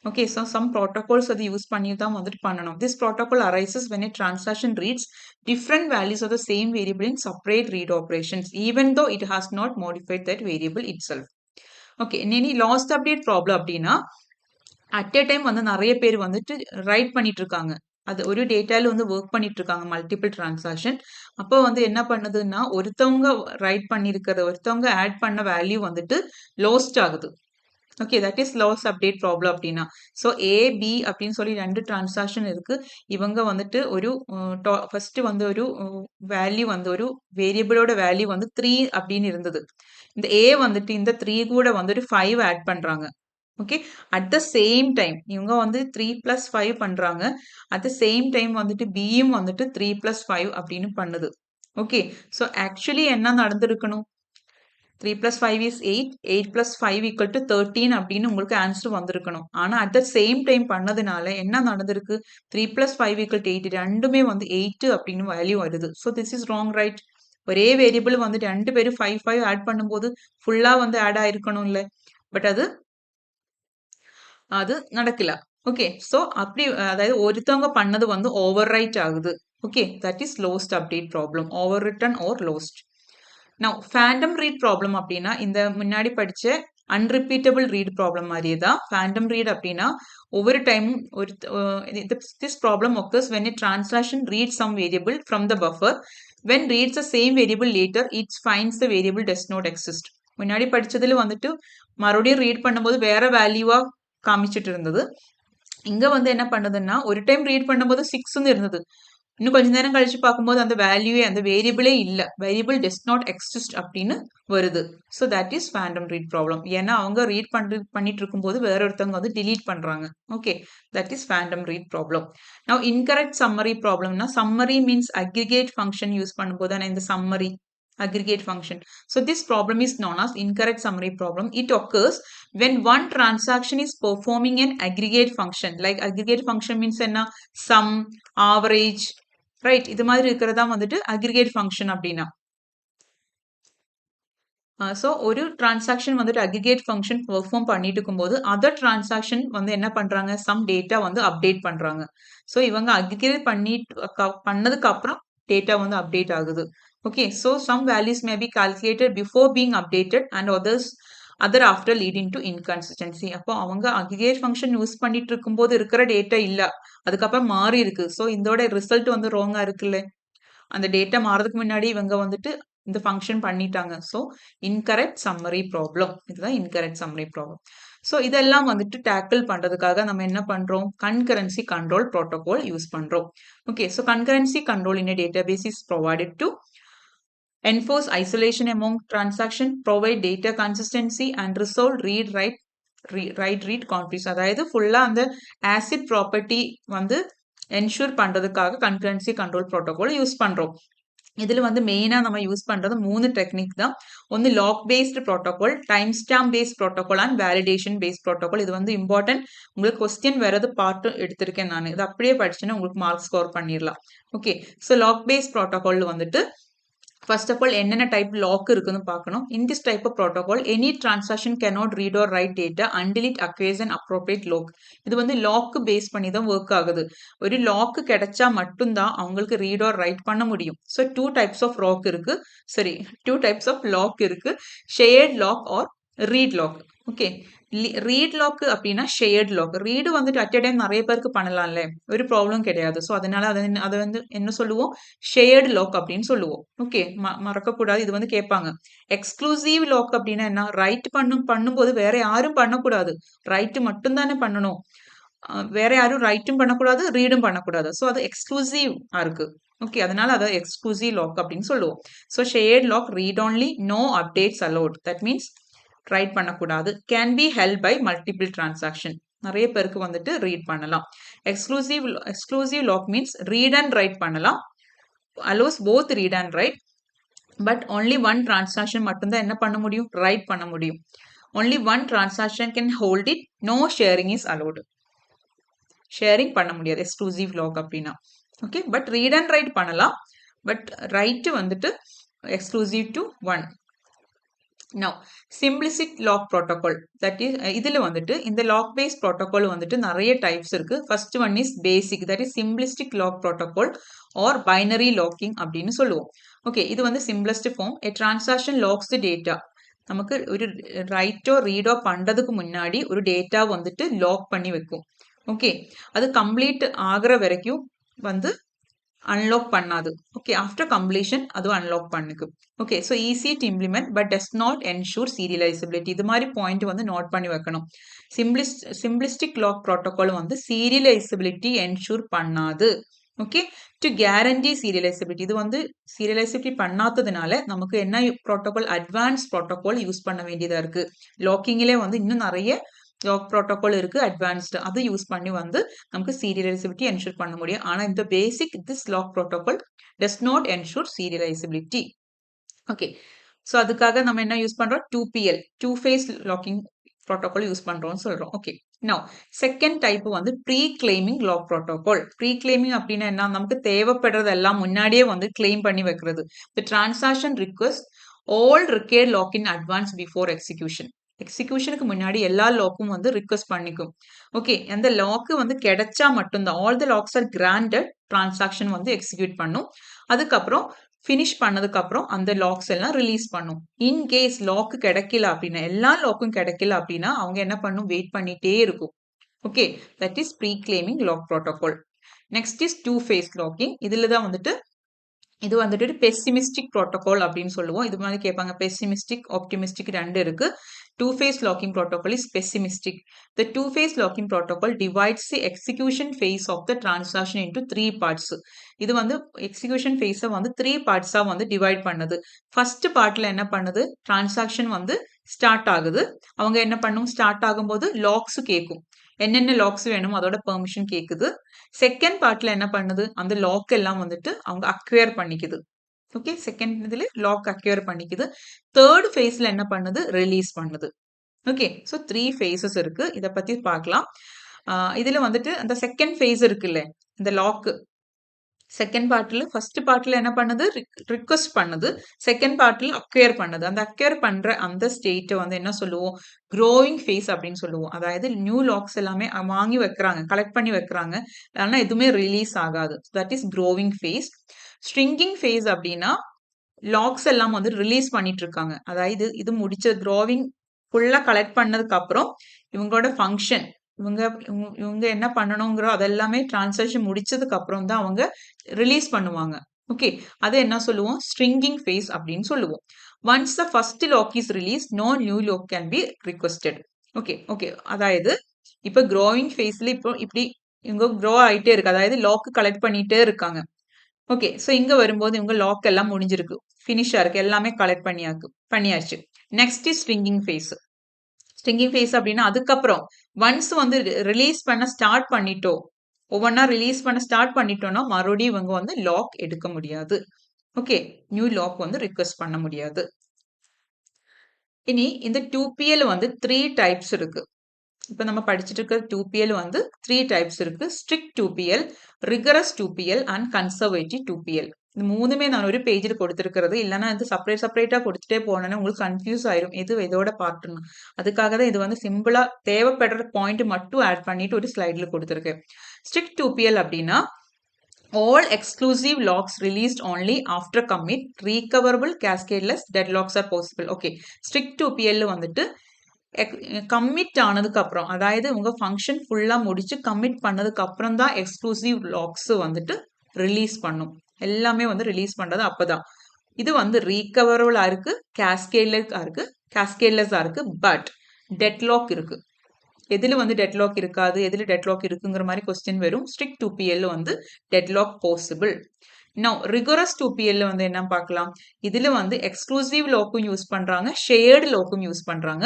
Okay, so some protocols அது யூஸ் பண்ணி தான் வந்துட்டு பண்ணணும். This protocol arises when a transaction reads different values of the same variable in separate read operations, even though it has not modified that variable itself. Okay, இனி lost update problem அப்படின்னா at a time வந்து நிறைய பேர் வந்துட்டு ரைட் பண்ணிட்டு இருக்காங்க. அது ஒரு டேட்டால வந்து ஒர்க் பண்ணிட்டு இருக்காங்க மல்டிபிள் டிரான்சாக்ஷன். அப்போ வந்து என்ன பண்ணுதுன்னா ஒருத்தவங்க ரைட் பண்ணியிருக்கிறது ஒருத்தவங்க ஆட் பண்ண வேல்யூ வந்துட்டு லாஸ்ட் ஆகுது. Okay, that is loss update problem அப்படின்னா. ஸோ ஏ பி அப்படின்னு சொல்லி 2 டிரான்சாக்ஷன் இருக்கு. இவங்க வந்துட்டு ஒரு ஃபர்ஸ்ட் வந்து ஒரு வேல்யூ வந்து ஒரு வேரியபிளோட வேல்யூ வந்து 3 அப்படின்னு இருந்தது. இந்த ஏ வந்துட்டு இந்த 3 கூட வந்துட்டு 5 ஆட் பண்றாங்க. Okay. At the same time இவங்க வந்து 3 + 5 பண்றாங்க. அட் த சேம் டைம் வந்துட்டு பியும் வந்துட்டு 3 + 5 அப்படின்னு பண்ணுது. ஓகே. ஸோ ஆக்சுவலி என்ன நடந்திருக்கணும்? 3 + 5 is 8. 8 + 5 = 13 அப்படின்னு உங்களுக்கு ஆன்சர் வந்திருக்கணும். ஆனா அட் த சேம் டைம் பண்ணதுனால என்ன நடந்திருக்கு? 3 + 5 = 8. ரெண்டுமே வந்து 8 அப்படின்னு வேல்யூ வருது. So this is wrong, right? ஒரே வேரியபிள் வந்து 2 பேரும் 5 5 ஆட் பண்ணும்போது ஃபுல்லா வந்து ஆட் ஆயிருக்கணும் இல்ல? பட் அது நடக்கல. ஓகே. ஸோ அப்படி அதாவது ஒருத்தவங்க பண்ணது வந்து ஓவர் ரைட் ஆகுது. Okay, that is lost update problem. Overwritten or lost. Now phantom read problem அப்படின்னா இந்த முன்னாடி படிச்ச அன்ரிப்பீட்டபிள் ரீட் ப்ராப்ளம் மாதிரியே தான் ஃபேண்டம் ரீட் அப்படின்னா ஒவ்வொரு டைமும் this problem occurs when a transaction reads some variable from the buffer. When reads the same variable later, it finds the variable does not exist. முன்னாடி படிச்சதுல வந்துட்டு மறுபடியும் ரீட் பண்ணும்போது வேற வேல்யூவா காமிச்சிட்டு இருந்தது. இங்க வந்து என்ன பண்ணுதுன்னா ஒரு டைம் ரீட் பண்ணும்போது 6ன்னு இருந்தது. இன்னும் கொஞ்ச நேரம் கழிச்சு பார்க்கும்போது அந்த வேல்யூவே அந்த வேரியபிளே இல்ல. வேரியபிள் டஸ் நாட் எக்ஸிஸ்ட் அப்படின்னு வருது. So that is phantom read problem. ஏன்னா அவங்க ரீட் பண்ணிட்டு இருக்கும்போது வேற ஒருத்தவங்க வந்து டிலீட் பண்றாங்க. Okay, that is phantom read problem. Now incorrect summary ப்ராப்ளம்னா summary means aggregate function use பண்ணும்போது ஆனா இந்த summary aggregate function. So this problem is known as incorrect summary problem. It occurs when one transaction is performing an aggregate function. Like aggregate function means enna sum, average, right? இது மாதிரி இருக்கிறதா வந்துட்டு aggregate function அப்படின்னா. ஸோ ஒரு டிரான்சாக்ஷன் வந்துட்டு அக்ரிகேட் ஃபங்க்ஷன் பெர்ஃபார்ம் பண்ணிட்டு இருக்கும்போது அதர் டிரான்சாக்ஷன் வந்து என்ன பண்றாங்க? சம் டேட்டா வந்து அப்டேட் பண்றாங்க. ஸோ இவங்க அக்ரிகேட் பண்ணதுக்கு அப்புறம் டேட்டா வந்து அப்டேட் ஆகுது. Okay, so some values may be calculated before being updated and others other after leading to inconsistency. அப்போ அவங்க அக்ரிகேட் ஃபங்க்ஷன் யூஸ் பண்ணிட்டு இருக்கும்போது இருக்கிற டேட்டா இல்ல, அதுக்கப்புறம் மாறி இருக்கு. ஸோ இதோட ரிசல்ட் வந்து ராங்கா இருக்குல்ல. அந்த டேட்டா மாறதுக்கு முன்னாடி இவங்க வந்துட்டு இந்த ஃபங்க்ஷன் பண்ணிட்டாங்க. So incorrect summary problem. இதுதான் இன்கரெக்ட் சம்மரி ப்ராப்ளம். ஸோ இதெல்லாம் வந்துட்டு டேக்கிள் பண்றதுக்காக நம்ம என்ன பண்றோம், கன்கரன்சி கண்ட்ரோல் ப்ரோட்டோகால் யூஸ் பண்றோம். Okay, so concurrency control in a database is provided to enforce isolation among transactions, provide data consistency and resolve read conflicts. அதாவது ஃபுல்லா அந்த ஆசிட் ப்ராப்பர்ட்டி வந்து என்ஷூர் பண்றதுக்காக கன்கரன்சி கண்ட்ரோல் ப்ரோட்டோகால் யூஸ் பண்றோம். இதுல வந்து மெயினா நம்ம யூஸ் பண்றது 3 டெக்னிக் தான். ஒன்னு lock based protocol, timestamp based protocol and validation based protocol. இது வந்து இம்பார்ட்டன்ட். உங்களுக்கு கொஸ்டின் வேறது பார்ட் எடுத்திருக்கேன் நான். இது அப்படியே படிச்சுன்னா உங்களுக்கு மார்க் ஸ்கோர் பண்ணிடலாம். Okay, so lock based protocol வந்துட்டு first of all என்னென்ன டைப் லாக் இருக்குன்னு பார்க்கணும். In this type of protocol any transaction cannot read or write data until it acquires an appropriate lock. இது வந்து லாக் பேஸ் பண்ணி தான் ஒர்க் ஆகுது. ஒரு லாக் கிடைச்சா மட்டும்தான் அவங்களுக்கு ரீட் ஆர் ரைட் பண்ண முடியும். So two types of lock இருக்கு. Shared lock or read lock. Okay, read lock அப்படின்னா ஷேர்ட் லாக். ரீடு வந்துட்டு அட் டைம் நிறைய பேருக்கு பண்ணலாம்ல, ஒரு ப்ராப்ளம் கிடையாது. ஸோ அதனால அதை வந்து என்ன சொல்லுவோம், ஷேர்டு லாக் அப்படின்னு சொல்லுவோம். ஓகே, மறக்கக்கூடாது, இது வந்து கேட்பாங்க. எக்ஸ்க்ளூசிவ் லாக் அப்படின்னா என்ன, ரைட் பண்ணும்போது வேற யாரும் பண்ணக்கூடாது, ரைட்டு மட்டும் தானே பண்ணணும். வேற யாரும் ரைட்டும் பண்ணக்கூடாது, ரீடும் பண்ணக்கூடாது. ஸோ அது எக்ஸ்க்ளூசிவ் இருக்கு. ஓகே, அதனால அதை எக்ஸ்க்ளூசிவ் லாக் அப்படின்னு சொல்லுவோம். So shared lock read only, no updates allowed. That means write பண்ணக்கூடாது. Can be held by multiple transaction, நிறைய பேருக்கு வந்துட்டு ரீட் பண்ணலாம். Exclusive lock means read and write பண்ணலாம், allows both read and write. But only one transaction மட்டும்தான் என்ன பண்ண முடியும், ரைட் பண்ண முடியும். Only one transaction can hold it, no sharing is allowed. Sharing பண்ண முடியாது எக்ஸ்க்ளூசிவ் லாக் அப்படின்னா. Okay, but read and write பண்ணலாம், பட் ரைட்டு வந்துட்டு exclusive to one. Now, simplistic lock protocol, that is இதில் வந்துட்டு இந்த lock based protocol வந்துட்டு நிறைய டைப்ஸ் இருக்கு. First one is basic, that is simplistic lock protocol or binary locking அப்படின்னு சொல்லுவோம். ஓகே, இது வந்து simplest form. A transaction locks the data. நமக்கு ஒரு ரைட்டோ ரீடோ பண்றதுக்கு முன்னாடி ஒரு டேட்டா வந்துட்டு லாக் பண்ணி வைக்கும். ஓகே, அது கம்ப்ளீட் ஆகிற வரைக்கும் வந்து அன்லாக் பண்ணாது. ஓகே, ஆஃப்டர் கம்ப்ளீஷன் அது அன்லாக் பண்ணிக்கும். Okay, so easy to implement but does not ensure serializability. இது மாதிரி பாயிண்ட் வந்து நோட் பண்ணி வைக்கணும். சிம்பிளிஸ்டிக் லாக் ப்ரோட்டோகால் வந்து சீரியலைசபிலிட்டி என்ஷூர் பண்ணாது. ஓகே, டு கேரண்டி சீரியலைசபிலிட்டி, இது வந்து சீரியலைசபிலிட்டி பண்ணாததுனால நமக்கு என்ன ப்ரோட்டோகால், அட்வான்ஸ் ப்ரோட்டோகால் யூஸ் பண்ண வேண்டியதா இருக்கு. லாக்கிங்கிலே வந்து இன்னும் நிறைய லாக் ப்ரோட்டோகால் இருக்கு அட்வான்ஸ்டு, அது யூஸ் பண்ணி வந்து நமக்கு சீரியலைசபிலிட்டி என்ஷூர் பண்ண முடியும். ஆனா இந்த basic this lock protocol does not ensure serializability. Okay, so அதுக்காக நம்ம என்ன யூஸ் பண்றோம், 2PL, two phase locking protocol use பண்றோம்னு சொல்றோம். ஓகே, நவ் செகண்ட் டைப் வந்து pre climbing lock protocol. Pre claiming அப்படின்னா என்ன, நமக்கு தேவைப்படுறதெல்லாம் முன்னாடியே வந்து கிளைம் பண்ணி வைக்கிறது. The transaction request all required lock in advance before execution. எக்ஸிகியூஷனுக்கு முன்னாடி எல்லா லாக்கும் வந்து ரிக்வெஸ்ட் பண்ணிக்கும். ஓகே, அந்த லாக்கு வந்து கிடைச்சா மட்டும்தான், all the locks are granted, transaction வந்து எக்ஸிக்யூட் பண்ணும். அதுக்கப்புறம் ஃபினிஷ் பண்ணதுக்கு அப்புறம் அந்த லாக்ஸ் எல்லாம் ரிலீஸ் பண்ணும். இன் கேஸ் லாக்கு கிடைக்கல அப்படின்னா, எல்லா லாக்கும் கிடைக்கல அப்படின்னா அவங்க என்ன பண்ணும், வெயிட் பண்ணிட்டே இருக்கும். Okay, that is pre climbing lock protocol. Next is two phase locking. இதுல தான் வந்துட்டு இது வந்துட்டு பெசிமிஸ்டிக் ப்ரோட்டோகால் அப்படின்னு சொல்லுவோம். இது மாதிரி கேட்பாங்க, பெசிமிஸ்டிக் ஆப்டிமிஸ்டிக் ரெண்டு இருக்கு. Two phase locking protocol is pessimistic. The two phase locking protocol divides the execution phase of the transaction into 3 parts. இது வந்து எக்ஸிகியூஷன் ஃபேஸை வந்து 3 பார்ட்ஸாக வந்து டிவைட் பண்ணுது. ஃபர்ஸ்ட் பார்ட்ல என்ன பண்ணுது, டிரான்சாக்ஷன் வந்து ஸ்டார்ட் ஆகுது. அவங்க என்ன பண்ணும், ஸ்டார்ட் ஆகும்போது லாக்ஸ் கேட்கும், என்னென்ன லாக்ஸ் வேணும் அதோட பெர்மிஷன் கேட்குது. செகண்ட் பார்ட்ல என்ன பண்ணுது, அந்த லாக் எல்லாம் வந்துட்டு அவங்க அக்வயர் பண்ணிக்குது. ஓகே, செகண்ட் இதுல லாக் அக்வயர் பண்ணிக்குது. தேர்ட் ஃபேஸ்ல என்ன பண்ணுது, ரிலீஸ் பண்ணுது. ஓகே, ஸோ 3 phases இருக்கு. இதை பத்தி பார்க்கலாம். இதுல வந்துட்டு அந்த செகண்ட் ஃபேஸ் இருக்குல்ல, இந்த லாக் செகண்ட் பார்ட்ல, ஃபர்ஸ்ட் பார்ட்ல என்ன பண்ணுது, ரிக்வெஸ்ட் பண்ணுது. செகண்ட் பார்ட்ல அக்வயர் பண்ணுது. அந்த அக்வயர் பண்ற அந்த ஸ்டேட்டை வந்து என்ன சொல்லுவோம், க்ரோவிங் ஃபேஸ் அப்படின்னு சொல்லுவோம். அதாவது நியூ லாக்ஸ் எல்லாமே வாங்கி வைக்கிறாங்க, கலெக்ட் பண்ணி வைக்கிறாங்க, ஆனா எதுவுமே ரிலீஸ் ஆகாது. That is growing phase. Shrinking phase அப்படின்னா லாக்ஸ் எல்லாம் வந்து ரிலீஸ் பண்ணிட்டு இருக்காங்க. அதாவது இது முடிச்ச க்ரோவிங் ஃபுல்லா கலெக்ட் பண்ணதுக்கு அப்புறம் இவங்களோட ஃபங்க்ஷன் இவங்க என்ன பண்ணணுங்கிற அதெல்லாமே டிரான்சாக்ஷன் முடிச்சதுக்கு அப்புறம் தான் அவங்க ரிலீஸ் பண்ணுவாங்க. ஓகே, அது என்ன சொல்லுவோம்? ஸ்ட்ரிங்கிங் ஃபேஸ் அப்படின்னு சொல்லுவோம். Once the first lock is release, no new lock can be requested. Okay okay, அதாவது இப்போ க்ரோவிங் ஃபேஸ்ல இப்போ இப்படி இவங்க க்ரோ ஆயிட்டே இருக்கு, அதாவது லாக் கலெக்ட் பண்ணிட்டே இருக்காங்க. ஓகே, ஸோ இங்க வரும்போது இவங்க லாக் எல்லாம் முடிஞ்சிருக்கு, ஃபினிஷா இருக்கு, எல்லாமே கலெக்ட் பண்ணியாச்சு. Next is shrinking phase. Shrinking phase அப்படின்னா அதுக்கப்புறம் ஒன்ஸ் வந்து ரிலீஸ் பண்ண ஸ்டார்ட் பண்ணிட்டோம், ஒவ்வொன்றா ரிலீஸ் பண்ண ஸ்டார்ட் பண்ணிட்டோம்னா மறுபடியும் இவங்க வந்து லாக் எடுக்க முடியாது. ஓகே, நியூ லாக் வந்து ரிக்வெஸ்ட் பண்ண முடியாது. இனி இந்த 2PL வந்து 3 டைப்ஸ் இருக்கு. இப்போ நம்ம படிச்சுட்டு இருக்கிற 2PL வந்து 3 டைப்ஸ் இருக்கு. Strict 2PL, rigorous 2PL and conservative 2PL. இது மூணுமே நான் ஒரு பேஜில் கொடுத்துருக்கிறது, இல்லைன்னா இது செப்பரேட்டா கொடுத்துட்டே போனேன்னா உங்களுக்கு கன்ஃபியூஸ் ஆயிரும் எது எதோட பார்ட்டுன்னு. அதுக்காக தான் இது வந்து சிம்பிளா தேவைப்படுற பாயிண்ட் மட்டும் ஆட் பண்ணிட்டு ஒரு ஸ்லைட்ல கொடுத்துருக்கேன். ஸ்ட்ரிக்ட் 2PL அப்படின்னா all exclusive locks released only after commit, recoverable cascadeless deadlocks are possible. Okay, strict 2PL வந்துட்டு கம்மிட் ஆனதுக்கு அப்புறம், அதாவது உங்க ஃபங்க்ஷன் ஃபுல்லா முடிச்சு கம்மிட் பண்ணதுக்கு அப்புறம் தான் எக்ஸ்க்ளூசிவ் லாக்ஸ் வந்துட்டு ரிலீஸ் பண்ணும். எல்லாமே வந்து ரிலீஸ் பண்றது அப்பதான். இது வந்து ரீகவரபிளா இருக்கு, கேஸ்கேட்லெஸ்ஸா இருக்கு, பட் டெட்லாக் இருக்கு. எதுல வந்து டெட்லாக் இருக்காது, எதுல டெட்லாக் இருக்குங்கிற மாதிரி கொஸ்டின் வரும். ஸ்ட்ரிக்ட் 2PL வந்து deadlock possible. Now rigorous 2PL வந்து என்ன பார்க்கலாம்? இதுல வந்து எக்ஸ்க்ளூசிவ் லாக்கும் யூஸ் பண்றாங்க, ஷேர்டு லாக்கும் யூஸ் பண்றாங்க.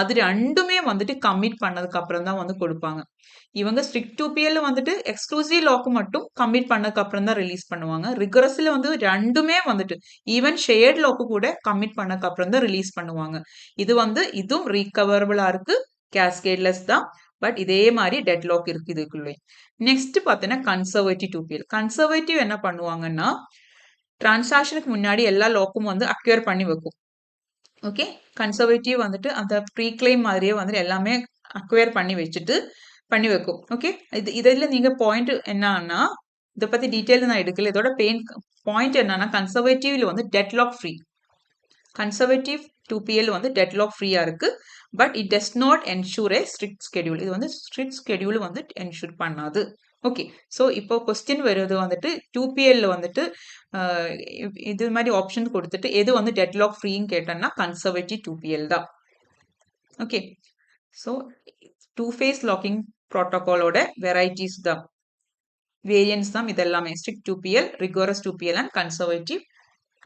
அது ரெண்டுமே வந்துட்டு கமிட் பண்ணதுக்கு அப்புறம் தான் வந்து கொடுப்பாங்க. இவங்க ஸ்ட்ரிக்ட் 2PL வந்துட்டு எக்ஸ்க்ளூசிவ் லாக்கு மட்டும் கமிட் பண்ணதுக்கு அப்புறம் தான் ரிலீஸ் பண்ணுவாங்க. ரிகரஸ்ல வந்து ரெண்டுமே வந்துட்டு ஈவன் ஷேர்டு லாக்கு கூட கமிட் பண்ணதுக்கு அப்புறம் தான் ரிலீஸ் பண்ணுவாங்க. இது வந்து இதுவும் ரீகவரபிளா இருக்கு, கேஸ்கேட்லெஸ் தான், பட் இதே மாதிரி டெட்லாக் இருக்கு இதுக்குள்ளே. நெக்ஸ்ட் பார்த்தீங்கன்னா கன்சர்வேட்டிவ் 2PL. கன்சர்வேட்டிவ் என்ன பண்ணுவாங்கன்னா டிரான்சாக்ஷனுக்கு முன்னாடி எல்லா லாக்கும் வந்து அக்யூர் பண்ணி வைக்கும். ஓகே, கன்சர்வேட்டிவ் வந்துட்டு அந்த ப்ரீக்ளைம் மாதிரியே வந்து எல்லாமே அக்வயர் பண்ணி வைக்கும். ஓகே, இதில் நீங்க பாயிண்ட் என்னன்னா, இதை பத்தி டீட்டெயில் நான் எடுக்கல, இதோட பாயிண்ட் என்னன்னா கன்சர்வேட்டிவ்ல வந்து டெட்லாக் ஃப்ரீ. கன்சர்வேட்டிவ் 2PL வந்து டெட்லாக் ஃப்ரீயா இருக்கு, but it does not ensure A strict schedule. இது வந்து ஸ்ட்ரிக்ட் ஸ்கெடியூல் வந்து என்ஷூர் பண்ணாது. ஓகே, ஸோ இப்போ கொஸ்டின் வருது வந்துட்டு 2PL வந்துட்டு இது மாதிரி ஆப்ஷன் கொடுத்துட்டு எது வந்து டெட்லாக் ஃப்ரீன்னு கேட்டோம்னா கன்சர்வேட்டிவ் 2PL தான். ஓகே, ஸோ 2-phase லாக்கிங் ப்ரோட்டோகாலோட வெரைட்டிஸ் தான், வேரியன்ஸ் தான் இதெல்லாமே. Strict 2PL, rigorous 2PL and conservative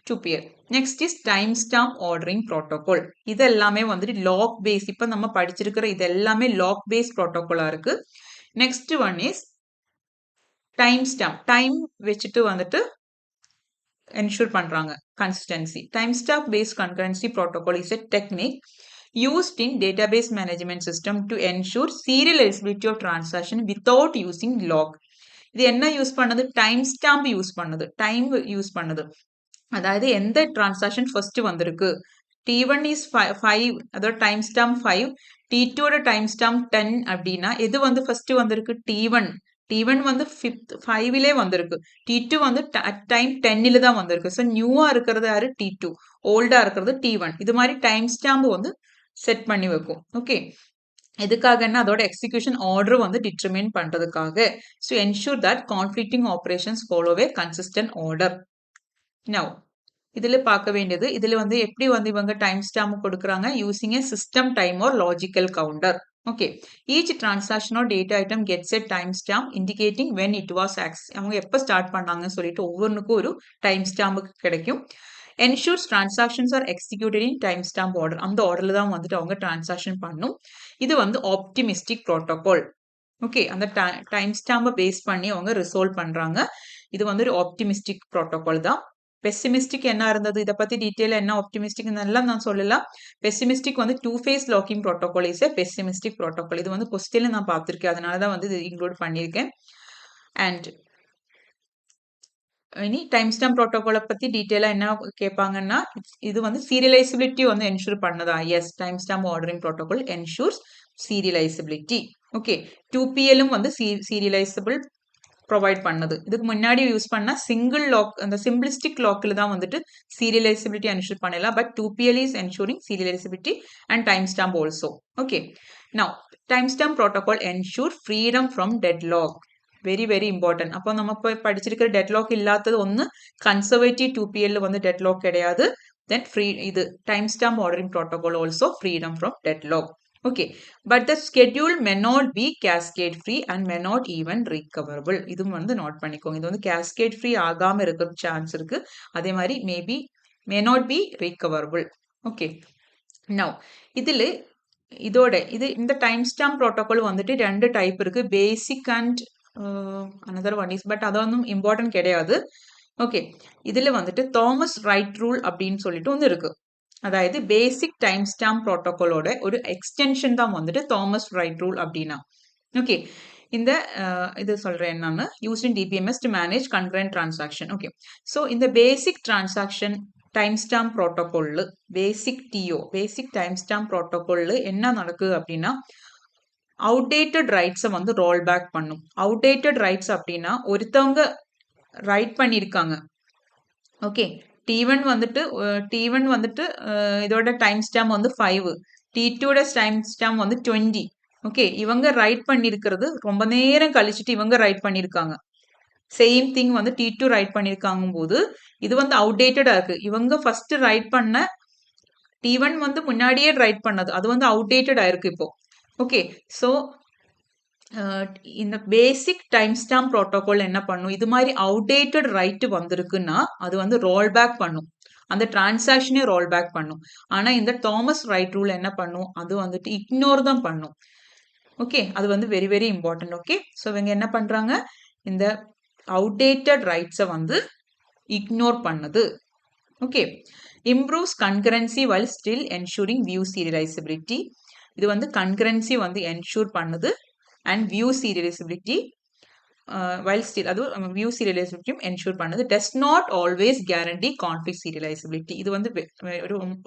2PL. Next is time stamp ordering protocol. இது எல்லாமே வந்துட்டு லாக் பேஸ். இப்போ நம்ம படிச்சிருக்கிற இது எல்லாமே லாக் பேஸ் ப்ரோட்டோகாலா இருக்கு. Next one is time stamp. Time வச்சுட்டு வந்துட்டு என்ஷூர் பண்றாங்க consistency. Timestamp based concurrency protocol is a technique used in database management system to ensure serializability of transaction without using log. இது என்ன யூஸ் பண்ணது? டைம் ஸ்டாம்ப் யூஸ் பண்ணது. அதாவது எந்த டிரான்சாக்ஷன் ஃபர்ஸ்ட் வந்திருக்கு, T1 இஸ் 5, அதோட time stamp 5, T2 time stamp 10 அப்படின்னா எது வந்து ஃபர்ஸ்ட் வந்திருக்கு? T1 வந்து 5லே வந்திருக்கு, T2 வந்து டைம் 10ல தான் வந்திருக்கு. ஸோ நியூவா இருக்கிறது யாரு? T2, ஓல்டா இருக்கிறது T1. இது மாதிரி டைம் ஸ்டாம்ப் வந்து செட் பண்ணி வைக்கும். ஓகே, எதுக்காகன்னா அதோட எக்ஸிகியூஷன் ஆர்டர் வந்து டிட்டர்மைன் பண்றதுக்காக. So ensure that conflicting operations follow a consistent order. Now இதுல பார்க்க வேண்டியது, இதுல வந்து எப்படி வந்து இவங்க டைம் ஸ்டாம்ப் கொடுக்குறாங்க? Using a system time or logical counter. Okay, each transaction or data item gets a timestamp indicating when it was access. அவங்க எப்போ ஸ்டார்ட் பண்ணாங்கன்னு சொல்லிட்டு ஒவ்வொன்றுக்கும் ஒரு டைம் ஸ்டாம்பு கிடைக்கும். ensures transactions are executed in time stamp order. அந்த ஆர்டர்ல தான் வந்துட்டு அவங்க டிரான்சாக்ஷன் பண்ணும். இது வந்து ஆப்டிமிஸ்டிக் ப்ரோட்டோகால். ஓகே, அந்த டைம் ஸ்டாம்பை பேஸ் பண்ணி அவங்க ரிசால்வ் பண்றாங்க. இது வந்து ஒரு ஆப்டிமிஸ்டிக் ப்ரோட்டோகால் தான். பெசிமிஸ்டிக் என்ன இருந்தது? இதை பத்தி டீட்டெயில் என்ன ஆப்டிமிஸ்டிக் எல்லாம் நான் சொல்லலாம். பெசிமிஸ்டிக் வந்து 2-phase locking protocol is a pessimistic protocol. இது வந்து கொஸ்டின்ல நான் பார்த்திருக்கேன், அதனாலதான் வந்து இது இன்க்ளூட் பண்ணியிருக்கேன். அண்ட் இனி டைம் ஸ்டாம்ப் ப்ரோட்டோகாலை பத்தி டீட்டெயிலா என்ன கேட்பாங்கன்னா, இது வந்து சீரியலைசபிலிட்டி வந்து என்ஷூர் பண்ணதா? Yes, time stamp ordering protocol ensures serializability. Okay, 2PLம் வந்து சீரியலைசபிள் ப்ரொவைட் பண்ணது. இதுக்கு முன்னாடி யூஸ் பண்ண சிங்கிள் லாக், அந்த சிம்பிளிஸ்டிக் லாக்கில் தான் வந்துட்டு சீரியலைசபிலிட்டி என்ஷூர் பண்ணலாம். But 2PL is ensuring serializability and time stamp also. Okay, now time stamp protocol ensure freedom from deadlock. Very very important. அப்போ நம்ம இப்போ படிச்சிருக்கிற டெட்லாக் இல்லாதது ஒன்று கன்சர்வேட்டிவ் 2PL வந்து டெட்லாக் கிடையாது. தென் ஃப்ரீ இது time stamp ordering protocol also freedom from deadlock. Okay, but the schedule may not be cascade free and may not even recoverable. இது வந்து நோட் பண்ணிக்கோங்க. இது வந்து cascade free ஆகாம இருக்க சான்ஸ் இருக்கு. அதே மாதிரி maybe may not be recoverable. Okay, now இதில் இந்த டைம் ஸ்டாம்ப் ப்ரோட்டோகால் வந்துட்டு ரெண்டு டைப் இருக்கு. Basic and another one is, but அதொன்னும் இம்பார்ட்டன்ட் கிடையாது. ஓகே, இதில் வந்துட்டு தாமஸ் ரைட் ரூல் அப்படின்னு சொல்லிட்டு ஒன்று இருக்கு. அதாவது பேசிக் டைம் ஸ்டாம்ப் ப்ரோட்டோகாலோட ஒரு எக்ஸ்டென்ஷன் தான் வந்துட்டு தாமஸ் ரைட் ரூல் அப்படின்னா. ஓகே, இந்த இது சொல்றேன் என்னன்னு, used in DBMS to manage concurrent transaction. Okay, so இந்த பேசிக் டிரான்சாக்ஷன் டைம் ஸ்டாம்ப் ப்ரோட்டோகால், பேசிக் டைம் ஸ்டாம்ப் ப்ரோட்டோகால் என்ன நடக்குது அப்படின்னா, அவுடேட்டட் ரைட்ஸை வந்து ரோல் பேக் பண்ணும். அவுடேட்டட் ரைட்ஸ் அப்படின்னா ஒருத்தவங்க ரைட் பண்ணியிருக்காங்க. ஓகே, T1 வந்துட்டு இதோட டைம் ஸ்டாம்ப் வந்து 5, T2 டைம் ஸ்டாம்ப் வந்து 20. ஓகே, இவங்க ரைட் பண்ணியிருக்கிறது ரொம்ப நேரம் கழிச்சுட்டு இவங்க ரைட் பண்ணியிருக்காங்க. சேம் திங் வந்து T2 ரைட் பண்ணியிருக்காங்க போது இது வந்து அவுடேட்டடா இருக்கு. இவங்க ஃபர்ஸ்ட் ரைட் பண்ண T1 வந்து முன்னாடியே ரைட் பண்ணது, அது வந்து அவுடேட்டடா இருக்கு இப்போ. ஓகே, ஸோ இந்த பேசிக் டைம் ஸ்டாம்ப் ப்ரோட்டோகால் என்ன பண்ணும், இது மாதிரி அவுடேட்டட் ரைட்டு வந்திருக்குன்னா அது வந்து ரோல் பேக் பண்ணும், அந்த டிரான்சாக்ஷனே ரோல் பேக் பண்ணும். ஆனால் இந்த தாமஸ் ரைட் ரூல் என்ன பண்ணும், அது வந்துட்டு இக்னோர் தான் பண்ணும். ஓகே, அது வந்து very very important. Okay, so இவங்க என்ன பண்ணுறாங்க, இந்த அவுடேட்டட் ரைட்ஸை வந்து இக்னோர் பண்ணுது. Okay, improves concurrency while still ensuring view serializability. இது வந்து கன்கரன்சி வந்து என்ஷூர் பண்ணுது and view serializability while still adu view serializability ensure பண்ணது, does not always guarantee conflict serializability. இது வந்து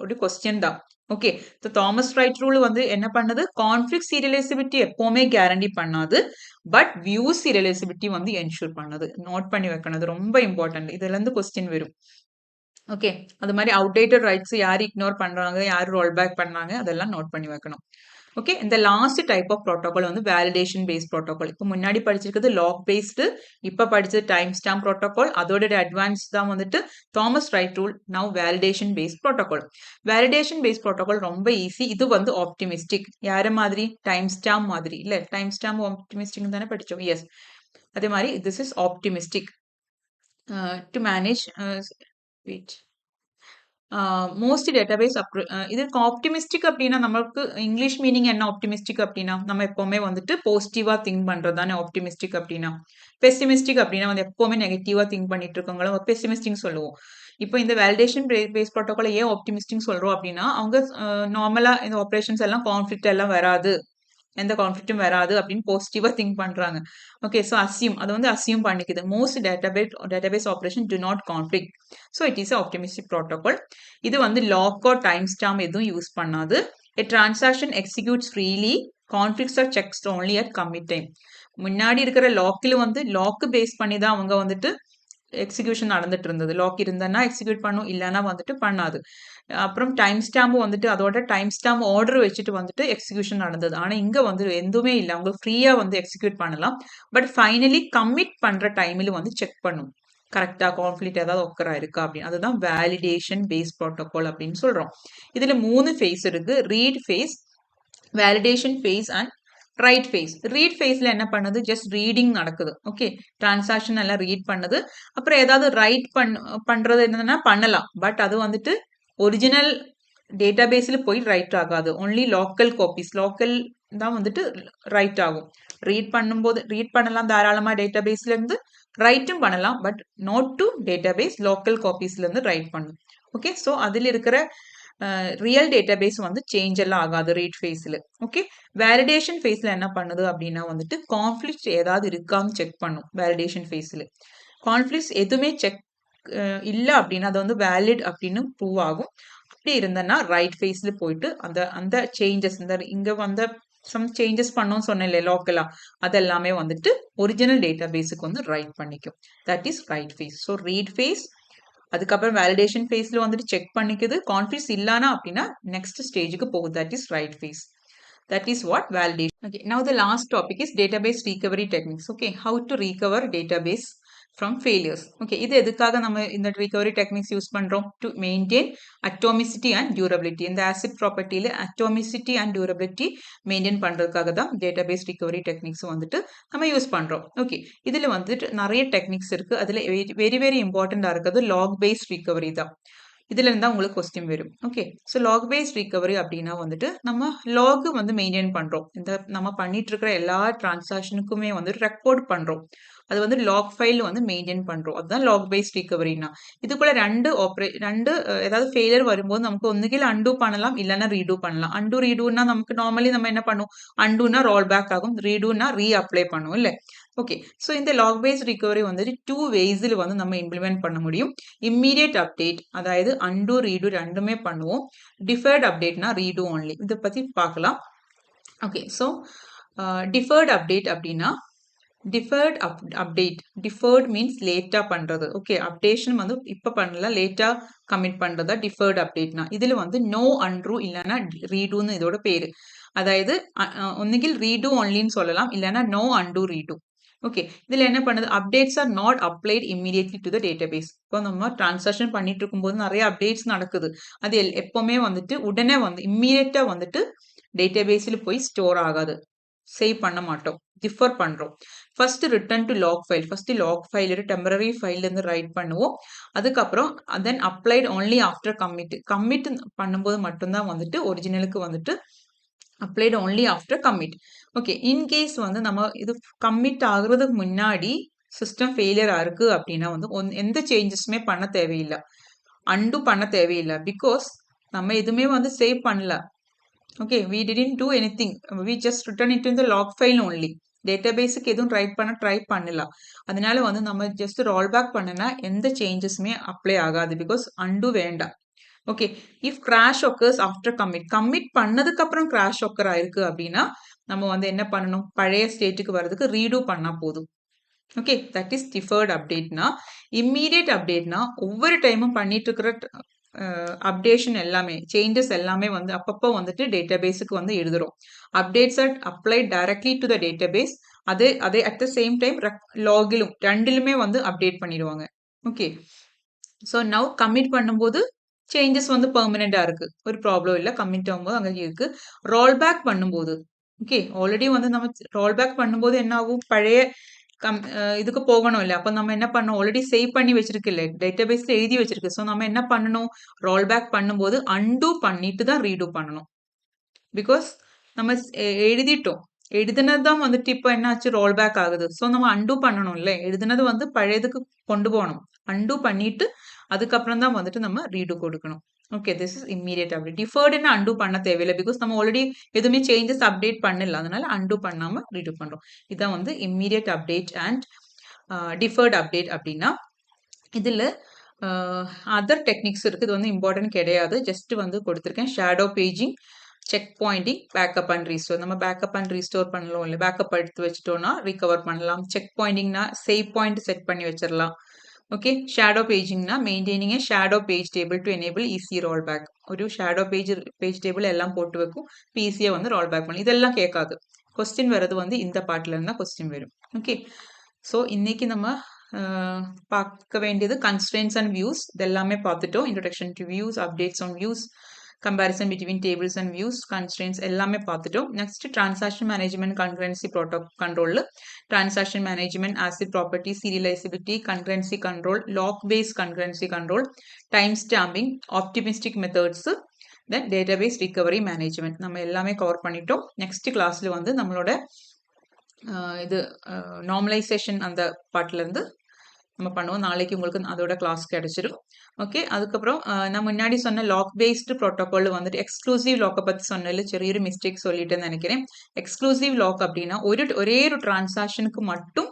ஒரு question தான். Okay, so Thomas write rule வந்து என்ன பண்ணுது, கான்ஃப்ளிக்ட் சீரியலைசபிலிட்டி எப்போவுமே கேரண்டி பண்ணாது, பட் வியூ சீரியலைசபிலிட்டி வந்து என்ஷூர் பண்ணது. நோட் பண்ணி வைக்கணும், ரொம்ப இம்பார்ட்டன்ட். இதுல இருந்து கொஸ்டின் வரும். ஓகே, அது மாதிரி அவுடேட்டட் ரைட்ஸ் யார் இக்னோர் பண்றாங்க, யார் ரோல் பேக் பண்ணாங்க, அதெல்லாம் நோட் பண்ணி வைக்கணும். ஓகே, இந்த லாஸ்ட் டைப் ஆஃப் ப்ரோட்டோகால் வந்து வேலிடேஷன் பேஸ்ட் ப்ரோட்டோகால். இப்போ முன்னாடி படிச்சிருக்கிறது லாக் பேஸ்டு, இப்போ படிச்சது டைம் ஸ்டாம்ப் ப்ரோட்டோகால். அதோட அட்வான்ஸ் தான் வந்துட்டு Thomas write rule. Now validation based protocol. Validation based protocol ரொம்ப ஈஸி. இது வந்து ஆப்டிமிஸ்டிக். யார மாதிரி, டைம் ஸ்டாம்ப் மாதிரி இல்ல, டைம் ஸ்டாம்ப் ஆப்டிமிஸ்டிக் தானே படிச்சோம். எஸ், அதே மாதிரி this is optimistic to manage most database இதுக்கு ஆப்டிமிஸ்டிக் அப்படின்னா நம்மளுக்கு இங்கிலீஷ் மீனிங் என்ன, ஆப்டிமிஸ்டிக் அப்படின்னா நம்ம எப்பவுமே வந்துட்டு பாசிட்டிவா திங்க் பண்றது தானே ஆப்டிமிஸ்டிக் அப்படின்னா. பெசிமிஸ்டிக் அப்படின்னா வந்து எப்பவுமே நெகட்டிவா திங்க் பண்ணிட்டு இருக்கவங்கள பெசிமிஸ்டிக் சொல்லுவோம். இப்போ இந்த வேலிடேஷன் பேஸ் ப்ரோட்டோகால் ஏன் ஆப்டிமிஸ்டிக் சொல்றோம் அப்படின்னா, அவங்க நார்மலா இந்த ஆப்ரேஷன்ஸ் எல்லாம் கான்ஃபிளிக்ட் எல்லாம் வராது, எந்த கான்ஃபிளிக்டும் வராது அப்படின்னு பாசிட்டிவா திங்க் பண்றாங்க. ஓகே, ஸோ அசியூம், அது வந்து அசியூம் பண்ணிக்குது. Most database operation do not conflict, so it is optimistic protocol. இது வந்து லாக் ஆர் டைம் ஸ்டாம்ப் எதுவும் யூஸ் பண்ணாது. A transaction executes freely, conflicts are checked only at commit time. முன்னாடி இருக்கிற லாக்கில் வந்து லாக்கு பேஸ் பண்ணி தான் அவங்க வந்துட்டு எக்ஸிக்யூஷன் நடந்துட்டு இருந்தது. லாக் இருந்தனா எக்ஸிக்யூட் பண்ணும், இல்லைன்னா வந்துட்டு பண்ணாது. அப்புறம் டைம் ஸ்டாம்பும் வந்துட்டு அதோட டைம் ஸ்டாம்ப் ஆர்டர் வச்சுட்டு வந்துட்டு எக்ஸிக்யூஷன் நடந்தது. ஆனால் இங்கே வந்து எதுவுமே இல்லை, அவங்க ஃப்ரீயாக வந்து எக்ஸிக்யூட் பண்ணலாம். பட் ஃபைனலி கமிட் பண்ணுற டைமில் வந்து செக் பண்ணும், கரெக்டாக கான்ஃப்ளிக்ட் ஏதாவது ஒக்கர் ஆயிருக்கா அப்படின்னு. அதுதான் வேலிடேஷன் பேஸ் ப்ரோட்டோகால் அப்படின்னு சொல்கிறோம். இதில் 3 ஃபேஸ் இருக்குது, read phase, validation phase and write phase. Read ஃபேஸில் என்ன பண்ணுது, ஜஸ்ட் ரீடிங் நடக்குது. ஓகே, டிரான்சாக்ஷன் எல்லாம் ரீட் பண்ணுது. அப்புறம் ஏதாவது ரைட் பண்ணுறது என்னன்னா பண்ணலாம், பட் அது வந்துட்டு ஒரிஜினல் டேட்டா பேஸில் போய் ரைட் ஆகாது. ஒன்லி லோக்கல் காப்பீஸ், லோக்கல் தான் வந்துட்டு ரைட் ஆகும். ரீட் பண்ணும்போது ரீட் பண்ணலாம் தாராளமாக டேட்டா பேஸ்லேருந்து, ரைட்டும் பண்ணலாம், but not to database, local காப்பீஸ்லேருந்து ரைட் பண்ணும். ஓகே, ஸோ அதில் இருக்கிற ரியல் டேட்டா பேஸ் வந்து சேஞ்ச் எல்லாம் ஆகாது ரீட் ஃபேஸில். ஓகே, வேலிடேஷன் ஃபேஸில் என்ன பண்ணுது அப்படின்னா வந்துட்டு கான்ஃப்ளிக்ட் ஏதாவது இருக்கான்னு செக் பண்ணும். வேலிடேஷன் ஃபேஸில் கான்ஃப்ளிக்ட்ஸ் எதுவுமே செக் இல்லை அப்படின்னா அது வந்து வேலிட் அப்படின்னு ப்ரூவ் ஆகும். அப்படி இருந்தன்னா ரைட் ஃபேஸில் போயிட்டு அந்த சேஞ்சஸ், இந்த இங்கே வந்த சம் சேஞ்சஸ் பண்ணோம்னு சொன்னேன் லோக்கலா, அதெல்லாமே வந்துட்டு ஒரிஜினல் டேட்டா பேஸுக்கு வந்து ரைட் பண்ணிக்கும். That is write phase. So read phase, அதுக்கப்புறம் வேலிடேஷன் ஃபேஸ்ல வந்துட்டு செக் பண்ணிக்குது. கான்ஃபிடன்ஸ் இல்லைனா அப்படின்னா நெக்ஸ்ட் ஸ்டேஜுக்கு போகுது. That is write phase. That is what validation. Okay, now the last topic is database recovery techniques. Okay, how to recover database from failures. Okay, இது எதுக்காக நம்ம இந்த recovery techniques யூஸ் பண்றோம்? To maintain atomicity and durability. இந்த ACID propertyல atomicity and durability maintain பண்றதுக்காக தான் database recovery techniques வந்துட்டு நம்ம யூஸ் பண்றோம். Okay, இதுல வந்துட்டு நிறைய techniques இருக்கு. அதுல very very important இருக்கிறது log based recovery தான். இதுல இருந்தா உங்களுக்கு கொஸ்டின் வரும். Okay, so lock based recovery அப்படின்னா வந்துட்டு நம்ம லாக் வந்து மெயின்டைன் பண்றோம். இந்த நம்ம பண்ணிட்டு இருக்கிற எல்லா டிரான்சாக்ஷனுக்குமே வந்து ரெக்கார்ட் பண்றோம். அது வந்து லாக் ஃபைல் வந்து மெயின்டைன் பண்றோம். அதுதான் லாக் பேஸ்ட் ரிகவரினா. இதுக்குள்ள ரெண்டு ஏதாவது ஃபெயிலியர் வரும்போது நமக்கு ஒன்றுகில் அன்டூ பண்ணலாம், இல்லைன்னா ரீடூ பண்ணலாம். அன்டூ ரீடூனா நமக்கு நார்மலி நம்ம என்ன பண்ணுவோம்? அன்டூனா ரோல் பேக் ஆகும், ரீடூனா ரீ அப்ளை பண்ணுவோம் இல்லை? ஓகே, ஸோ இந்த லாக் பேஸ்ட் ரிகவரி வந்துட்டு 2 வேஸில் வந்து நம்ம இம்ப்ளிமெண்ட் பண்ண முடியும். இம்மீடியட் அப்டேட், அதாவது அன்டூ ரீடூ ரெண்டுமே பண்ணுவோம். டிஃபர்ட் அப்டேட்னா ரீடூ ஒன்லி. இதை பற்றி பார்க்கலாம். ஓகே, ஸோ டிஃபர்ட் அப்டேட் அப்படின்னா டிஃபர்ட் அப்டேட், டிஃபர்ட் மீன்ஸ் லேட்டா பண்றது. ஓகே, அப்டேஷன் வந்து இப்ப பண்ணல, லேட்டா கமிட் பண்றதா டிஃபர்ட் அப்டேட்னா. இதுல வந்து நோ அன்ட்ரூ இல்லைன்னா ரீடூன்னு இதோட பேரு. அதாவது ஒன்னுகில் ரீடூ ஒன்லின்னு சொல்லலாம், இல்லைன்னா நோ அன்டூ ரீடூ. ஓகே, இதுல என்ன பண்ணுது? Updates are not applied immediately to the database. இப்போ நம்ம டிரான்சாக்ஷன் பண்ணிட்டு இருக்கும்போது நிறைய அப்டேட்ஸ் நடக்குது. அது எப்பவுமே வந்துட்டு உடனே வந்து இம்மீடியட்டா வந்துட்டு டேட்டாபேஸில் போய் ஸ்டோர் ஆகாது, சேவ் பண்ண மாட்டோம், டிஃபர் பண்றோம். First return to log file, first log file temporary ஃபைல்ல இருந்து ரைட் பண்ணுவோம். அதுக்கப்புறம் then applied only after commit. Commit பண்ணும்போது மட்டும்தான் வந்துட்டு ஒரிஜினலுக்கு வந்துட்டு applied only after commit. Okay, in case வந்து நம்ம இது கமிட் ஆகுறதுக்கு முன்னாடி சிஸ்டம் ஃபெயிலியர் ஆயிருக்கு அப்படின்னா வந்து எந்த சேஞ்சஸுமே பண்ண தேவையில்லை, அன்டூ பண்ண தேவையில்லை. பிகாஸ் நம்ம எதுவுமே வந்து சேவ் பண்ணல. Okay, we didn't do anything, we just return it in the log file only. டேட்டாபேஸுக்கு எதுவும் ரைட் பண்ண ட்ரை பண்ணலாம். அதனால வந்து நம்ம ஜஸ்ட் ரோல் பேக் பண்ணனா எந்த சேஞ்சஸுமே அப்ளை ஆகாது. பிகாஸ் அன்டூ வேண்டாம். Okay, if crash occurs after commit, commit பண்ணதுக்கு அப்புறம் கிராஷ் ஒக்கர் ஆயிருக்கு அப்படின்னா நம்ம வந்து என்ன பண்ணணும்? பழைய ஸ்டேட்டுக்கு வர்றதுக்கு ரீடூ பண்ணா போதும். ஓகே, தட் இஸ் டிஃபர்ட் அப்டேட்னா. இம்மீடியட் அப்டேட்னா ஒவ்வொரு டைமும் பண்ணிட்டு இருக்கிற அப்டேஷன் எல்லாமே, சேஞ்சஸ் எல்லாமே வந்து அப்பப்போ வந்துட்டு டேட்டாபேஸுக்கு வந்து எழுதுறோம். Updates are applied directly to the database. அதே அட் த சேம் டைம் லாகிலும் ரெண்டிலுமே வந்து அப்டேட் பண்ணிடுவாங்க. ஓகே, ஸோ நவ் கமிட் பண்ணும்போது சேஞ்சஸ் வந்து பெர்மனண்டா இருக்கு, ஒரு ப்ராப்ளம் இல்லை. கமிட் ஆகும்போது அங்கே இருக்கு. ரோல் பேக் பண்ணும்போது, ஓகே, ஆல்ரெடி வந்து நம்ம ரோல் பேக் பண்ணும்போது என்ன ஆகும்? பழைய இதுக்கு போகணும் இல்லை? அப்போ நம்ம என்ன பண்ணோம்? ஆல்ரெடி சேவ் பண்ணி வச்சிருக்கு இல்லை, டேட்டாபேஸ்ல எழுதி வச்சிருக்கு. ஸோ நம்ம என்ன பண்ணணும்? ரோல் பேக் பண்ணும்போது அன்டூ பண்ணிட்டு தான் ரீடூ பண்ணணும். பிகாஸ் நம்ம எழுதிட்டோம், எழுதுனது தான் வந்துட்டு இப்போ என்னாச்சு? ரோல் பேக் ஆகுது. ஸோ நம்ம அன்டூ பண்ணணும் இல்லை? எழுதுனது வந்து பழையதுக்கு கொண்டு போகணும். அன்டூ பண்ணிட்டு அதுக்கப்புறம் தான் வந்துட்டு நம்ம ரீடூ கொடுக்கணும். Okay, this is immediate update. டிஃபர்டுன்னு அன்டூ பண்ண தேவையில்லை. பிகாஸ் நம்ம ஆல்ரெடி எதுவுமே சேஞ்சஸ் அப்டேட் பண்ணல, அதனால அன்டூ பண்ணாம ரீடூ பண்றோம். இதான் வந்து immediate update and deferred update அப்படின்னா. இதுல அதர் டெக்னிக்ஸ் இருக்கு, இது வந்து இம்பார்ட்டன்ட் கிடையாது, ஜஸ்ட் வந்து கொடுத்துருக்கேன். Shadow paging, checkpointing, backup and restore. நம்ம பேக்கப் அண்ட் ரீஸ்டோர் பண்ணலாம் இல்லை, பேக்கப் எடுத்து வச்சுட்டோம்னா ரிகவர் பண்ணலாம். செக் பாயிண்டிங்னா சேவ் பாயிண்ட் செட் பண்ணி வச்சிடலாம். ஓகே, ஷேடோ பேஜிங்னா maintaining a shadow page table to enable easy roll back. ஒரு ஷேடோ பேஜ் டேபிள் எல்லாம் போட்டு வைக்கும், ஈஸியா வந்து ரோல் பேக் பண்ணலாம். இதெல்லாம் கேட்காது. கொஸ்டின் வர்றது வந்து இந்த பார்ட்ல இருந்தா கொஸ்டின் வரும். ஓகே, ஸோ இன்னைக்கு நம்ம பார்க்க வேண்டியது கன்ஸ்ட்ரெயின்ஸ் அண்ட் வியூஸ், இதெல்லாமே பார்த்துட்டோம். Introduction to views, updates on views, comparison between tables and views, constraints எல்லாமே பார்த்துட்டோம். Next transaction management, concurrency control, transaction management, ACID property, serializability, concurrency control, lock base concurrency control, time stamping, optimistic methods, then database recovery management நம்ம எல்லாமே கவர் பண்ணிட்டோம். நெக்ஸ்ட் கிளாஸ்ல வந்து நம்மளோட இது நார்மலைசேஷன் அந்த பார்ட்ல இருந்து நம்ம பண்ணுவோம். நாளைக்கு உங்களுக்கு அதோட கிளாஸ் கிடைச்சிடும். ஓகே, அதுக்கப்புறம் நான் முன்னாடி சொன்ன லாக் பேஸ்டு ப்ரோட்டோகால் வந்துட்டு எக்ஸ்க்ளூசிவ் லாக்கை பற்றி சொன்னதில் சிறிய மிஸ்டேக் சொல்லிட்டேன்னு நினைக்கிறேன். எக்ஸ்க்ளூசிவ் லாக் அப்படின்னா ஒரே ஒரு டிரான்சாக்ஷனுக்கு மட்டும்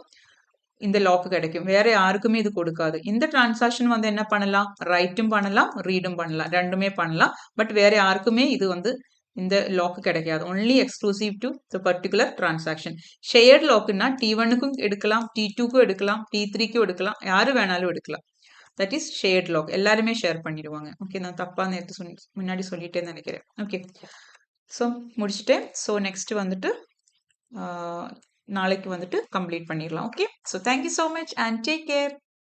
இந்த லாக் கிடைக்கும், வேற யாருக்குமே இது கொடுக்காது. இந்த டிரான்சாக்ஷன் வந்து என்ன பண்ணலாம்? ரைட்டும் பண்ணலாம், ரீடும் பண்ணலாம், ரெண்டுமே பண்ணலாம். பட் வேற யாருக்குமே இது வந்து இந்த லாக் கிடைக்காது. Only exclusive to the particular transaction. Shared லாக்னா T1க்கும் எடுக்கலாம், T2க்கும் எடுக்கலாம், T3க்கும் எடுக்கலாம், யாரு வேணாலும் எடுக்கலாம். That is shared lock. எல்லாருமே ஷேர் பண்ணிடுவாங்க. ஓகே, நான் தப்பா நேற்று முன்னாடி சொல்லிட்டேன்னு நினைக்கிறேன். ஓகே, ஸோ முடிச்சுட்டேன். ஸோ நெக்ஸ்ட் வந்துட்டு நாளைக்கு வந்துட்டு கம்ப்ளீட் பண்ணிடலாம். Okay, so thank you so much and take care.